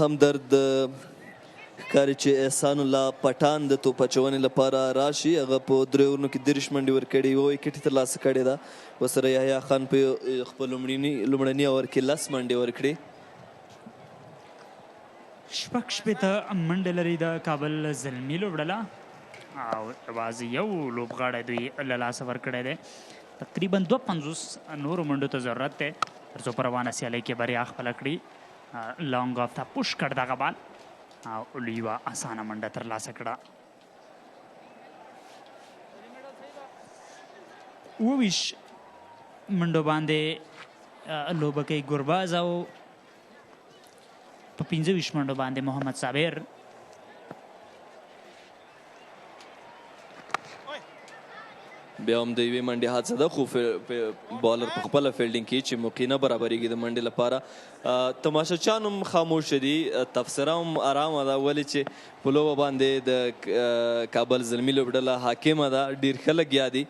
همدرد ښکاري چې احسان الله پټان د توپ اچونې لپاره راشي هغه په 3 اورونو کې 30 منډې ورکړې یوه وکټ یې ترلاسه کړې ده ورسره یحیی خان په خپل لومړني اور کې 10 منډې ورکړې شپږ شپېته منډې لري د کابل زلمي لوبډله او یوازې یو لوبغاړی دوی له لاسه ورکړی دی تقریبا 52 نورو منډو ته ضرورت دی تر څو په روانه سیالۍ کې بریا خپله کړي لانګ آف ته پوش کړ دغه بال او یوه اسانه منډه ترلاسه کړه 22 منډو باندې لوبه کوي ګرباز او په 25 منډو باندې محمد صابر بیا هم د یوې منډې هڅه ده خو بالر په خپله فیلډینګ کوي چې موقع نه برابرېږي د منډې لپاره تماشاچیان هم خاموشه دي تبصره هم ارامه ده ولې چې په لوبه باندې د کابل زلمي لوبډله حاکمه ده ډېر ښه لګیا دي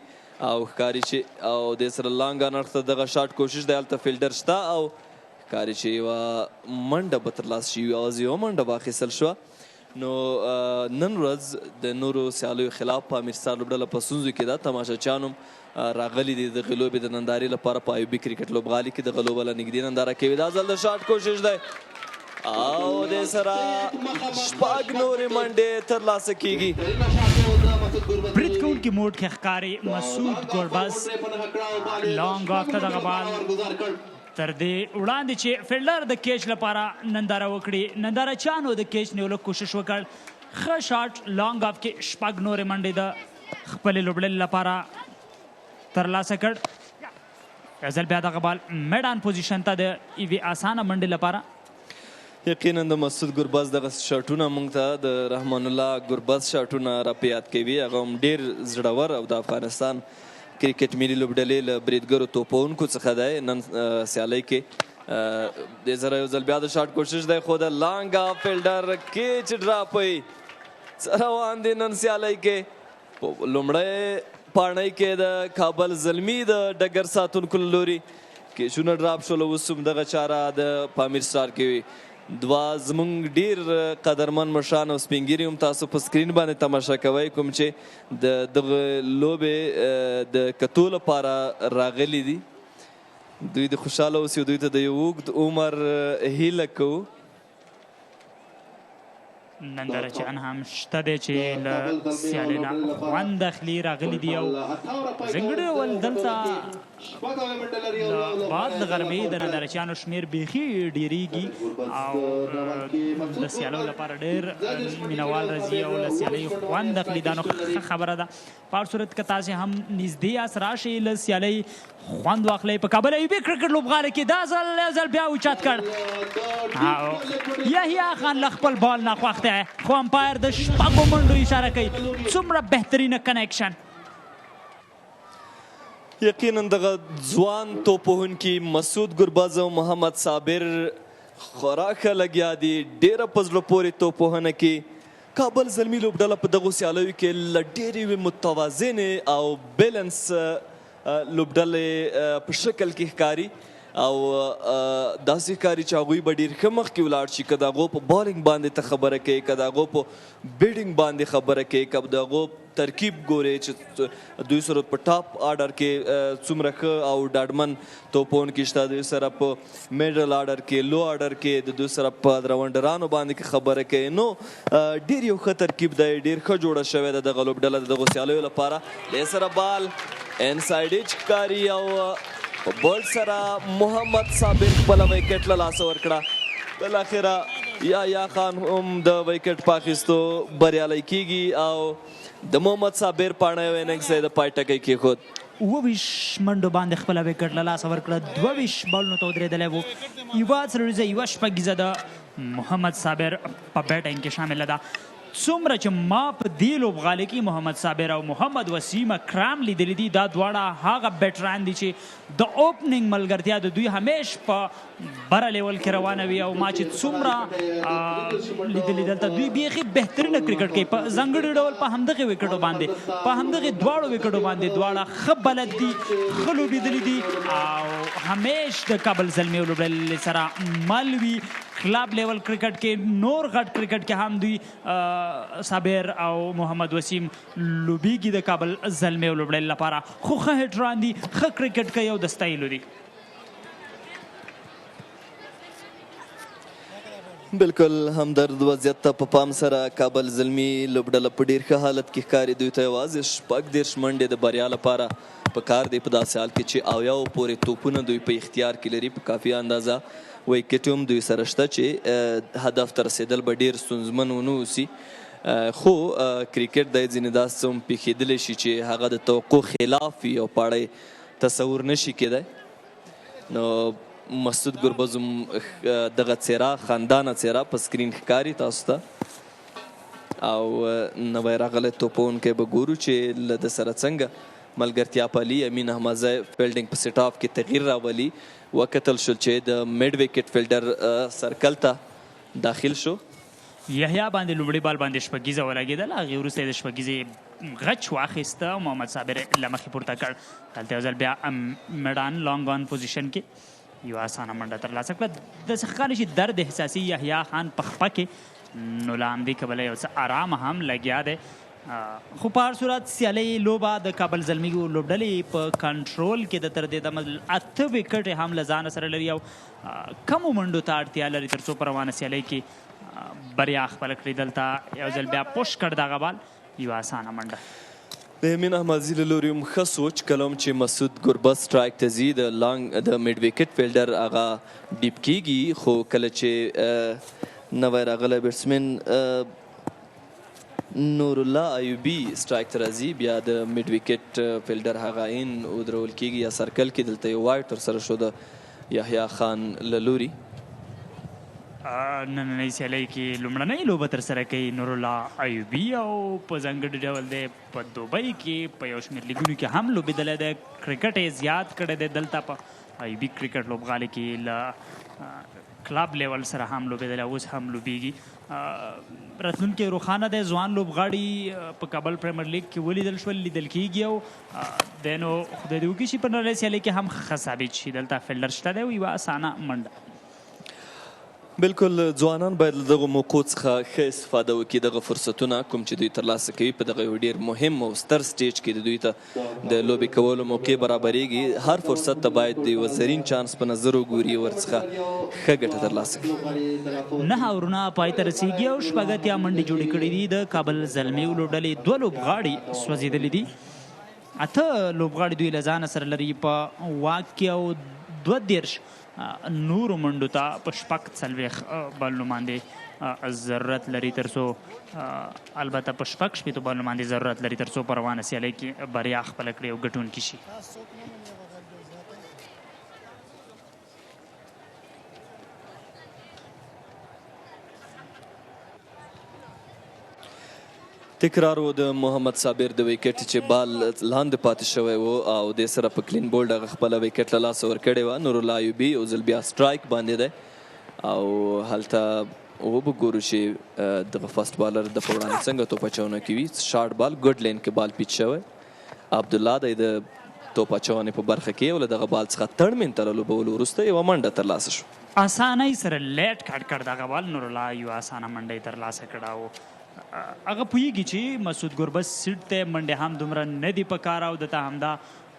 او ښکاري چې او دې سره لانګ اړخ ته دغه شاټ کوشش دی هلته فیلډر شته او ښکاري چې یوه منډه به ترلاسه شي یوازې یوه منډه به اخیستل شوه نو نن ورځ د نورو سیالیو خلاف پامیر ستار لوبډله په ستونزو کې ده تماشاچیان هم راغلي دي دغې لوبې د نندارې لپاره په ایوبي کرکټ لوبغالي کې دغه لوبه له نږدې ننداره کوي دا ځل د شاټ کوشش دی او دې سره شپږ نورې منډې ترلاسه کیږي برید کوونکي موډ کې ښکاري مسعود ګوربز لانګ آف ته دغه بال تر دې وړاندې چې فیلډر د کیچ لپاره ننداره وکړي نندارچیانو د کیچ نیولو کوشش وکړ ښه شاټ لانګ آف کې شپږ نورې منډې د خپلې لوبډلې لپاره ترلاسه کړ یو ځل بیا دغه بال میډ آن پوزیشن ته د یوې اسانه منډې لپاره یقینا د مسعود ګوربز دغه شاټونه موږ ته د رحمان الله ګوربز شاټونه راپه یاد کوي هغه هم ډېر زړور او د افغانستان کرکټ ملي لوبډلې له بریدګرو توپونکو څخه دی نن سیالۍ کې دې سره یو ځل بیا د شاټ کوشش دی خو د لانګ فیلډر کیچ ډراپوي څه روان دی نن سیالۍ کې په لومړۍ پاڼۍ کې د کابل زلمی د ډګر ساتونکو له لوري کیچونه ډراپ شول اوس هم دغه چاره د پامیر ستار کې دوه زموږ ډېر قدرمن مشران او سپین ږیري هم تاسو په سکرین باندې تماشا کوئ کوم چې د دغه لوبې د کتو لپاره راغلي دي دوی د خوشحاله اوسي دوی ته د یو اوږد عمر هیله کوو نندارچیان هم شته دی چې له سیالۍ نه خوند اخلي راغلي دي او ځانګړي ډول دلته بعد د غرمې د نندارچیانو شمېر بیخي ډېرېږي او د سیالیو لپاره ډېر مینوال راځي او له سیالۍ خوند اخلي دا نو ښه خبره ده په هر صورت که تاسې هم نږدې یاست راشئ له سیالۍ خوند واخلئ په کابل ایوبي کرکټ لوبغالي کې دا ځل بیا اوچت کړ او یحیی خان له خپل بال نه خوښ دی خو امپایر د شپږو منډو اشاره کوي څومره بهترینه کنیکشن یقینا دغه ځوان توپوهونکي مسعود ګوربز او محمد صابر خورا ښه لګیا دي ډېره په زړه پورې توپوهنه کې کابل زلمي لوبډله په دغو سیالیو کې له ډېرې متوازنې او بیلنس لوبډلې په شکل کې ښکاري او داسې ښکاري چې هغوی به ډېر ښه مخکې ولاړ شي که د هغو په بالینګ باندې ته خبره کوي که د هغو په بیډینګ باندې خبره کوي که د هغو ترکیب ګورې چې دوی سره په ټاپ آرډر کې څومره ښه او ډاډمن توپونکي شته دوی سره په میډل آرډر کې لو آرډر کې د دوی سره په درونډرانو باندې کې خبره کوي نو ډېر یو ښه ترکیب دی ډېر ښه جوړه شوې ده دغه لوبډله د دغو سیالیو لپاره دې سره بال انسایډ ایچ ښکاري او په بول سره محمد صابر خپله ویکټ له لاسه ورکړه بالاخره یا خان هم د ویکټ په اخیستو بریالی کیږي او د محمد صابر پاڼه یو اننګس د پای ټکی کېښود 22 منډو باندې خپله ویکټ له لاسه ورکړه 22 بالونو ته ودرېدلی و یوه څلوریزه یوه شپږیزه د محمد صابر په بیټینګ کې شامله ده څومره چې ما په دې لوبغالي کې محمد صابر او محمد وسیم اکرام لیدلی دي دا دواړه هغه بیټران دي چې د اوپننګ ملګرتیا د دوی همیش په بره لیول کې روانه وي او ما چې څومره لیدلي دلته دوی بیخي بهترینه کرکټ کوي په ځانګړي ډول په همدغې ویکټو باندې په همدغې دواړو ویکټو باندې دواړه ښه بلد دي ښه لوبېدلي دي او همیش د کابل زلمي لوبډلې سره مل وي کلب لیول کرکټ کې نور غټ کرکټ کې هم دوی صابر او محمد وسیم لوبیږي د کابل زلمي لوبډلې لپاره خو ښه هټران دي ښه کرکټ کوي او د ستایلو دي بالکل همدرد وضعیت ته په پام سره کابل زلمي لوبډله په ډېر ښه حالت کې ښکاري دوی ته یوازې 26 منډې د بریا لپاره په کار دی په داسې حال کې چې اویاو پورې توپونه دوی په اختیار کې لري په کافي اندازه ویکټ هم دوی سره شته چې هدف ته رسېدل به ډېر ستونزمن ونه اوسي خو کرکټ د ځینې داسې هم پیښېدلی شي چې هغه د توقع خلاف وي او په اړه یې تصور نشي کېدی نو مسعود ګوربز دغه څېره خندانه څېره په سکرین ښکاري تاسو ته او نوی راغلی توپونکی به ګورو چې له ده سره څنګه ملګرتیا پالي. امین احمدزی فیلډینګ په سیټ اف کې تغییر راولي. وکتل شو چې د میډ وکټ فیلډر سرکل ته داخل شو. یحیی باندې لومړي بال باندې شپږیزه ولګېدل، هغې وروسته یې د شپږیزې غچ واخیسته او محمد صابر له مخې پورته کړ. هلته یو ځل بیا میډان لانګ آن پوزیشن کې یو اسانه منډه ترلاسه کړه. داسې ښکاري چې درد احساسي یحیی خان په خپه کې، نو له همدې کبله یو څه آرام هم لګیا دی. خو په هر صورت سیالۍ لوبه د کابل زلمي لوبډلې په کنټرول کې د تر دې دمه 8 وکټې هم له ځانه سره لري او کمو منډو ته اړتیا لري تر څو په روانه سیالۍ کې بریا خپله کړي. دلته یو ځل بیا پوش کړ دغه بال، یوه اسانه منډه. د امین احمدزي له لوري هم ښه سوچ، کله هم چې مسعود ګربز سټرایک ته ځي د میډ وکټ فیلډر هغه ډیپ کیږي، خو کله چې نوی راغلی بیټسمین نور الله ایوبي سټرایک ته راځي، بیا د میډ وکټ فیلډر هغه ان ودرول کیږي یا سرکل کې. دلته یو وایډ ترسره شو د یحیی خان له لوري. نننۍ سیالۍ کې لومړنۍ لوبه ترسره کوي نور الله ایوبي او په ځانګړي ډول دی په دوبۍ کې په یو شمېر لیګونو کې هم لوبېدلی دی. کرکټ یې زیات کړی دی دلته په ایوبي کرکټ لوبغالي کې له کلب لیول سره هم لوبېدلی، اوس هم لوبېږي. راتلونکی روښانه دی. ځوان لوبغاړي په کابل پریمیر لیګ کې ولیدل شول، لیدل کېږي او دی نو خدای دې وکړي چې په نړۍ سیالۍ کې هم ښه ثابت شي. دلته فیلډر شته دی او یوه اسانه منډه. بالکل ځوانان باید له دغو موقعو څخه ښه استفاده وکړي. دغه فرصتونه کوم چې دوی ترلاسه کوي په دغه یو ډېر مهم او ستر سټیج کې د دوی ته د لوبې کولو موقع برابرېږي. هر فرصت ته باید د یوه زرین چانس په نظر وګوري، ورڅخه ښه ګټه ترلاسه کړي. 9 اورونه پای ته رسېږي او شپږ اتیا منډې جوړې کړې دي. د کابل زلمي لوبډلې 2 لوبغاړي سوځېدلي دي، 8 لوبغاړي دوی له ځانه سره لري په واک کې او 32 نورو منډو ته په 40 بالونو باندې ضرورت لري تر څو البته په 60 بالونو باندې ضرورت لري تر څو په روانه سیالۍ کې بریا خپله کړي او ګټونکي شي. تکرار و د محمد صابر د وکټ چې بال لاندې پاتې شوی و او د سره په کلین بولډ هغه خپله وکټ له لاسه ورکړې وه. نور الله ایوبي یو ځل بیا سټرایک باندې دی او هلته وبګورو چې دغه فاست بالر د په وړاندې څنګه توپ اچونه کوي. شارټ بال ګډ لین کې بال پیچ شوی. عبدالله دی د توپ اچونې په برخه کې او له دغه بال څخه تړمین ته له لوبولو وروسته یوه منډه ترلاسه شو. اسانۍ سره لیټ کټ کړ دغه بال. نور الله یوه اسانه منډه یې ترلاسه کړه او هغه پوهېږي چې مسعود ګربز سیټ ته منډې هم دومره نه دي په کار او دته همدا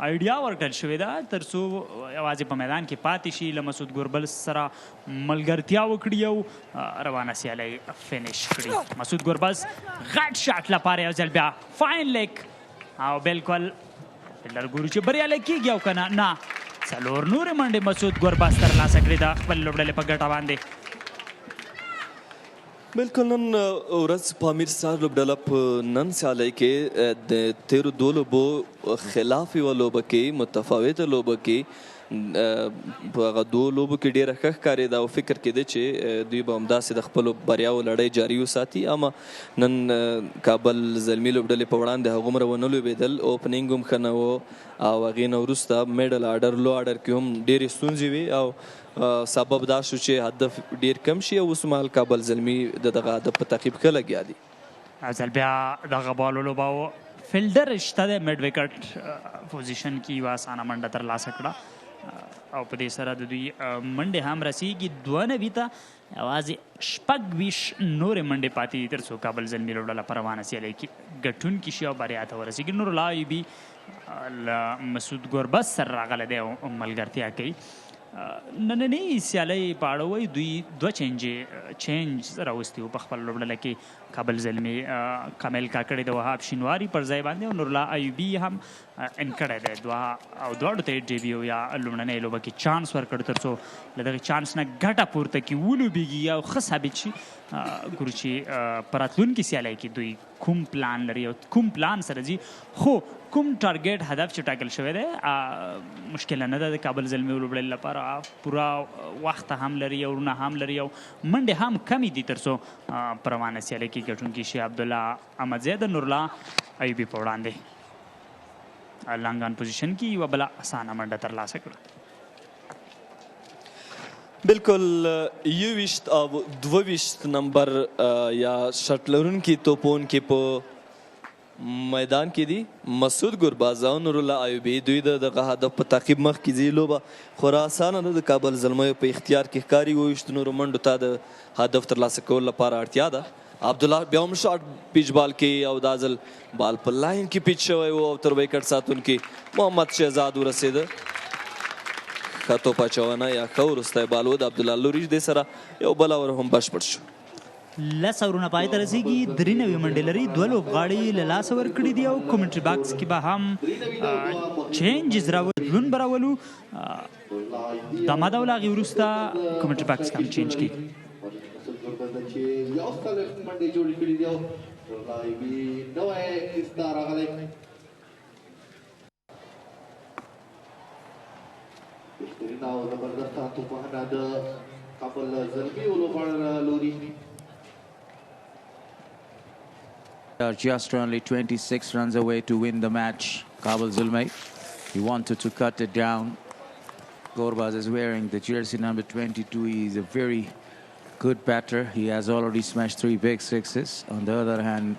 آیډیا ورکړل شوې ده تر څو یوازې په میدان کې پاتې شي، له مسعود ګربز سره ملګرتیا وکړي او روانه سیالۍ فینش کړي. مسعود ګربز غټ شاټ لپاره یو ځل بیا فاین لیک او بالکل فیلډر ګورو چې بریالی کېږي او که نه 4 نورې منډې مسعود ګربز ترلاسه کړي د خپل لوبډلې په ګټه باندې. بالکل نن ورځ پامیر ستار لوبډله په نن سیالۍ کې د تیرو 2 لوبو خلاف یوه لوبه کې متفاوته لوبه کې په هغه 2 لوبو کې ډېره ښه ښکارېده او فکر کېده چې دوی به همداسې د خپلو بریاو لړۍ جاري وساتي. اما نن کابل زلمي لوبډلې په وړاندې هغومره ونه لوبېدل. اوپننګ هم ښه نه و او هغې نه وروسته میډل آرډر لو آرډر کې هم ډېرې ستونزې وي او سبب دا شو چې هدف ډیر کم شي او اوس مهال کابل زلمي دغه هدف په تعقیب ښه لګیا دي. ځل بیا دغه بال ولوباوه، فیلډر شته دی میډ وکټ پوزیشن کې یوه اسانه منډه ترلاسه کړه او په دې سره د دوی منډې هم رسیږي 92 ته یوازې 26 نورې منډې پاتې دي تر څو کابل زلمي لوبډله په روانه سیالۍ کې ګټونکي شي او بریا ته ورسیږي. نور الله ایوبي له مسعود ګربز سره راغلی دی او ملګرتیا کوي. نننۍ سیالۍ په اړه وایي دوی 2 چینج راوستي وو په خپل لوبډله کې. کابل زلمي کامل کاکړی د وهاب شینواري پر ځای باندې او نور الله ایوبي هم ان کړی دی. دواړو ته یې ډیبیو یا لومړنۍ لوبه کې چانس ورکړ تر څو له دغه چانس نه ګټه پورته کړي، ولوبېږي او ښه ثابت شي. ګورو چې په راتلونکي سیالۍ کې دوی کوم پلان لري او کوم پلان سره ځي. خو کوم ټارګیټ هدف چې ټاکل شوی دی مشکله نه ده د کابل زلمي لوبډلې لپاره. پوره وخت هم لري او ورونه هم لري او منډې هم کمې دي تر څو په روانه سیالۍ کې ګټونکي شي. عبدالله احمدزی د نور الله ایوبي په وړاندې. لانګان پوزیشن کې یوه بله اسانه منډه ترلاسه کړه. بالکل 21 او 22 نمبر یا شټ لرونکي توپونکي په میدان کې دي. مسعود ګرباز او نور الله ایوبي دوی دغه هدف په تعقیب مخکې ځي. لوبه خورا اسانه ده. د کابل زلمیو په اختیار کې ښکاري 22 نورو منډو ته د هدف ترلاسه کولو لپاره اړتیا ده. عبدالله بیا هم شاټ پیچ بال کې او دا ځل بال په لاین کې پیچ شوی و او تر ویکټ ساتونکي محمد شهزاد ورسېده. ښه توپ اچونه یا ښه وروستی بال و د عبدالله لوري دې سره یو بل اور هم بشپړ شو. 10 اورونه پای ته رسیږي. 3 نوې منډې لري. 2 لوبغاړي له لاسه ورکړي دي او کومنټري باکس کې به هم چینجز راولون به راولو. دا ماده او له هغې وروسته کومنټري باکس کې هم چینج کېږي. They are just only 26 runs away to win the match. Kabul Zalmi, he wanted to cut it down. Gorbaz is wearing the jersey number 22. He is a very good batter. He has already smashed 3 big sixes. On the other hand,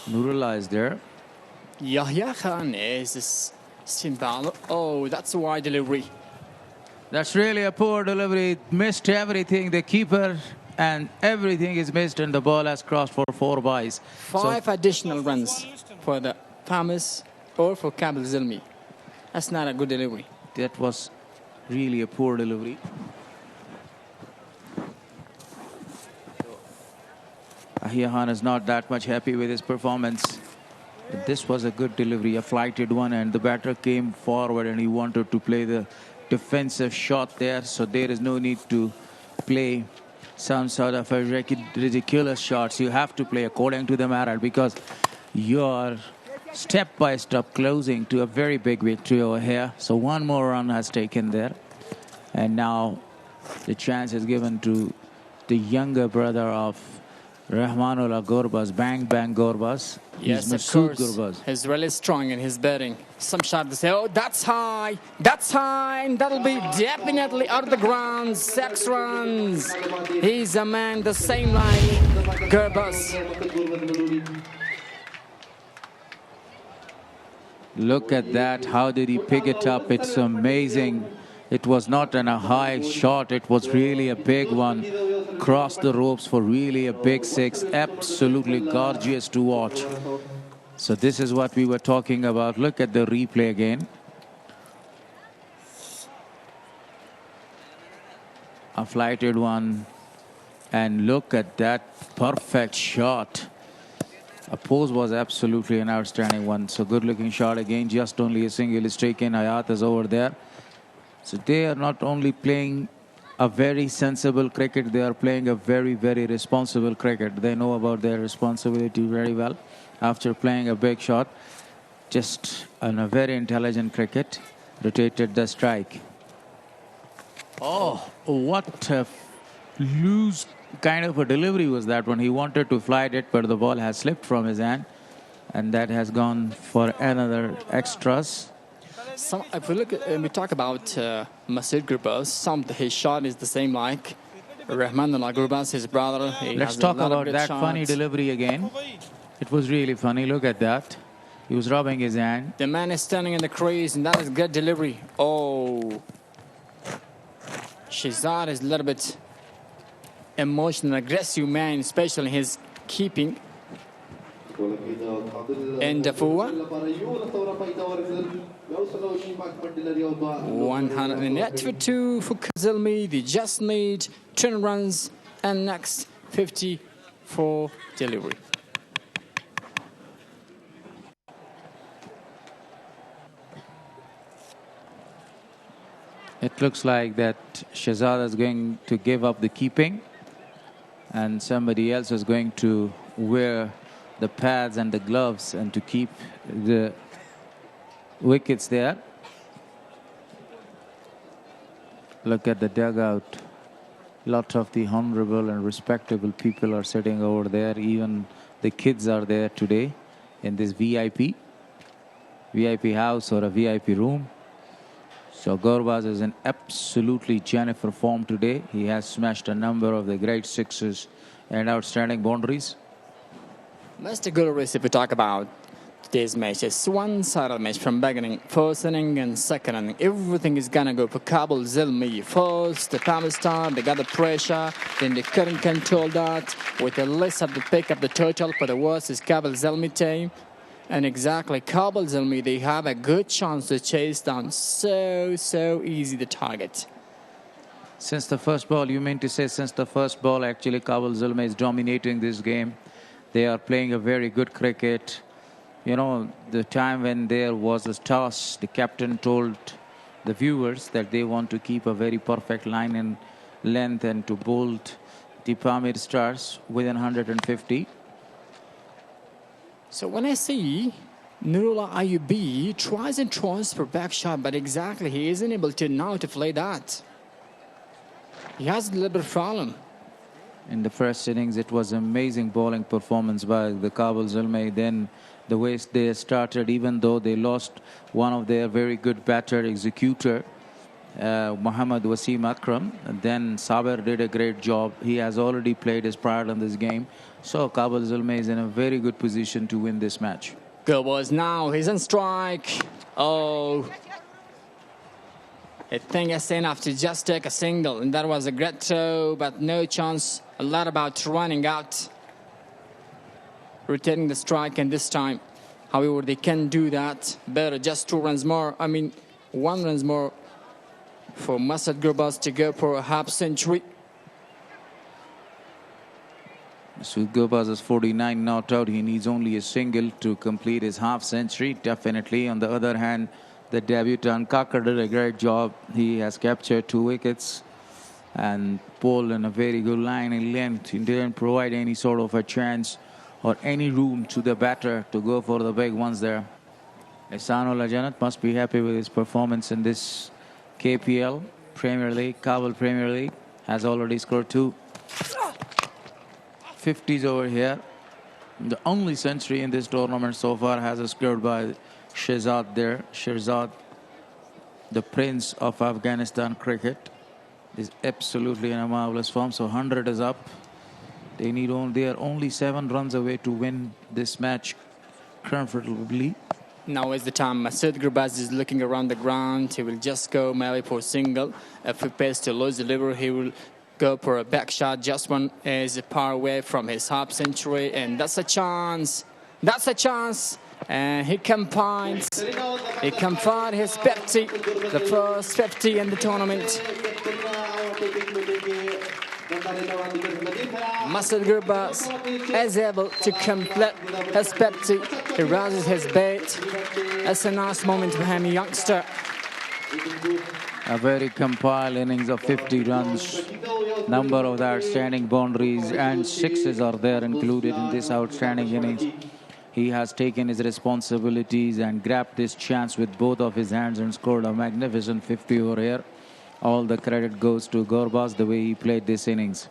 Nurullah is there. Yahya Khan is Simbal. Oh, that's a wide delivery. That's really a poor delivery. Missed everything. The keeper and everything is missed, and the ball has crossed for 4 byes. 5 additional runs for the Pamir or for Kabul Zalmi. That's not a good delivery. That was really a poor delivery. Yahya Khan is not that much happy with his performance. But this was a good delivery, a flighted one, and the batter came forward and he wanted to play the defensive shot there, so there is no need to play some sort of a ridiculous shots. You have to play according to the matter, because you are step by step closing to a very big victory over here. So one more run has taken there, and now the chance is given to the younger brother of Rahmanullah Gorbaz, Bang Bang Gorbaz. Yes, of course. Gorbaz. He's really strong in his batting. Some shot to say, oh, that's high, and that'll be definitely out of the ground. 6 runs. He's a man the same like Gorbaz. Look at that. How did he pick it up? It's amazing. It was not a high shot. It was really a big one. Crossed the ropes for really a big 6. Absolutely gorgeous to watch. So this is what we were talking about. Look at the replay again. A flighted one. And look at that perfect shot. A pose was absolutely an outstanding one. So good looking shot again. Just only a single is taken. Hayat is over there. So they are not only playing a very sensible cricket, they are playing a very, very responsible cricket. They know about their responsibility very well. After playing a big shot, just on a very intelligent cricket, rotated the strike. Oh, what a loose kind of a delivery was that one. He wanted to flight it, but the ball has slipped from his hand, and that has gone for another extras. If we look at, we talk about Masud Gurbaz, his shot is the same like Rahmanullah Gurbaz, his brother. Let's talk about that funny delivery again. It was really funny. Look at that. He was rubbing his hand. The man is standing in the crease, and that is good delivery. Oh, Shehzad is a little bit emotional, aggressive man, especially his keeping. And Dafua 182 for Zalmi. They just need 10 runs and next 50 for delivery. It looks like that Shehzad is going to give up the keeping, and somebody else is going to wear the pads and the gloves and to keep the wickets there. Look at the dugout. Lot of the honorable and respectable people are sitting over there. Even the kids are there today in this VIP. VIP house or a VIP room. So Gurbaz is in absolutely Jennifer form today. He has smashed a number of the great sixes and outstanding boundaries. Mr. Gulris, if we talk about today's match, it's one-sided match from beginning. First inning and second inning. Everything is going to go for Kabul Zalmi. First, the Pamir start, they got the pressure. Then they couldn't control that. With the less of the pick up the total, but the worst is Kabul Zalmi team. And exactly, Kabul Zalmi, they have a good chance to chase down so easy the target. Since the first ball, you mean to say since the first ball, actually Kabul Zalmi is dominating this game. They are playing a very good cricket. You know, the time when there was a toss, the captain told the viewers that they want to keep a very perfect line and length and to bowl the Pamir stars within 150. So when I see Nurullah Ayubi tries and tries for back shot, but exactly he isn't able to now to play that. He has a little bit of problem. In the first innings, it was amazing bowling performance by the Kabul Zalmi. Then the way they started, even though they lost one of their very good batter executor, Muhammad Wasim Akram. And then Saber did a great job. He has already played his part in this game. So Kabul Zalmi is in a very good position to win this match. Good boys, now he's on strike. Oh, I think it's enough to just take a single, and that was a great throw, but no chance. A lot about running out, retaining the strike, and this time, however, they can do that better. Just 2 runs more. I mean, 1 run more for Masad Gurbaz to go for a half century. So Gurbaz is 49 not out. He needs only a single to complete his half century. Definitely. On the other hand, the debutant Kakar did a great job. He has captured 2 wickets and bowled in a very good line and length. He didn't provide any sort of a chance or any room to the batter to go for the big ones there. Ihsanul Janat must be happy with his performance in this KPL Premier League. Kabul Premier League has already scored 2 50s over here. The only century in this tournament so far has scored by Shehzad there. Shehzad, the prince of Afghanistan cricket, is absolutely in a marvelous form. So 100 is up. They are only 7 runs away to win this match comfortably. Now is the time. Masud Gurbaz is looking around the ground. He will just go melee for single. If he pays to lose the liver, he will go for a back shot. Just one is far away from his half century, and that's a chance. That's a chance. And he combines. He combined his 50, the first 50 in the tournament. Masud Gurbaz is able to complete his 50. He raises his bat. It's a nice moment for him, youngster. A very compiled innings of 50 runs. Number of the outstanding boundaries and sixes are there included in this outstanding innings. He has taken his responsibilities and grabbed this chance with both of his hands and scored a magnificent 50 over here. All the credit goes to Gurbaz the way he played this innings.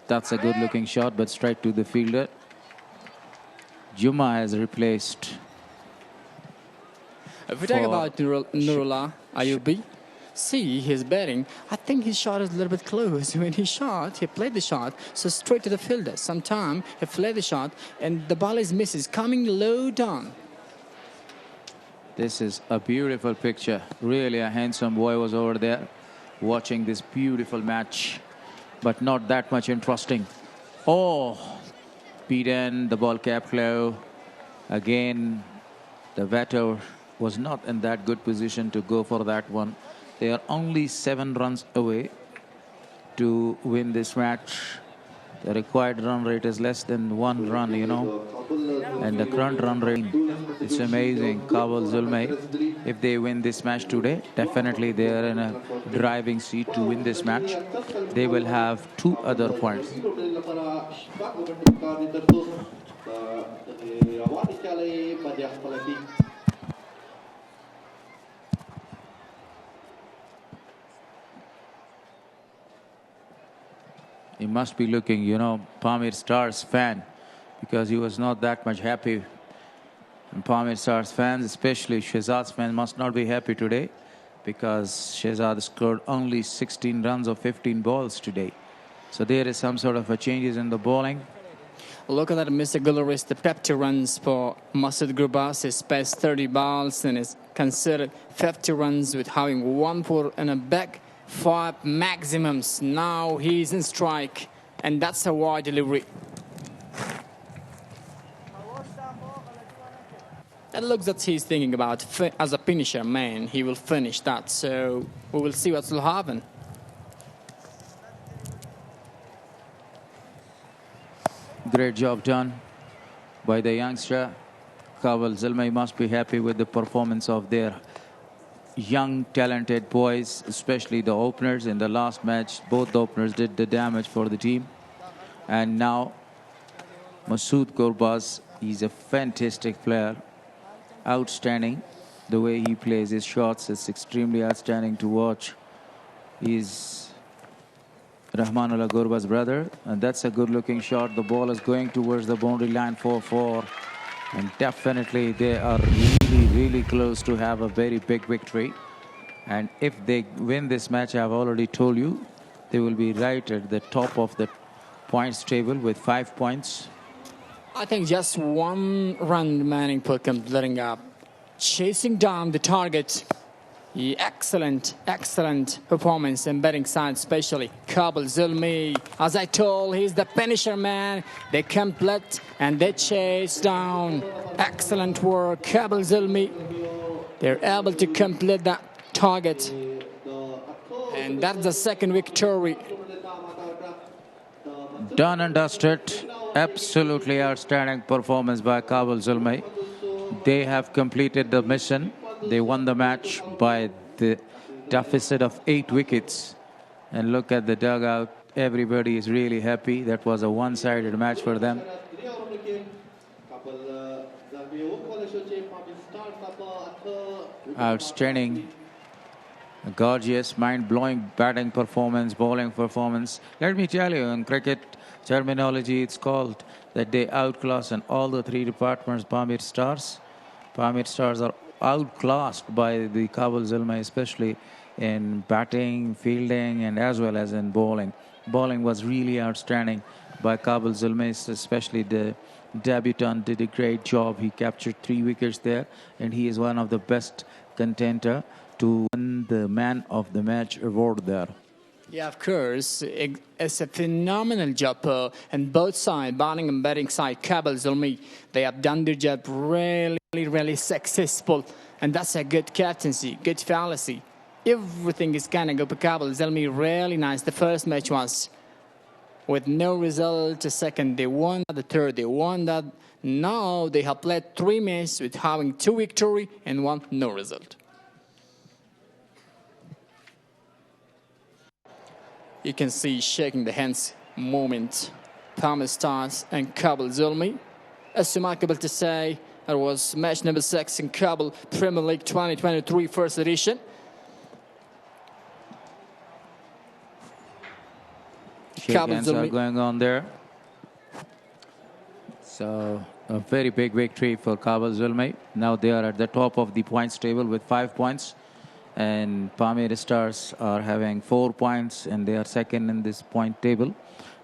That's a good looking shot, but straight to the fielder. Juma has replaced. If we talk about Nurullah Ayubi, see his batting. I think his shot is a little bit close. When he shot, he played the shot, so straight to the fielder. Sometime he played the shot, and the ball is misses, coming low down. This is a beautiful picture. Really a handsome boy was over there watching this beautiful match, but not that much interesting. Oh, beaten, the ball kept low. Again, the batter was not in that good position to go for that one. They are only 7 runs away to win this match. The required run rate is less than 1 run, you know. And the current run rate, it's amazing. Kabul Zalmi, if they win this match today, definitely they are in a driving seat to win this match. They will have 2 other points. He must be looking, you know, Pamir Stars fan, because he was not that much happy And Pamir Stars fans, especially Shehzad's fans, must not be happy today because Shehzad scored only 16 runs of 15 balls today. So there is some sort of a changes in the bowling. Look at that, Mr. Gularis, the 50 runs for Masood Gurbaz. He spares 30 balls and is considered 50 runs with having 1 4 and a back, 5 maximums. Now he's in strike, and that's a wide delivery. That looks that he's thinking about as a finisher man. He will finish that, so we will see what will happen. Great job done by the youngster. Kabul Zalmi must be happy with the performance of their young, talented boys, especially the openers. In the last match, both the openers did the damage for the team. And now, Masood Gurbaz, he's a fantastic player. Outstanding. The way he plays his shots is extremely outstanding to watch. He's Rahmanullah Gurbaz's brother, and that's a good-looking shot. The ball is going towards the boundary line 4-4, and definitely they are really, really close to have a very big victory. And if they win this match, I've already told you, they will be right at the top of the points table with 5 points. I think just 1 run remaining for completing up. Chasing down the target. Excellent, excellent performance in betting side, especially Kabul Zalmi. As I told, he's the finisher man. They complete and they chase down. Excellent work, Kabul Zalmi. They're able to complete that target. And that's the second victory. Done and dusted. Absolutely outstanding performance by Kabul Zalmi. They have completed the mission. They won the match by the deficit of 8 wickets. And look at the dugout. Everybody is really happy. That was a one-sided match for them. Outstanding, gorgeous, mind-blowing batting performance, bowling performance. Let me tell you, in cricket terminology, it's called that they outclass in all the 3 departments Pamir Stars. Pamir Stars are outclassed by the Kabul Zalmi, especially in batting, fielding, and as well as in bowling. Bowling was really outstanding by Kabul Zalmi, especially the debutant did a great job. He captured 3 wickets there, and he is one of the best contender to win the Man of the Match award there. Yeah, of course. It's a phenomenal job on both sides, bowling and batting side. Kabul Zalmi, they have done their job really, really successful. And that's a good captaincy, good fallacy. Everything is going to go for Kabul Zalmi really nice. The first match was with no result. The second, they won. The third, they won that. Now they have played 3 matches with having 2 victory and 1 no result. You can see shaking the hands moment. Pamir Stars and Kabul Zalmi. It's remarkable to say it was match number 6 in Kabul Premier League 2023 first edition. Shake hands are going on there. So a very big victory for Kabul Zalmi. Now they are at the top of the points table with 5 points. And Pamir Stars are having 4 points, and they are second in this point table.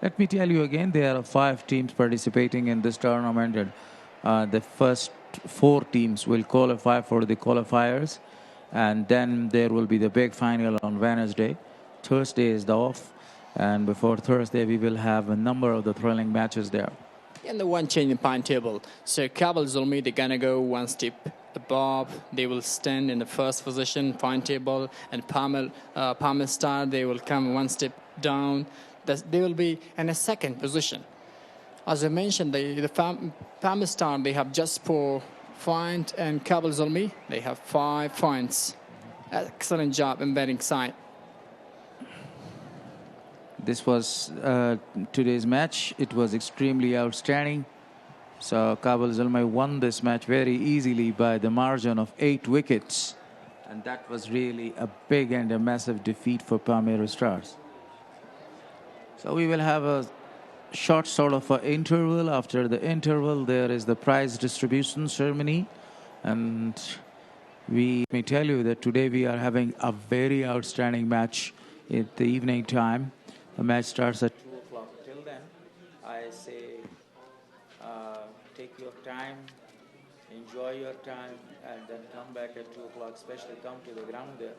Let me tell you again, there are 5 teams participating in this tournament. And, the first 4 teams will qualify for the qualifiers, and then there will be the big final on Wednesday. Thursday is the off, and before Thursday we will have a number of the thrilling matches there. And the one change in point table. So Kabul Zalmi, they're going to go 1 step above. They will stand in the first position, point table. And Pamir Star, they will come 1 step down. They will be in a second position. As I mentioned, the Pamir Star, they have just 4 points. And Kabul Zalmi, they have 5 points. Excellent job in betting side. This was today's match. It was extremely outstanding. So Kabul Zalmi won this match very easily by the margin of 8 wickets. And that was really a big and a massive defeat for Pamir Stars. So we will have a short sort of an interval. After the interval, there is the prize distribution ceremony And let me tell you that today we are having a very outstanding match at the evening time. The match starts at 2 o'clock. Till then, I say take your time, enjoy your time, and then come back at 2 o'clock, especially come to the ground there.